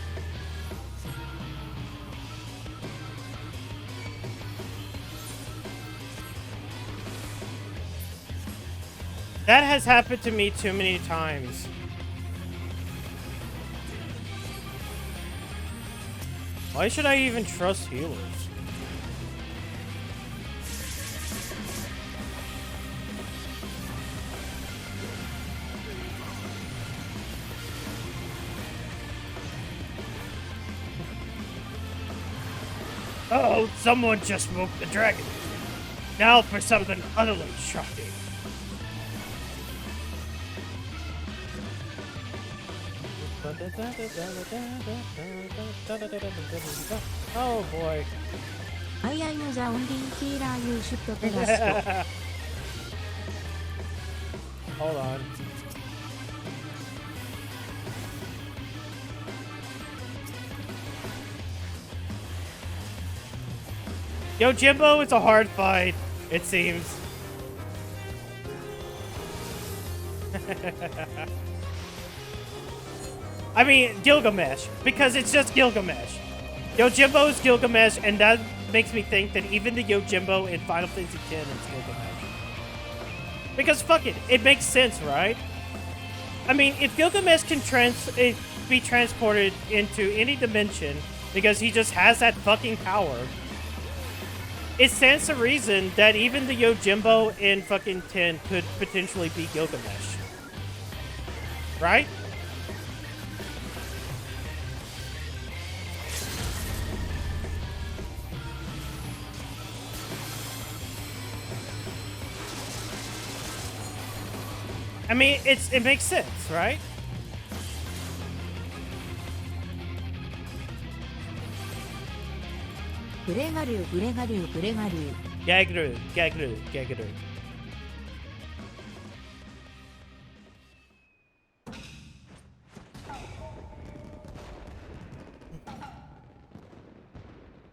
That has happened to me too many times. Why should I even trust healers? Oh, someone just woke the dragon. Now for something utterly shocking. Oh boy. I am the only healer you should trust. Hold on. Yo, Jimbo, it's a hard fight, it seems. I mean, Gilgamesh, because it's just Gilgamesh. Yojimbo is Gilgamesh, and that makes me think that even the Yojimbo in Final Fantasy X is Gilgamesh. Because fuck it, it makes sense, right? I mean, if Gilgamesh can be transported into any dimension because he just has that fucking power, it stands to reason that even the Yojimbo in fucking 10 could potentially be Gilgamesh. Right? I mean, it makes sense, right? Gagru.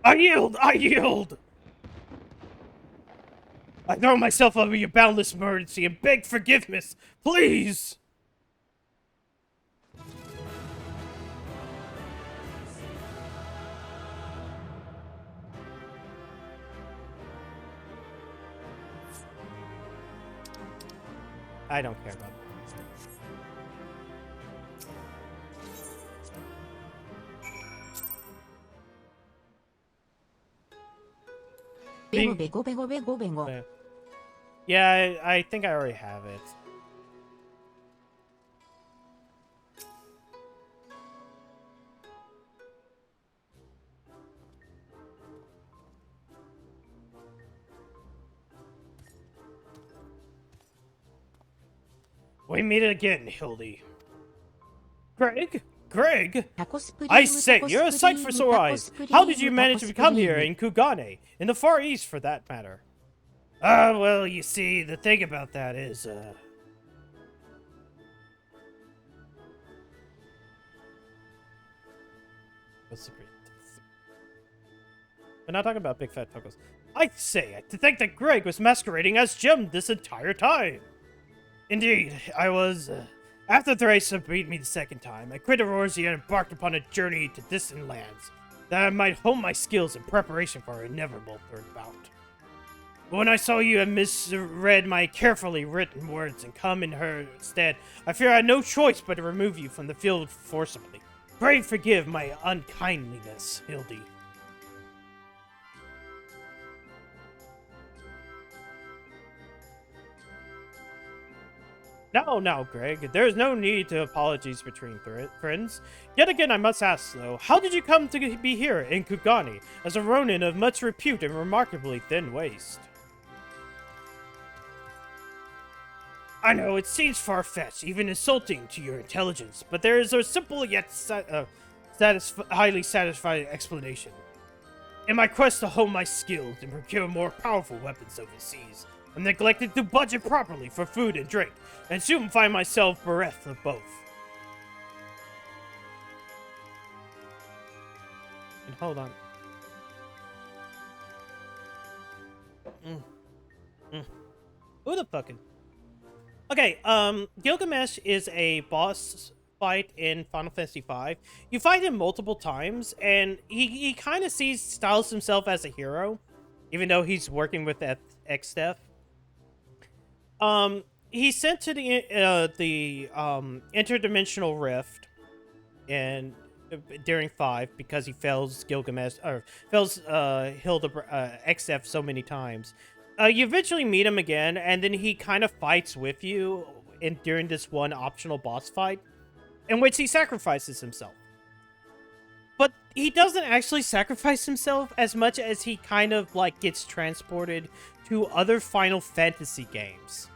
I yield! I throw myself over your boundless mercy and beg forgiveness, please! I don't care about this. Yeah, I think I already have it. We meet again, Hildy. Greg? I say, you're a sight for sore eyes. How did you manage to come here in Kugane? In the Far East, for that matter. Well, you see, the thing about that is, what's the We're not talking about big fat tacos. I say, to think that Greg was masquerading as Jim this entire time. Indeed, I was, After Thrace beat me the second time, I quit Eorzea and embarked upon a journey to distant lands, that I might hone my skills in preparation for our inevitable third bout. But when I saw you had misread my carefully written words and come in her stead, I fear I had no choice but to remove you from the field forcibly. Pray forgive my unkindliness, Hildy. No, Greg. There is no need to apologies between friends. Yet again, I must ask, though, how did you come to be here in Kugane, as a ronin of much repute and remarkably thin waist? I know, it seems far-fetched, even insulting to your intelligence, but there is a simple yet highly satisfying explanation. In my quest to hone my skills and procure more powerful weapons overseas, I neglected to budget properly for food and drink, and soon find myself bereft of both. And hold on. Who the fucking... Okay, Gilgamesh is a boss fight in Final Fantasy V. You fight him multiple times, and he kind of styles himself as a hero, even though he's working with that X-Steph. He's sent to the interdimensional rift during 5 because he fails Gilgamesh or fails X-Steph so many times. You eventually meet him again, and then he kind of fights with you during this one optional boss fight, in which he sacrifices himself. But he doesn't actually sacrifice himself as much as he kind of like gets transported to other Final Fantasy games.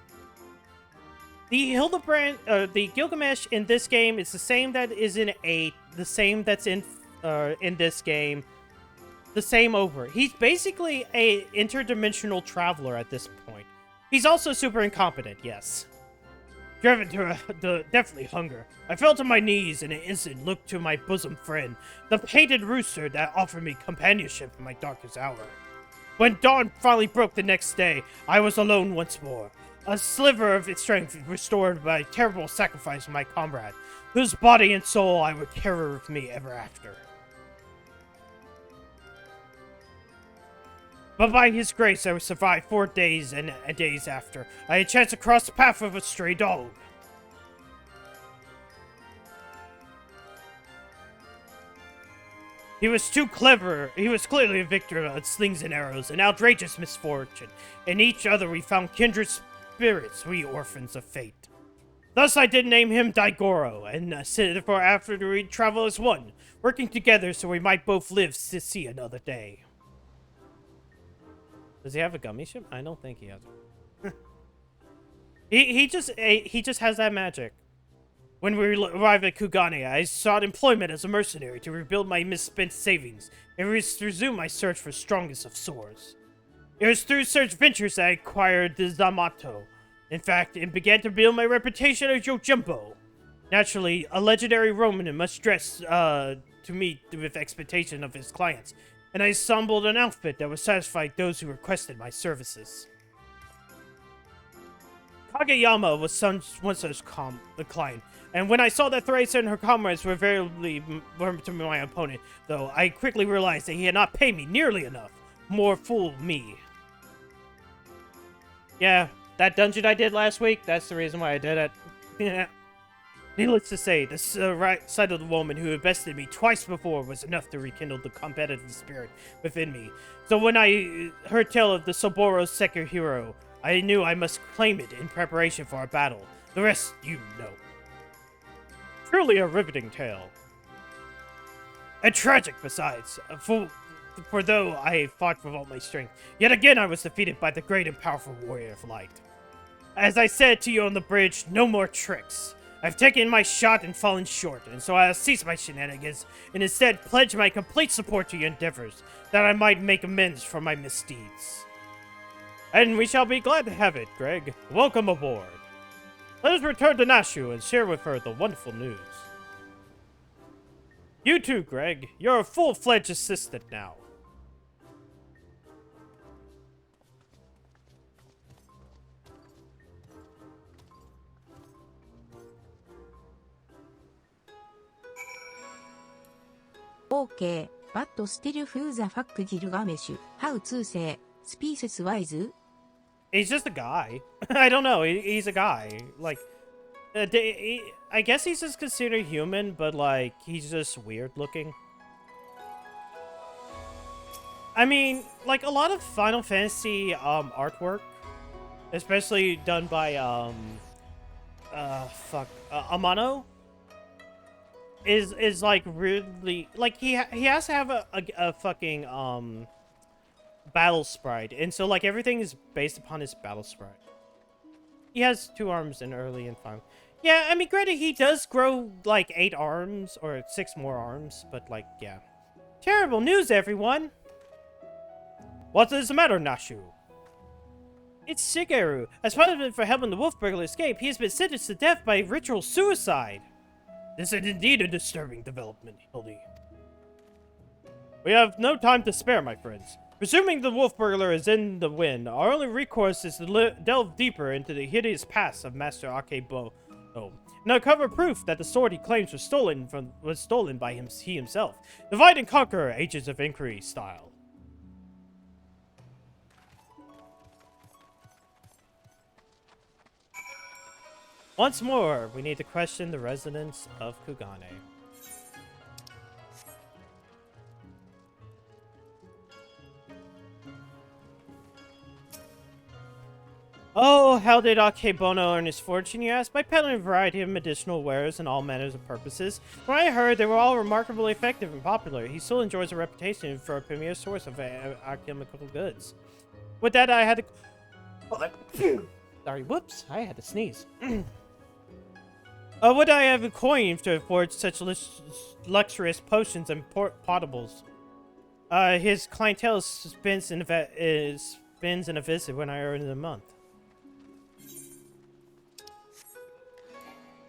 The Gilgamesh in this game is the same that is in 8, the same that's in this game, the same over. He's basically a interdimensional traveler at this point. He's also super incompetent, yes. Driven to deathly hunger, I fell to my knees in an instant and looked to my bosom friend, the painted rooster that offered me companionship in my darkest hour. When dawn finally broke the next day, I was alone once more. A sliver of its strength restored by terrible sacrifice of my comrade, whose body and soul I would carry with me ever after. But by his grace, I would survive 4 days and days after. I had chanced across the path of a stray dog. He was too clever. He was clearly a victim of slings and arrows, an outrageous misfortune. In each other we found kindred spirits, we orphans of fate. Thus I did name him Daigoro, and therefore after we travel as one, working together so we might both live to see another day. Does he have a gummy ship? I don't think he has it. he just has that magic. When we arrived at Kugane, I sought employment as a mercenary to rebuild my misspent savings and resume my search for strongest of swords. It was through such ventures that I acquired the Zamato. In fact, it began to build my reputation as Yojimbo. Naturally, a legendary Roman must dress to meet with expectation of his clients, and I assembled an outfit that would satisfy those who requested my services. Kageyama was one such client, and when I saw that Theresa and her comrades were veritably to my opponent, though, I quickly realized that he had not paid me nearly enough. More fool me. Yeah, that dungeon I did last week, that's the reason why I did it. Needless to say, the right side of the woman who invested me twice before was enough to rekindle the competitive spirit within me. So when I heard tell of the Soboro Sekihiro, I knew I must claim it in preparation for our battle. The rest you know. Truly a riveting tale. And tragic besides, for though I fought with all my strength, yet again I was defeated by the great and powerful warrior of light. As I said to you on the bridge, no more tricks. I've taken my shot and fallen short, and so I'll cease my shenanigans and instead pledge my complete support to your endeavors, that I might make amends for my misdeeds. And we shall be glad to have it, Greg. Welcome aboard. Let us return to Nashu and share with her the wonderful news. You too, Greg. You're a full-fledged assistant now. OK, but still who the fuck Gilgamesh? How to say, species wise? He's just a guy. I don't know. He's a guy. Like, I guess he's just considered human, but like, he's just weird looking. I mean, like a lot of Final Fantasy artwork, especially done by Amano, is like really like he has to have a fucking battle sprite, and so like everything is based upon his battle sprite. He has 2 arms in early and final. Yeah, I mean, granted, he does grow like 8 arms or 6 more arms, but like, yeah. Terrible news, everyone. What is the matter, Nashu? It's Shigeru. As punishment for helping the wolf burglar escape, he has been sentenced to death by ritual suicide. This is indeed a disturbing development, Hildy. We have no time to spare, my friends. Presuming the wolf burglar is in the wind, our only recourse is to delve deeper into the hideous past of Master Akebo. And uncover proof that the sword he claims was stolen by he himself. Divide and conquer, Agents of Inquiry style. Once more, we need to question the residents of Kugane. Oh, how did Akebono earn his fortune, you ask? By peddling a variety of medicinal wares and all manners of purposes. When I heard they were all remarkably effective and popular, he still enjoys a reputation for a premier source of alchemical goods. With that, I had to... Sorry, whoops, I had to sneeze. Would I have a coin to afford such luxurious potions and potables? His clientele spends in a visit when I earn in a month.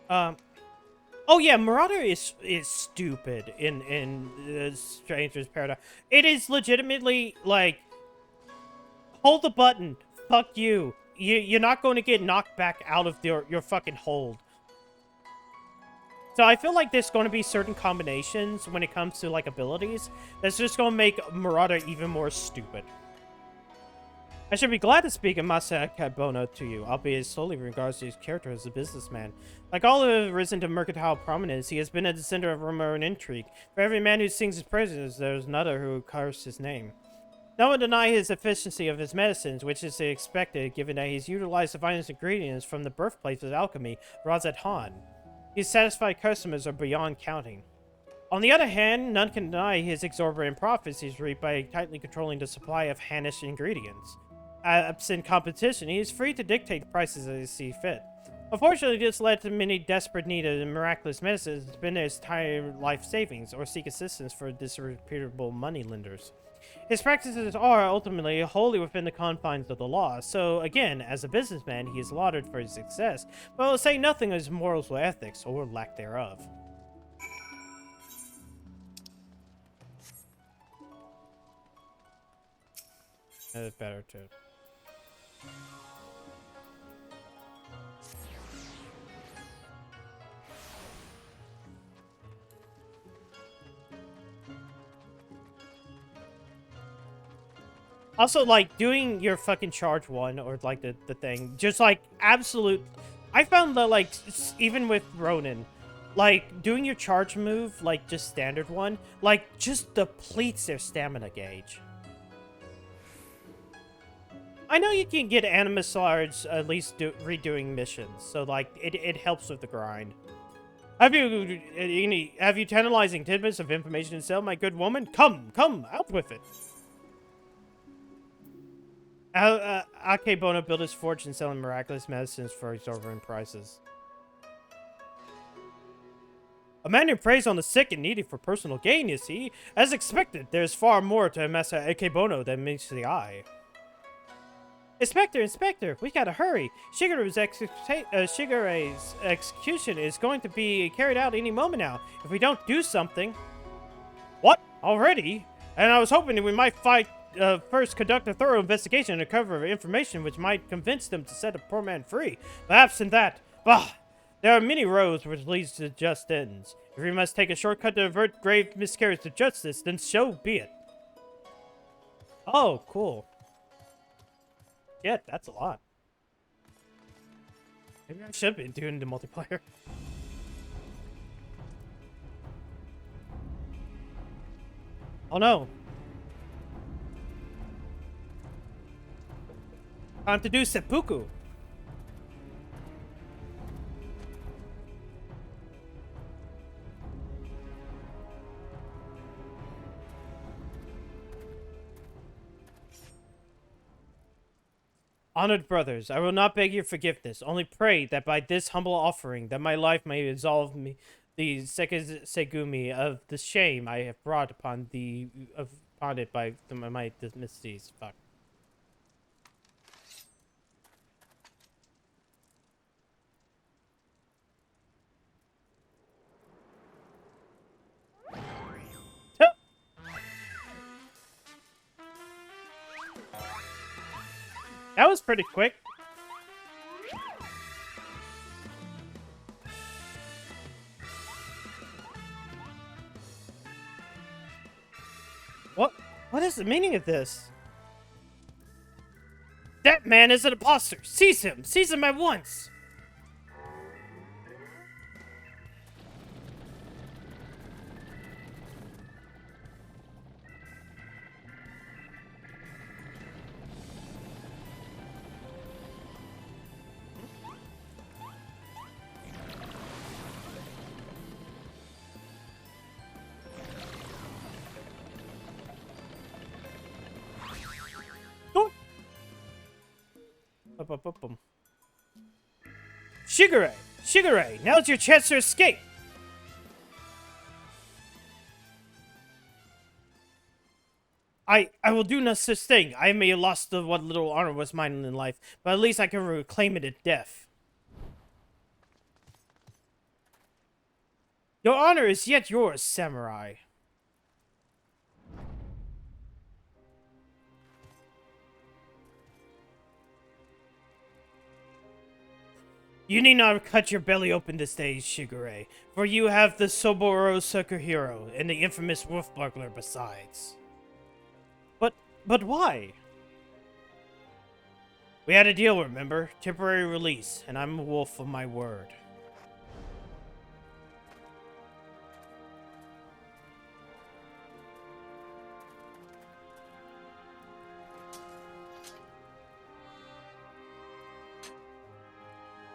Oh yeah, Marauder is stupid in Stranger's Paradise. It is legitimately like, hold the button. Fuck you. You're not going to get knocked back out of your fucking hold. So I feel like there's going to be certain combinations when it comes to like abilities that's just going to make Marauder even more stupid. I should be glad to speak of Masa Akabono to you, albeit solely in regards to his character as a businessman. Like all who have risen to mercantile prominence, he has been at the center of rumor and intrigue. For every man who sings his praises, there is another who curses his name. No one deny his efficiency of his medicines, which is expected given that he's utilized the finest ingredients from the birthplace of alchemy, Razat Han. His satisfied customers are beyond counting. On the other hand, none can deny his exorbitant profits he's reaped by tightly controlling the supply of Hanish ingredients. Absent competition, he is free to dictate the prices as he sees fit. Unfortunately, this led to many desperate need of miraculous medicines to spend their entire life savings or seek assistance for disreputable moneylenders. His practices are ultimately wholly within the confines of the law, so again, as a businessman, he is lauded for his success, but will say nothing of his morals or ethics, or lack thereof. That's better too. Also, like, doing your fucking charge one, or, like, the thing, just, like, absolute... I found that, like, even with Ronin, like, doing your charge move, like, just standard one, like, just depletes their stamina gauge. I know you can get Animus Swords at least redoing missions, so, like, it helps with the grind. Have you tantalizing tidbits of information to sell, my good woman? Come, out with it! Akebono built his fortune selling miraculous medicines for exorbitant prices. A man who preys on the sick and needy for personal gain, you see. As expected, there's far more to Master Akebono than meets the eye. Inspector, we gotta hurry. Shigeru's execution is going to be carried out any moment now. If we don't do something... What? Already? And I was hoping that we might first conduct a thorough investigation and uncover information which might convince them to set a poor man free. Perhaps in that, bah! There are many roads which leads to just ends. If we must take a shortcut to avert grave miscarriage of justice, then so be it. Oh, cool. Yeah, that's a lot. Maybe I should be doing the multiplayer. Oh no. Time to do seppuku. Honored brothers, I will not beg your forgiveness. Only pray that by this humble offering, that my life may absolve me, the Segumi, of the shame I have brought upon it by my misdeeds. Fuck. That was pretty quick. What is the meaning of this? That man is an imposter. Seize him. Seize him at once. Shigure, now's your chance to escape. I will do no such thing. I may have lost what little honor was mine in life, but at least I can reclaim it at death. Your honor is yet yours, samurai. You need not cut your belly open this day, Shigure, for you have the Soboro Sukuhiro and the infamous wolf burglar besides. But why? We had a deal, remember? Temporary release, and I'm a wolf of my word.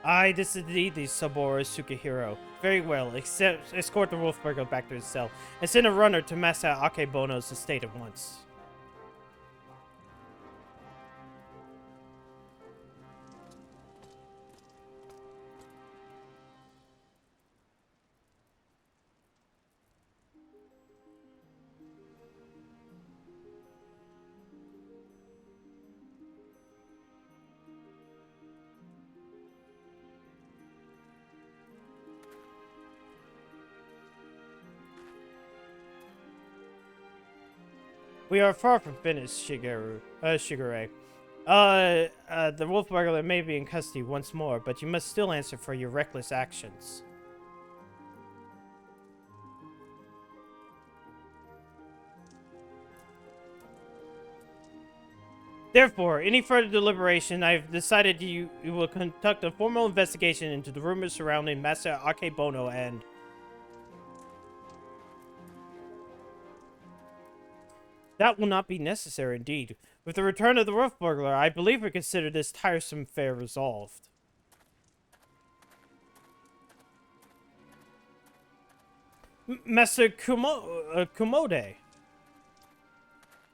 Aye, this is indeed the Saburo Sukihiro. Very well, escort the Wolfburger back to his cell, and send a runner to Masa Akebono's estate at once. We are far from finished, Shigure. The wolf burglar may be in custody once more, but you must still answer for your reckless actions. Therefore, any further deliberation, I have decided you will conduct a formal investigation into the rumors surrounding Master Akebono and... That will not be necessary, indeed. With the return of the roof burglar, I believe we consider this tiresome affair resolved. Master Kumode.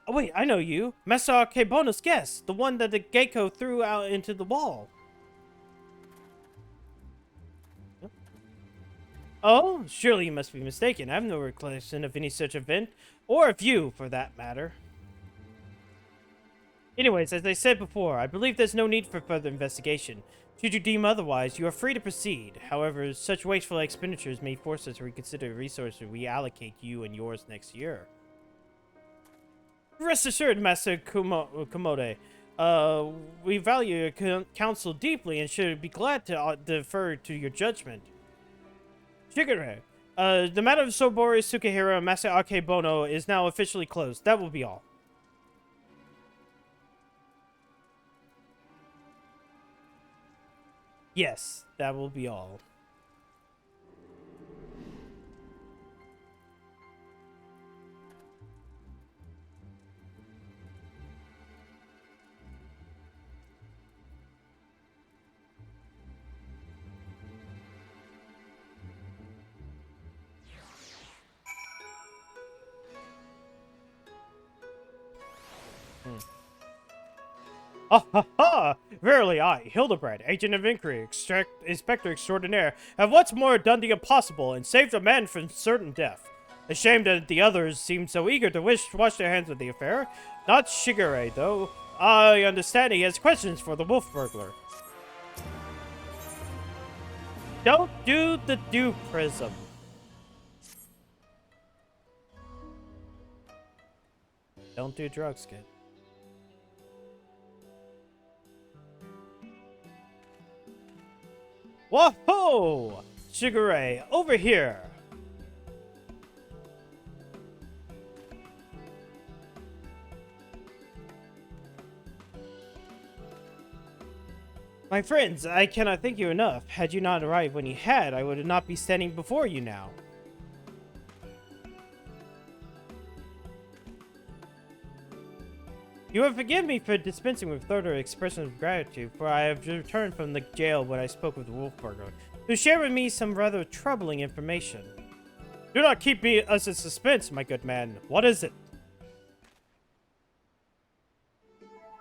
Oh, wait, I know you. Master Akebono's guest, the one that the gecko threw out into the wall. Oh, surely you must be mistaken. I have no recollection of any such event, or of you, for that matter. Anyways, as I said before, I believe there's no need for further investigation. Should you deem otherwise, you are free to proceed. However, such wasteful expenditures may force us to reconsider the resources we allocate you and yours next year. Rest assured, Master Komode. We value your counsel deeply and should be glad to defer to your judgment. Shigure, the matter of Sobori Sukihiro and Master Akebono is now officially closed. That will be all. Yes, that will be all. Ha ha ha! Verily I, Hildebrand, agent of inquiry, inspector extraordinaire, have once more done the impossible and saved a man from certain death. Ashamed that the others seemed so eager to wash their hands of the affair. Not Shigure, though. I understand he has questions for the wolf burglar. Don't do the dew prism. Don't do drugs, kid. Whoa! Shigure, over here! My friends, I cannot thank you enough. Had you not arrived when you had, I would not be standing before you now. You will forgive me for dispensing with further expressions of gratitude, for I have returned from the jail when I spoke with the Wolfburger, who shared with me some rather troubling information. Do not keep us in suspense, my good man. What is it?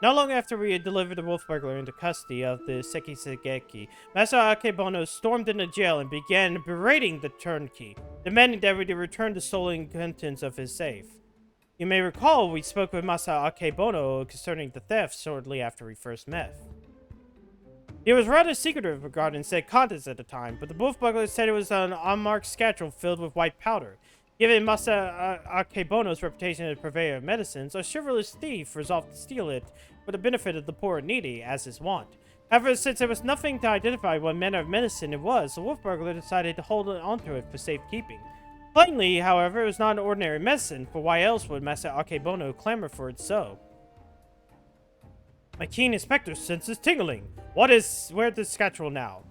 Not long after we had delivered the Wolfburglar into custody of the Sekisegeki, Master Akebono stormed into jail and began berating the turnkey, demanding that we return the stolen contents of his safe. You may recall we spoke with Masa Akebono concerning the theft shortly after we first met. He was rather secretive regarding said contents at the time, but the wolf burglar said it was an unmarked satchel filled with white powder. Given Masa Akebono's reputation as a purveyor of medicines, a chivalrous thief resolved to steal it for the benefit of the poor and needy, as his wont. However, since there was nothing to identify what manner of medicine it was, the wolf burglar decided to hold onto it for safekeeping. Plainly, however, it was not an ordinary medicine, for why else would Master Akebono clamor for it so? My keen inspector senses tingling. Where's the schedule now?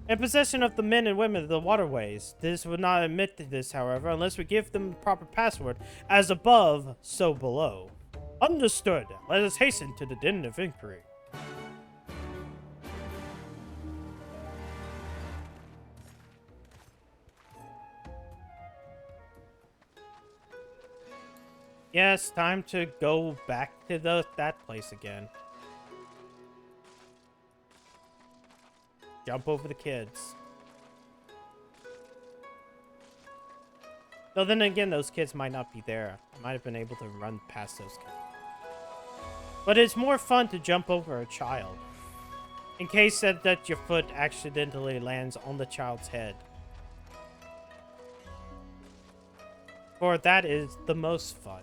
In possession of the men and women of the waterways. This would not admit to this, however, unless we give them the proper password. As above, so below. Understood. Let us hasten to the den of inquiry. Yes, time to go back to that place again. Jump over the kids. Though then again, those kids might not be there. I might have been able to run past those kids. But it's more fun to jump over a child. In case that your foot accidentally lands on the child's head. For that is the most fun.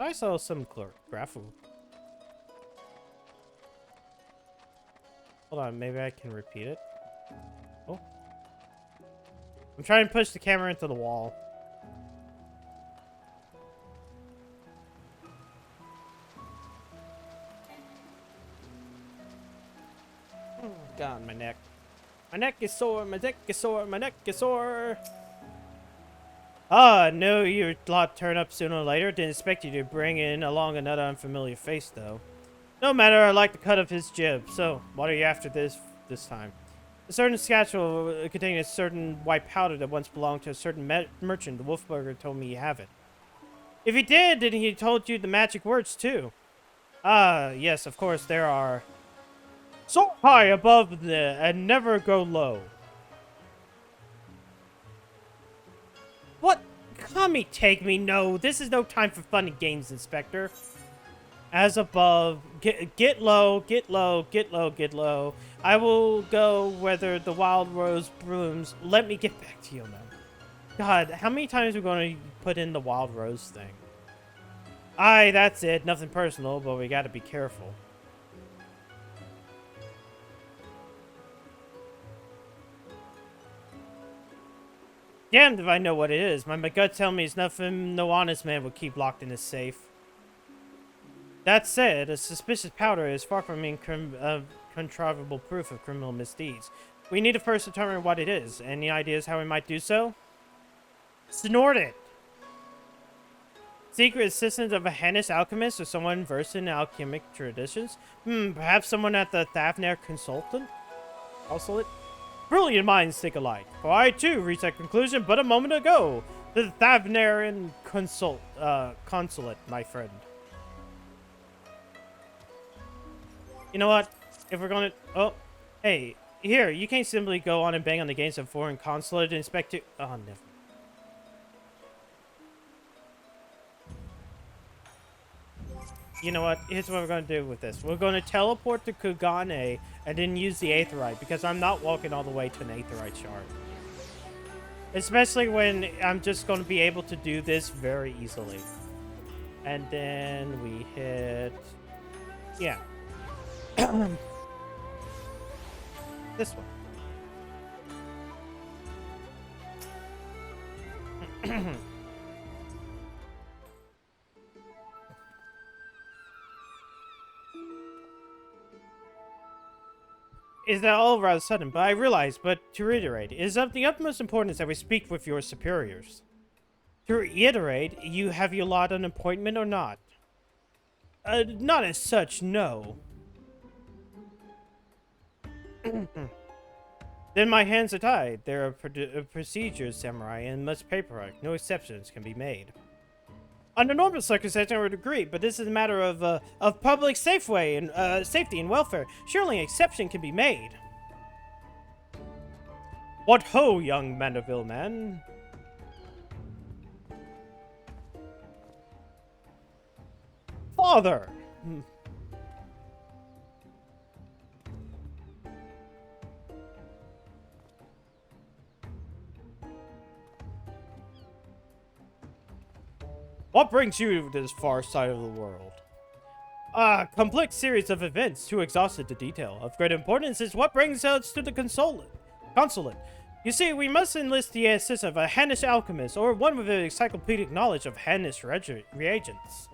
I saw some graphical. Hold on, maybe I can repeat it. Oh. I'm trying to push the camera into the wall. Oh, God, my neck. My neck is sore, my neck is sore, my neck is sore. Ah, no, your lot turn up sooner or later. Didn't expect you to bring in along another unfamiliar face, though. No matter, I like the cut of his jib. So, what are you after this time? A certain satchel containing a certain white powder that once belonged to a certain merchant. The Wolfburger told me you have it. If he did, then he told you the magic words, too. Ah, yes, of course, there are. So high above and never go low. What? Kami, take me. No, this is no time for fun and games, Inspector. As above, get low, get low, get low, get low. I will go whether the wild rose blooms. Let me get back to you, man. God, how many times are we going to put in the wild rose thing? Aye, that's it. Nothing personal, but we got to be careful. Damned if I know what it is. My gut tells me it's nothing no honest man would keep locked in his safe. That said, a suspicious powder is far from being contrivable proof of criminal misdeeds. We need to first determine what it is. Any ideas how we might do so? Snort it! Secret assistant of a heinous alchemist or someone versed in alchemic traditions? Perhaps someone at the Thavner Consulate? Brilliant minds think alike, for I too reached that conclusion but a moment ago. The Thavnarian Consulate, my friend. You know what? If we're gonna... Oh, hey, here, you can't simply go on and bang on the gates of foreign consulate and expect to... Oh, never. You know what? Here's what we're going to do with this. We're going to teleport to Kugane and then use the Aetherite, because I'm not walking all the way to an Aetherite shard. Especially when I'm just going to be able to do this very easily. And then we hit... Yeah. This one. Is that all rather sudden? But I realize, but to reiterate, it is of the utmost importance that we speak with your superiors. To reiterate, you have your lot an appointment or not? Not as such, no. Then my hands are tied. There are procedures, samurai, and much paperwork. No exceptions can be made. Under normal circumstances, I would agree, but this is a matter of public safety and welfare. Surely an exception can be made. What ho, young Mandeville man? Father! What brings you to this far side of the world? A complex series of events, too exhausted to detail. Of great importance is what brings us to the consulate. You see, we must enlist the assistance of a Hannish alchemist, or one with an encyclopedic knowledge of Hannish reagents.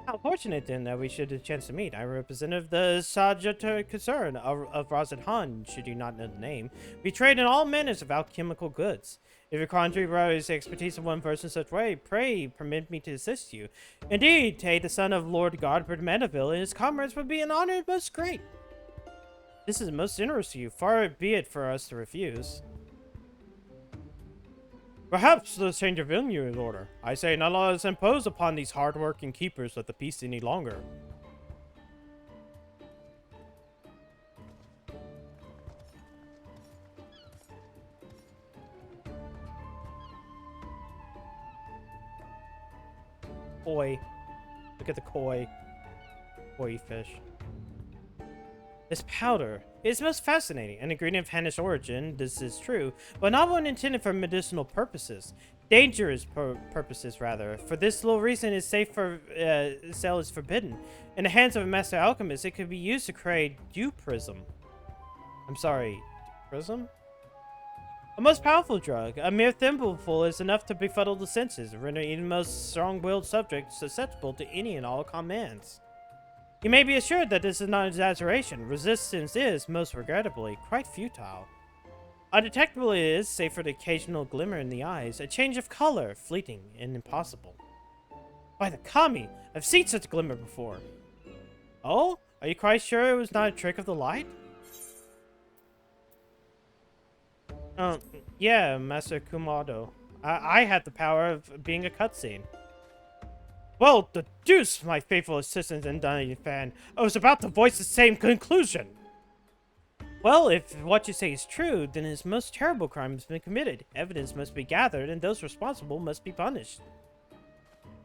How fortunate, then, that we should have a chance to meet. I represent the Sajata concern of Razad Han, should you not know the name. We trade in all manners of alchemical goods. If your country requires the expertise of one person such way, pray permit me to assist you. Indeed, Tay, the son of Lord Godfrey Mandeville, and his comrades would be an honor most great. This is most generous to you, far be it for us to refuse. Perhaps the change of venue is order. I say not let us impose upon these hard-working keepers of the peace any longer. Koi. Look at the koi. Koi fish. This powder is most fascinating. An ingredient of Hannish origin, this is true, but not one intended for medicinal purposes. Dangerous purposes, rather. For this little reason, it's safe for sale is forbidden. In the hands of a master alchemist, it could be used to create dew prism. I'm sorry, prism? A most powerful drug. A mere thimbleful is enough to befuddle the senses, rendering even the most strong-willed subject susceptible to any and all commands. You may be assured that this is not an exaggeration. Resistance is, most regrettably, quite futile. Undetectable it is, save for the occasional glimmer in the eyes, a change of color, fleeting and impossible. By the kami, I've seen such a glimmer before. Oh? Are you quite sure it was not a trick of the light? Yeah, Master Kumado. I had the power of being a cutscene. Well, the deuce, my faithful assistant and dying fan. I was about to voice the same conclusion. Well, if what you say is true, then his most terrible crime has been committed. Evidence must be gathered, and those responsible must be punished.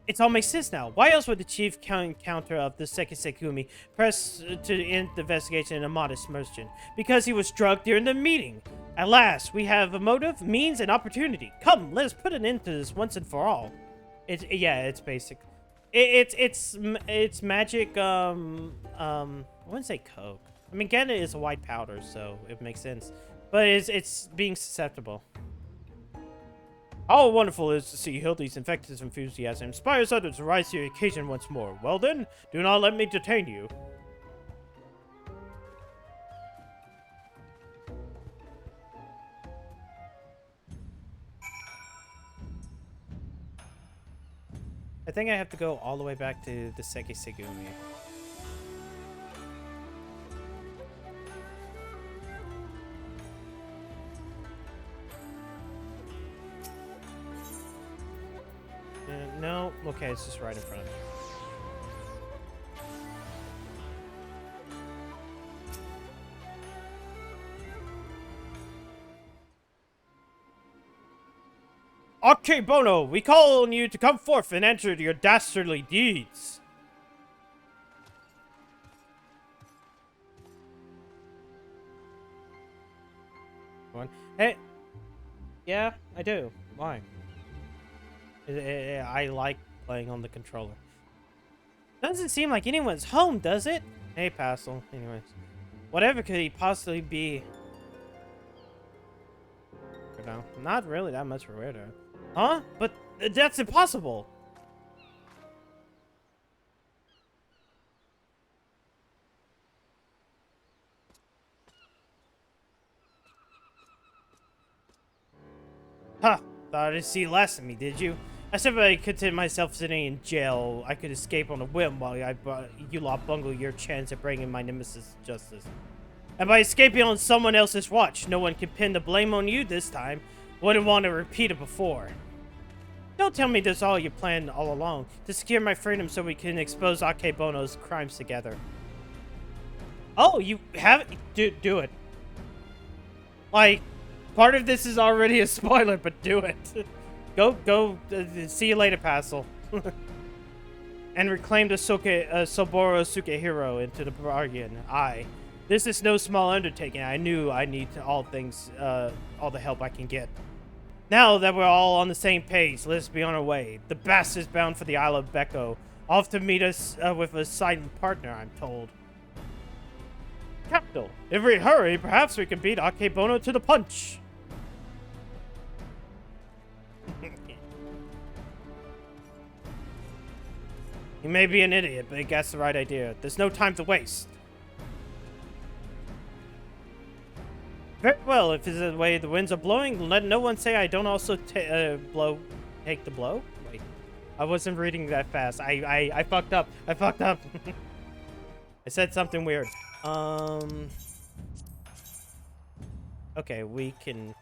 It all makes sense now. Why else would the chief counter of the Sekisekumi press to end the investigation in a modest merchant? Because he was drugged during the meeting. At last, we have a motive, means, and opportunity. Come, let us put an end to this once and for all. It's basic. It's magic. I wouldn't say coke. I mean, Gena is a white powder, so it makes sense. But it's being susceptible. How wonderful it is to see Hildy's infectious enthusiasm inspires others to rise to the occasion once more. Well then, do not let me detain you. I think I have to go all the way back to the Sekisekumi. No? Okay, it's just right in front of me. Okay, Bono, we call on you to come forth and answer to your dastardly deeds. Hey. Yeah, I do. Why? I like playing on the controller. Doesn't seem like anyone's home, does it? Hey, Pastel. Anyways. Whatever could he possibly be? No, not really that much weirder. Huh? But that's impossible! Huh! Thought I'd see less of me, did you? I said if I content myself sitting in jail, I could escape on a whim while you lot bungle your chance at bringing my nemesis justice. And by escaping on someone else's watch, no one can pin the blame on you this time. Wouldn't want to repeat it before. Don't tell me this is all you planned all along, to secure my freedom so we can expose Akebono's crimes together. Oh, you have it? Do it. Like, part of this is already a spoiler, but do it. Go, see you later, Passel. And reclaim the Soboro Sukehiro into the bargain. This is no small undertaking. I knew I need all the help I can get. Now that we're all on the same page, let's be on our way. The bastard's bound for the Isle of Beko, off to meet us with a silent partner, I'm told. Capital. If we hurry, perhaps we can beat Akebono to the punch. He may be an idiot, but he gets the right idea. There's no time to waste. Very well, if this is the way the winds are blowing, let no one say I don't also take the blow? Wait, I wasn't reading that fast. I fucked up. I fucked up. I said something weird. Okay, we can...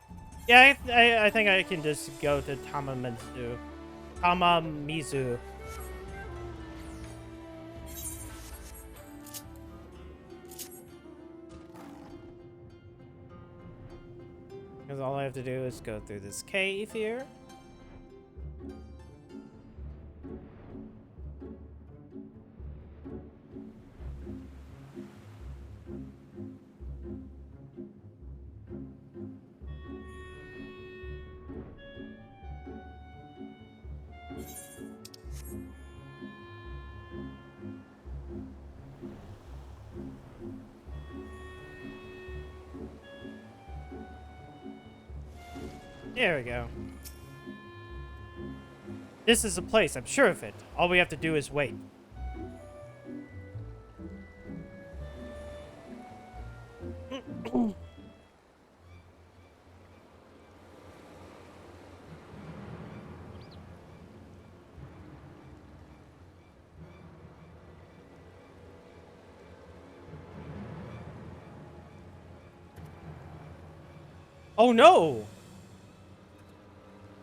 Yeah, I think I can just go to Tamamizu. Tamamizu. Because all I have to do is go through this cave here. There we go. This is the place, I'm sure of it. All we have to do is wait. Oh no!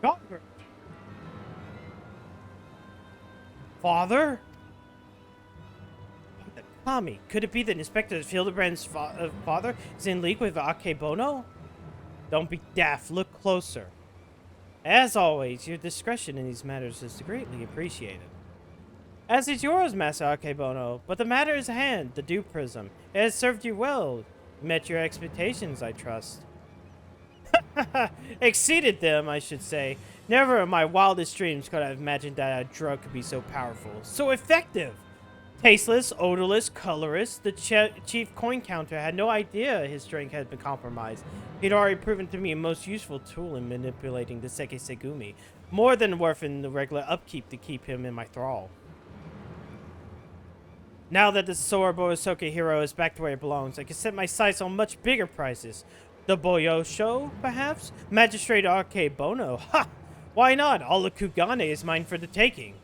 Godbert. Father? Tommy, could it be that Inspector Hildebrand's father is in league with Akebono? Don't be daft, look closer. As always, your discretion in these matters is greatly appreciated. As is yours, Master Akebono, but the matter is at hand, the Dew Prism. It has served you well. Met your expectations, I trust. Exceeded them, I should say. Never in my wildest dreams could I have imagined that a drug could be so powerful, so effective. Tasteless, odorless, colorless, the chief coin counter had no idea his drink had been compromised. He'd already proven to me a most useful tool in manipulating the Seke Segumi, more than worth in the regular upkeep to keep him in my thrall. Now that the Soroboro Sokehiro is back to where it belongs, I can set my sights on much bigger prizes. The Boyo Show, perhaps? Magistrate Akebono. Ha! Why not? All the Kugane is mine for the taking.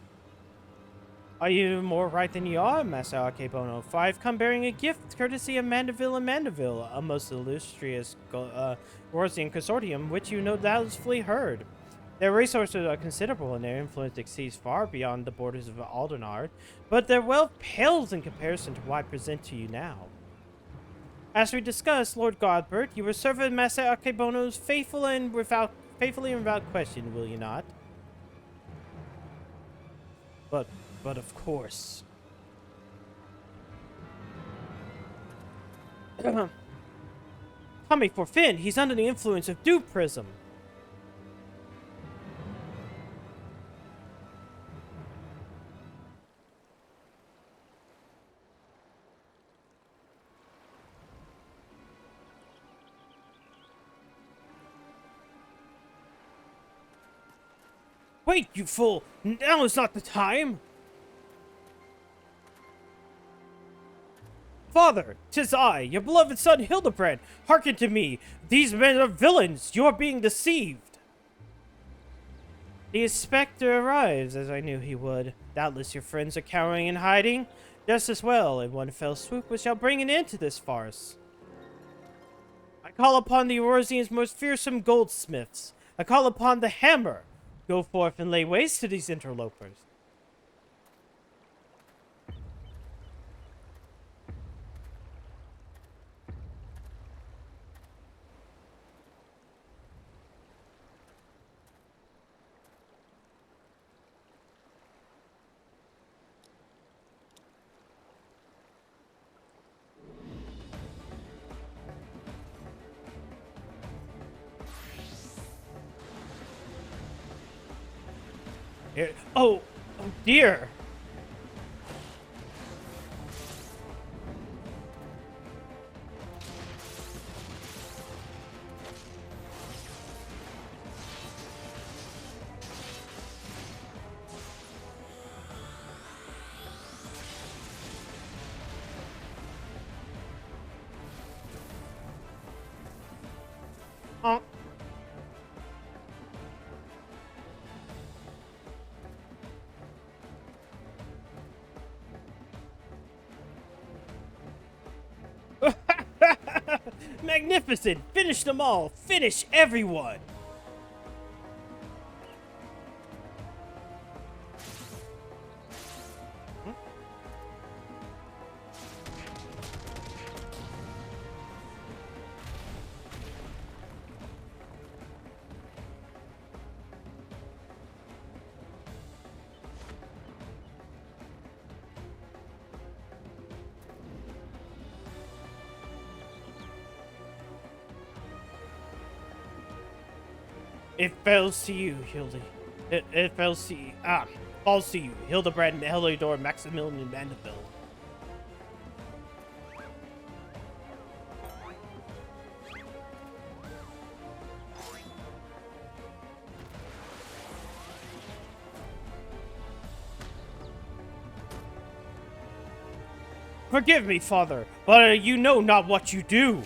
Are you more right than you are, Master Akebono? For I've come bearing a gift courtesy of Mandeville and Mandeville, a most illustrious Rosian consortium, which you no doubtfully heard. Their resources are considerable and their influence exceeds far beyond the borders of Aldenard, but their wealth pales in comparison to what I present to you now. As we discussed, Lord Godbert, you will serve Master Akebono's faithfully and without question, will you not? But of course. Coming for Finn, he's under the influence of Dew Prism. Wait, you fool! Now is not the time! Father, 'tis I, your beloved son Hildebrand. Hearken to me. These men are villains. You are being deceived. The inspector arrives, as I knew he would. Doubtless your friends are cowering and hiding. Just as well, in one fell swoop we shall bring an end to this farce. I call upon the Eorzean's most fearsome goldsmiths. I call upon the hammer. Go forth and lay waste to these interlopers. Oh, oh dear. Oh. Magnificent! Finish them all! Finish everyone! It fails to you, Hildy. It fails to you. Falls to you, Hildebrand and Heliodor Maximilian Mandeville. Forgive me, father, but you know not what you do.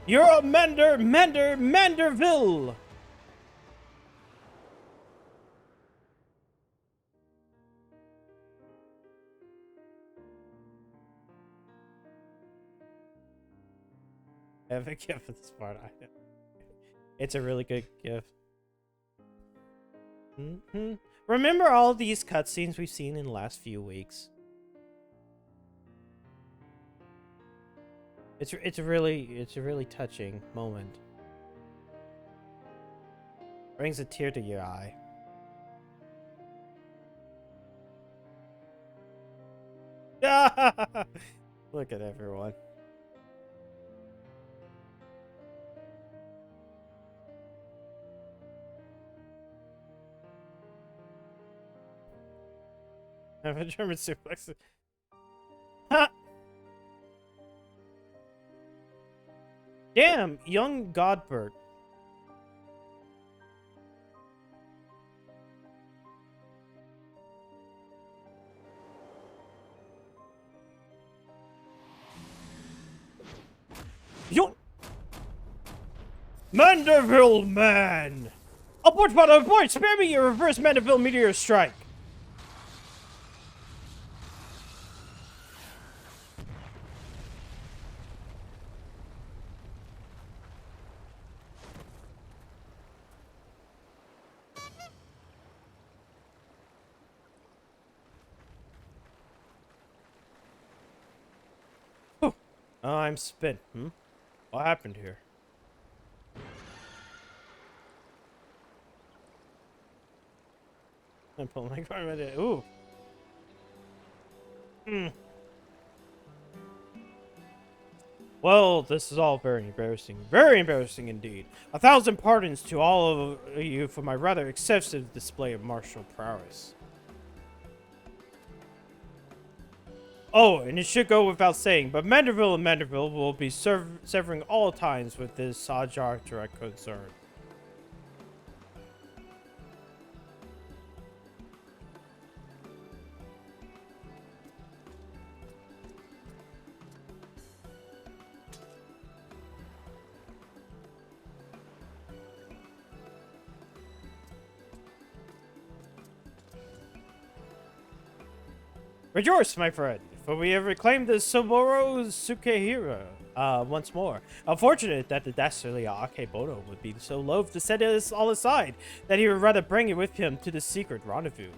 You're a Manderville! I have a gift for this part. It's a really good gift. Remember all these cutscenes we've seen in the last few weeks? It's a really touching moment. Brings a tear to your eye. Look at everyone. Have a German suplex. Ha! Damn, young Godbert. Yo! Manderville man! Abort, father, abort! Spare me your reverse Manderville meteor strike! Oh, I'm spent. What happened here? I pull my garment in. Ooh. Well, this is all very embarrassing. Very embarrassing indeed. 1,000 pardons to all of you for my rather excessive display of martial prowess. Oh, and it should go without saying, but Manderville and Manderville will be severing all ties with this Sajar direct concern. Rejoice, my friend, for we have reclaimed the Soboro Sukehira once more. Unfortunate that the dastardly Akebono would be so loath to set us all aside that he would rather bring it with him to the secret rendezvous.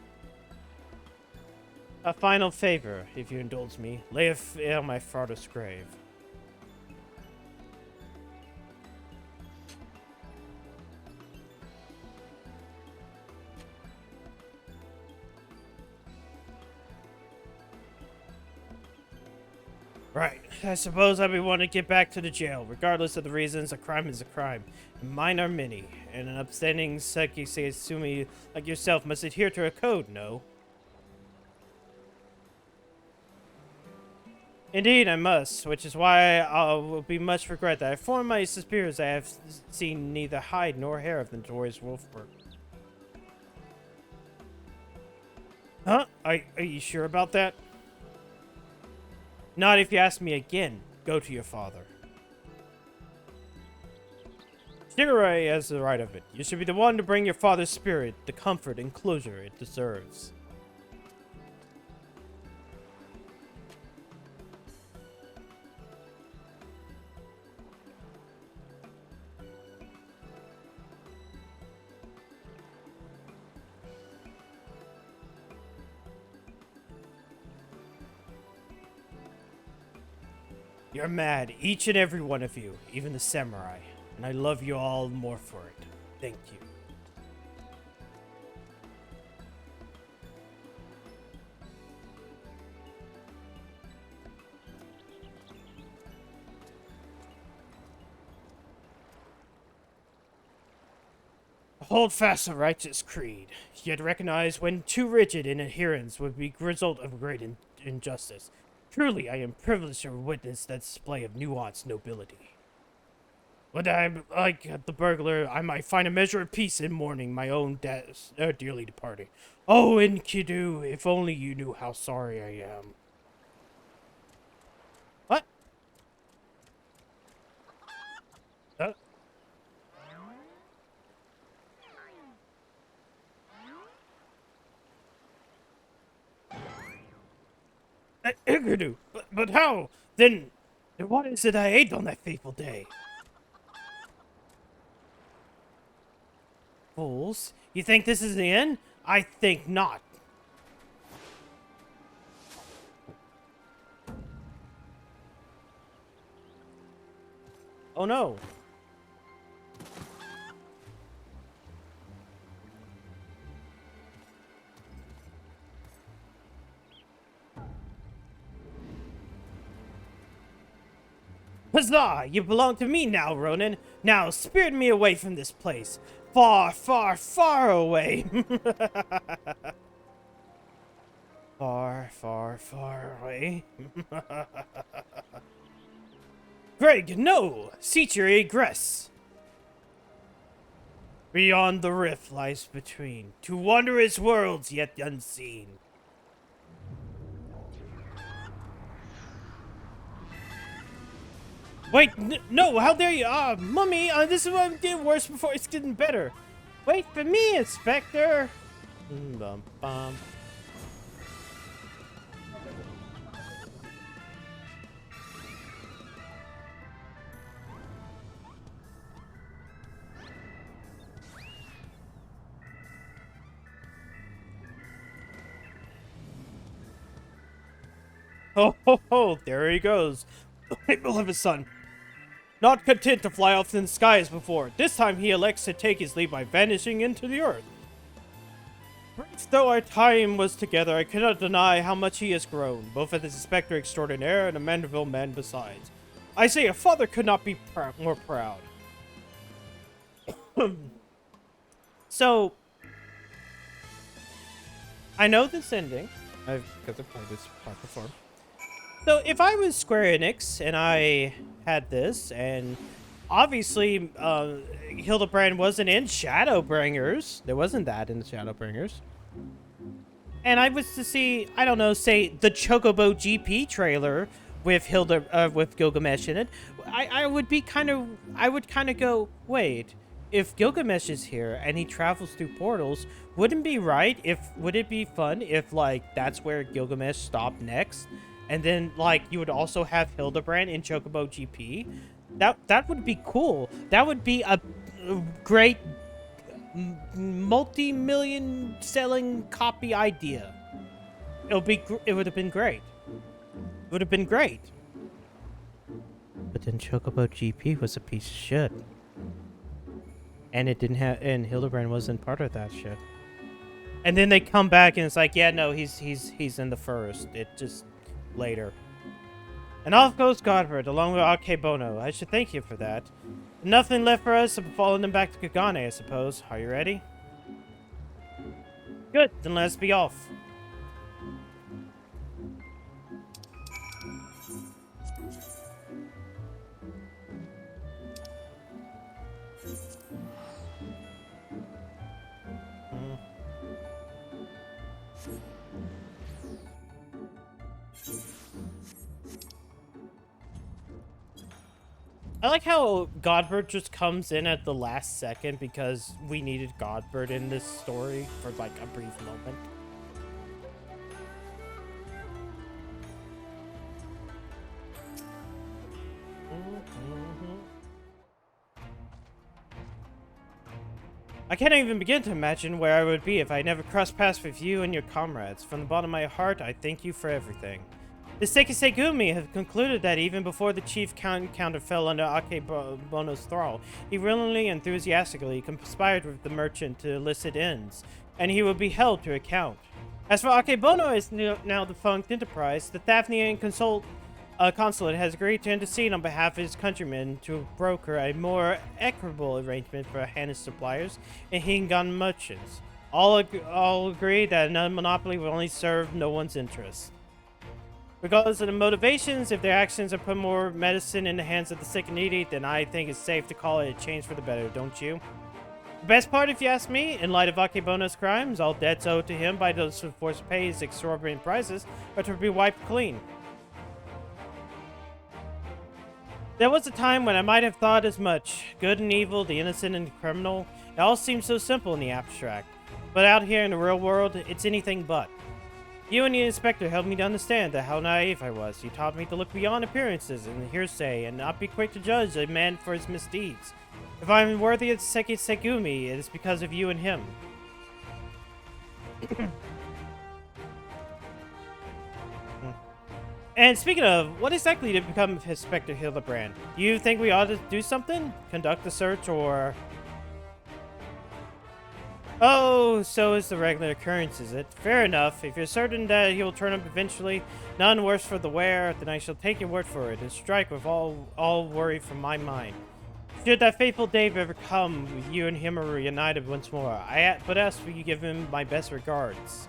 A final favor, if you indulge me, lay it on my father's grave. Right. I suppose I would want to get back to the jail. Regardless of the reasons, a crime is a crime. And mine are many. And an upstanding Sumi like yourself must adhere to a code, no? Indeed, I must, which is why I will be much regret that I informed my superiors I have seen neither hide nor hair of the notorious Wolfberg. Huh? Are you sure about that? Not if you ask me again. Go to your father. Shigarei has the right of it. You should be the one to bring your father's spirit the comfort and closure it deserves. You're mad, each and every one of you, even the samurai, and I love you all more for it. Thank you. Hold fast a righteous creed, yet recognize when too rigid in adherence would be result of great injustice. Truly, I am privileged to witness that display of nuanced nobility. But I'm like the burglar, I might find a measure of peace in mourning my own dearly departing. Oh, Enkidu, if only you knew how sorry I am. What? Enkidu, but how? Then what is it I ate on that fateful day? Fools, you think this is the end? I think not. Oh no. Huzzah! You belong to me now, Ronin. Now spirit me away from this place. Far, far, far away. Far, far, far away. Greg, no! Seacher egress! Beyond the rift lies between, two wondrous worlds yet unseen. Wait, no, how dare you? Mummy, this is what getting worse before it's getting better. Wait for me, Inspector. Bum, bum. Oh, ho, ho, there he goes. My beloved son. Not content to fly off in the sky as before, this time he elects to take his leave by vanishing into the earth. Brief though our time was together, I cannot deny how much he has grown, both as a Inspector Extraordinaire and a Mandeville man besides. I say a father could not be more proud. So, I know this ending, because I've played this part before. So if I was Square Enix and I had this, and obviously Hildebrand wasn't in Shadowbringers, there wasn't that in the Shadowbringers, and I was to see, I don't know, say the Chocobo GP trailer with with Gilgamesh in it, I would kind of go, wait, if Gilgamesh is here and he travels through portals, wouldn't would it be fun if like that's where Gilgamesh stopped next? And then, like, you would also have Hildebrand in Chocobo GP. That would be cool. That would be a great multi-million selling copy idea. It would have been great. It would have been great. But then Chocobo GP was a piece of shit. And it didn't have, and Hildebrand wasn't part of that shit. And then they come back and it's like, yeah, no, he's in the first. It just later. And off goes Godford, along with Akebono. I should thank you for that. Nothing left for us but following them back to Kagane, I suppose. Are you ready? Good, then let's be off. I like how Godbird just comes in at the last second because we needed Godbird in this story for like a brief moment. I can't even begin to imagine where I would be if I never crossed paths with you and your comrades. From the bottom of my heart, I thank you for everything. The Sekisegumi have concluded that even before the chief counter fell under Akebono's thrall, he willingly and enthusiastically conspired with the merchant to illicit ends, and he will be held to account. As for Akebono's now defunct enterprise, the Thavnian consulate has agreed to intercede on behalf of his countrymen to broker a more equitable arrangement for Hannes suppliers and Hingan merchants. All agree that a monopoly will only serve no one's interests. Regardless of the motivations, if their actions are put more medicine in the hands of the sick and needy, then I think it's safe to call it a change for the better, don't you? The best part, if you ask me, in light of Akebono's crimes, all debts owed to him by those who forced to pay his exorbitant prices are to be wiped clean. There was a time when I might have thought as much. Good and evil, the innocent and the criminal, it all seems so simple in the abstract. But out here in the real world, it's anything but. You and the inspector helped me to understand how naive I was. You taught me to look beyond appearances and hearsay and not be quick to judge a man for his misdeeds. If I am worthy of Sekisegumi, it is because of you and him. And speaking of, what exactly did become of Inspector Hildebrand? Do you think we ought to do something? Conduct a search or... Oh, so is the regular occurrence, is it? Fair enough. If you're certain that he will turn up eventually, none worse for the wear, then I shall take your word for it and strike with all worry from my mind. Should that fateful day ever come, you and him are reunited once more, but ask will you give him my best regards.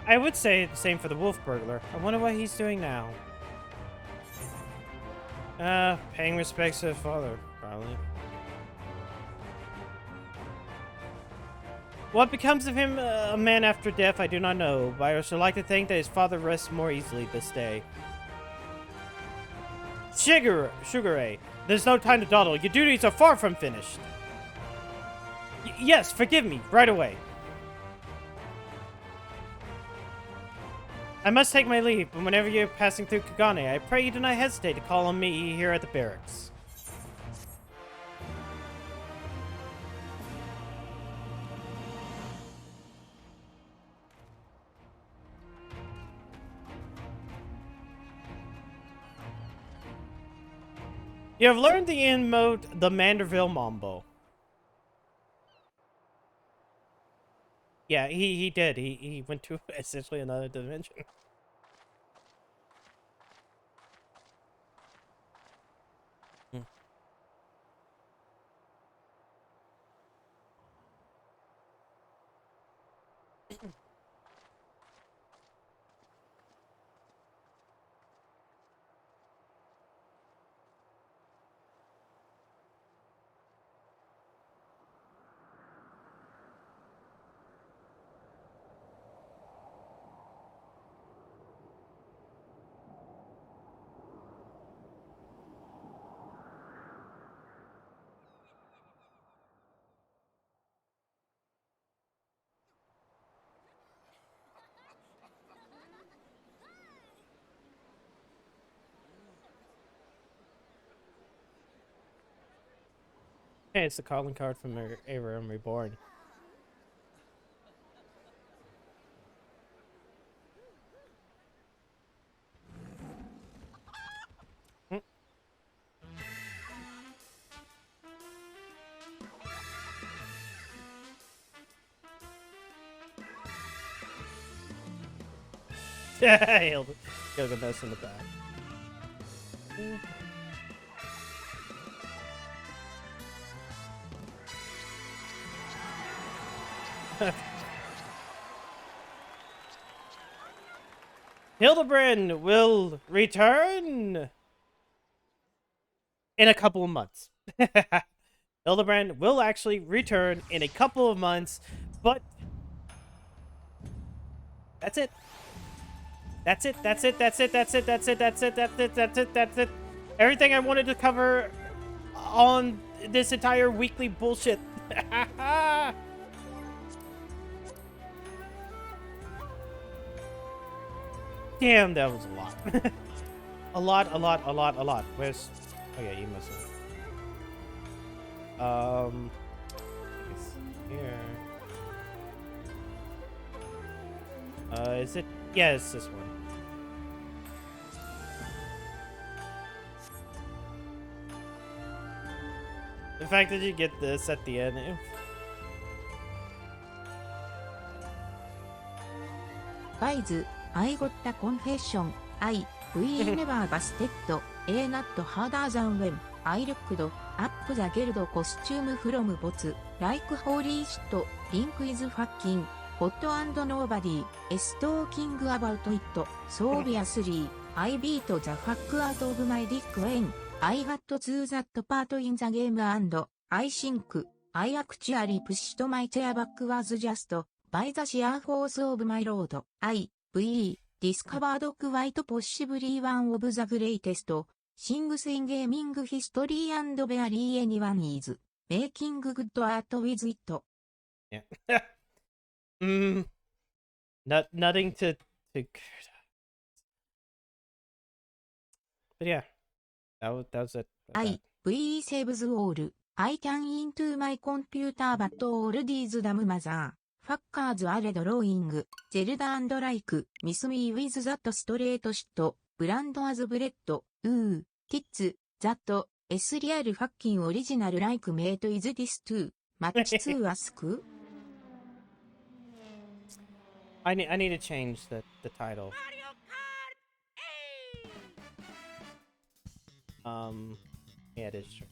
I would say the same for the wolf burglar. I wonder what he's doing now. Paying respects to his father, probably. What becomes of him, a man after death, I do not know, but I should like to think that his father rests more easily this day. Sugare, there's no time to dawdle. Your duties are far from finished. Yes, forgive me, right away. I must take my leave, but whenever you're passing through Kagane, I pray you do not hesitate to call on me here at the barracks. You have learned the end mode, the Manderville Mambo. Yeah, he did. He went to essentially another dimension. Hey, it's the calling card from Aram Reborn. Gilgamesh in the back. Hildebrand will return in a couple of months. Hildebrand will actually return in a couple of months, but that's it. That's it. That's it. That's it. That's it. That's it. That's it. That's it. That's it. That's it. Everything I wanted to cover on this entire weekly bullshit. Damn, that was a lot. a lot. Where's... Oh yeah, you must have... It's here. Is it? Yeah, it's this one. The fact that you get this at the end. Guys, I got a confession. We never busted. A not harder than when I looked up the guild costume from bots. Like holy shit, Link is fucking hot and nobody is talking about it. So obviously, I beat the fuck out of my dick when I got to that part in the game and I think I actually pushed my chair backwards just by the sheer force of my load. I discovered quite possibly one of the greatest things in gaming history and barely anyone is making good art with it. Yeah. Nothing to... But yeah. That was it. V saves all. I can into my computer but all these damn mother fuckers are drawing Zelda and like miss me with that straight shit. Brand as bread. Kids, that is real fucking original like mate is this too. Much to ask? I need to change the title. Yeah, it is true.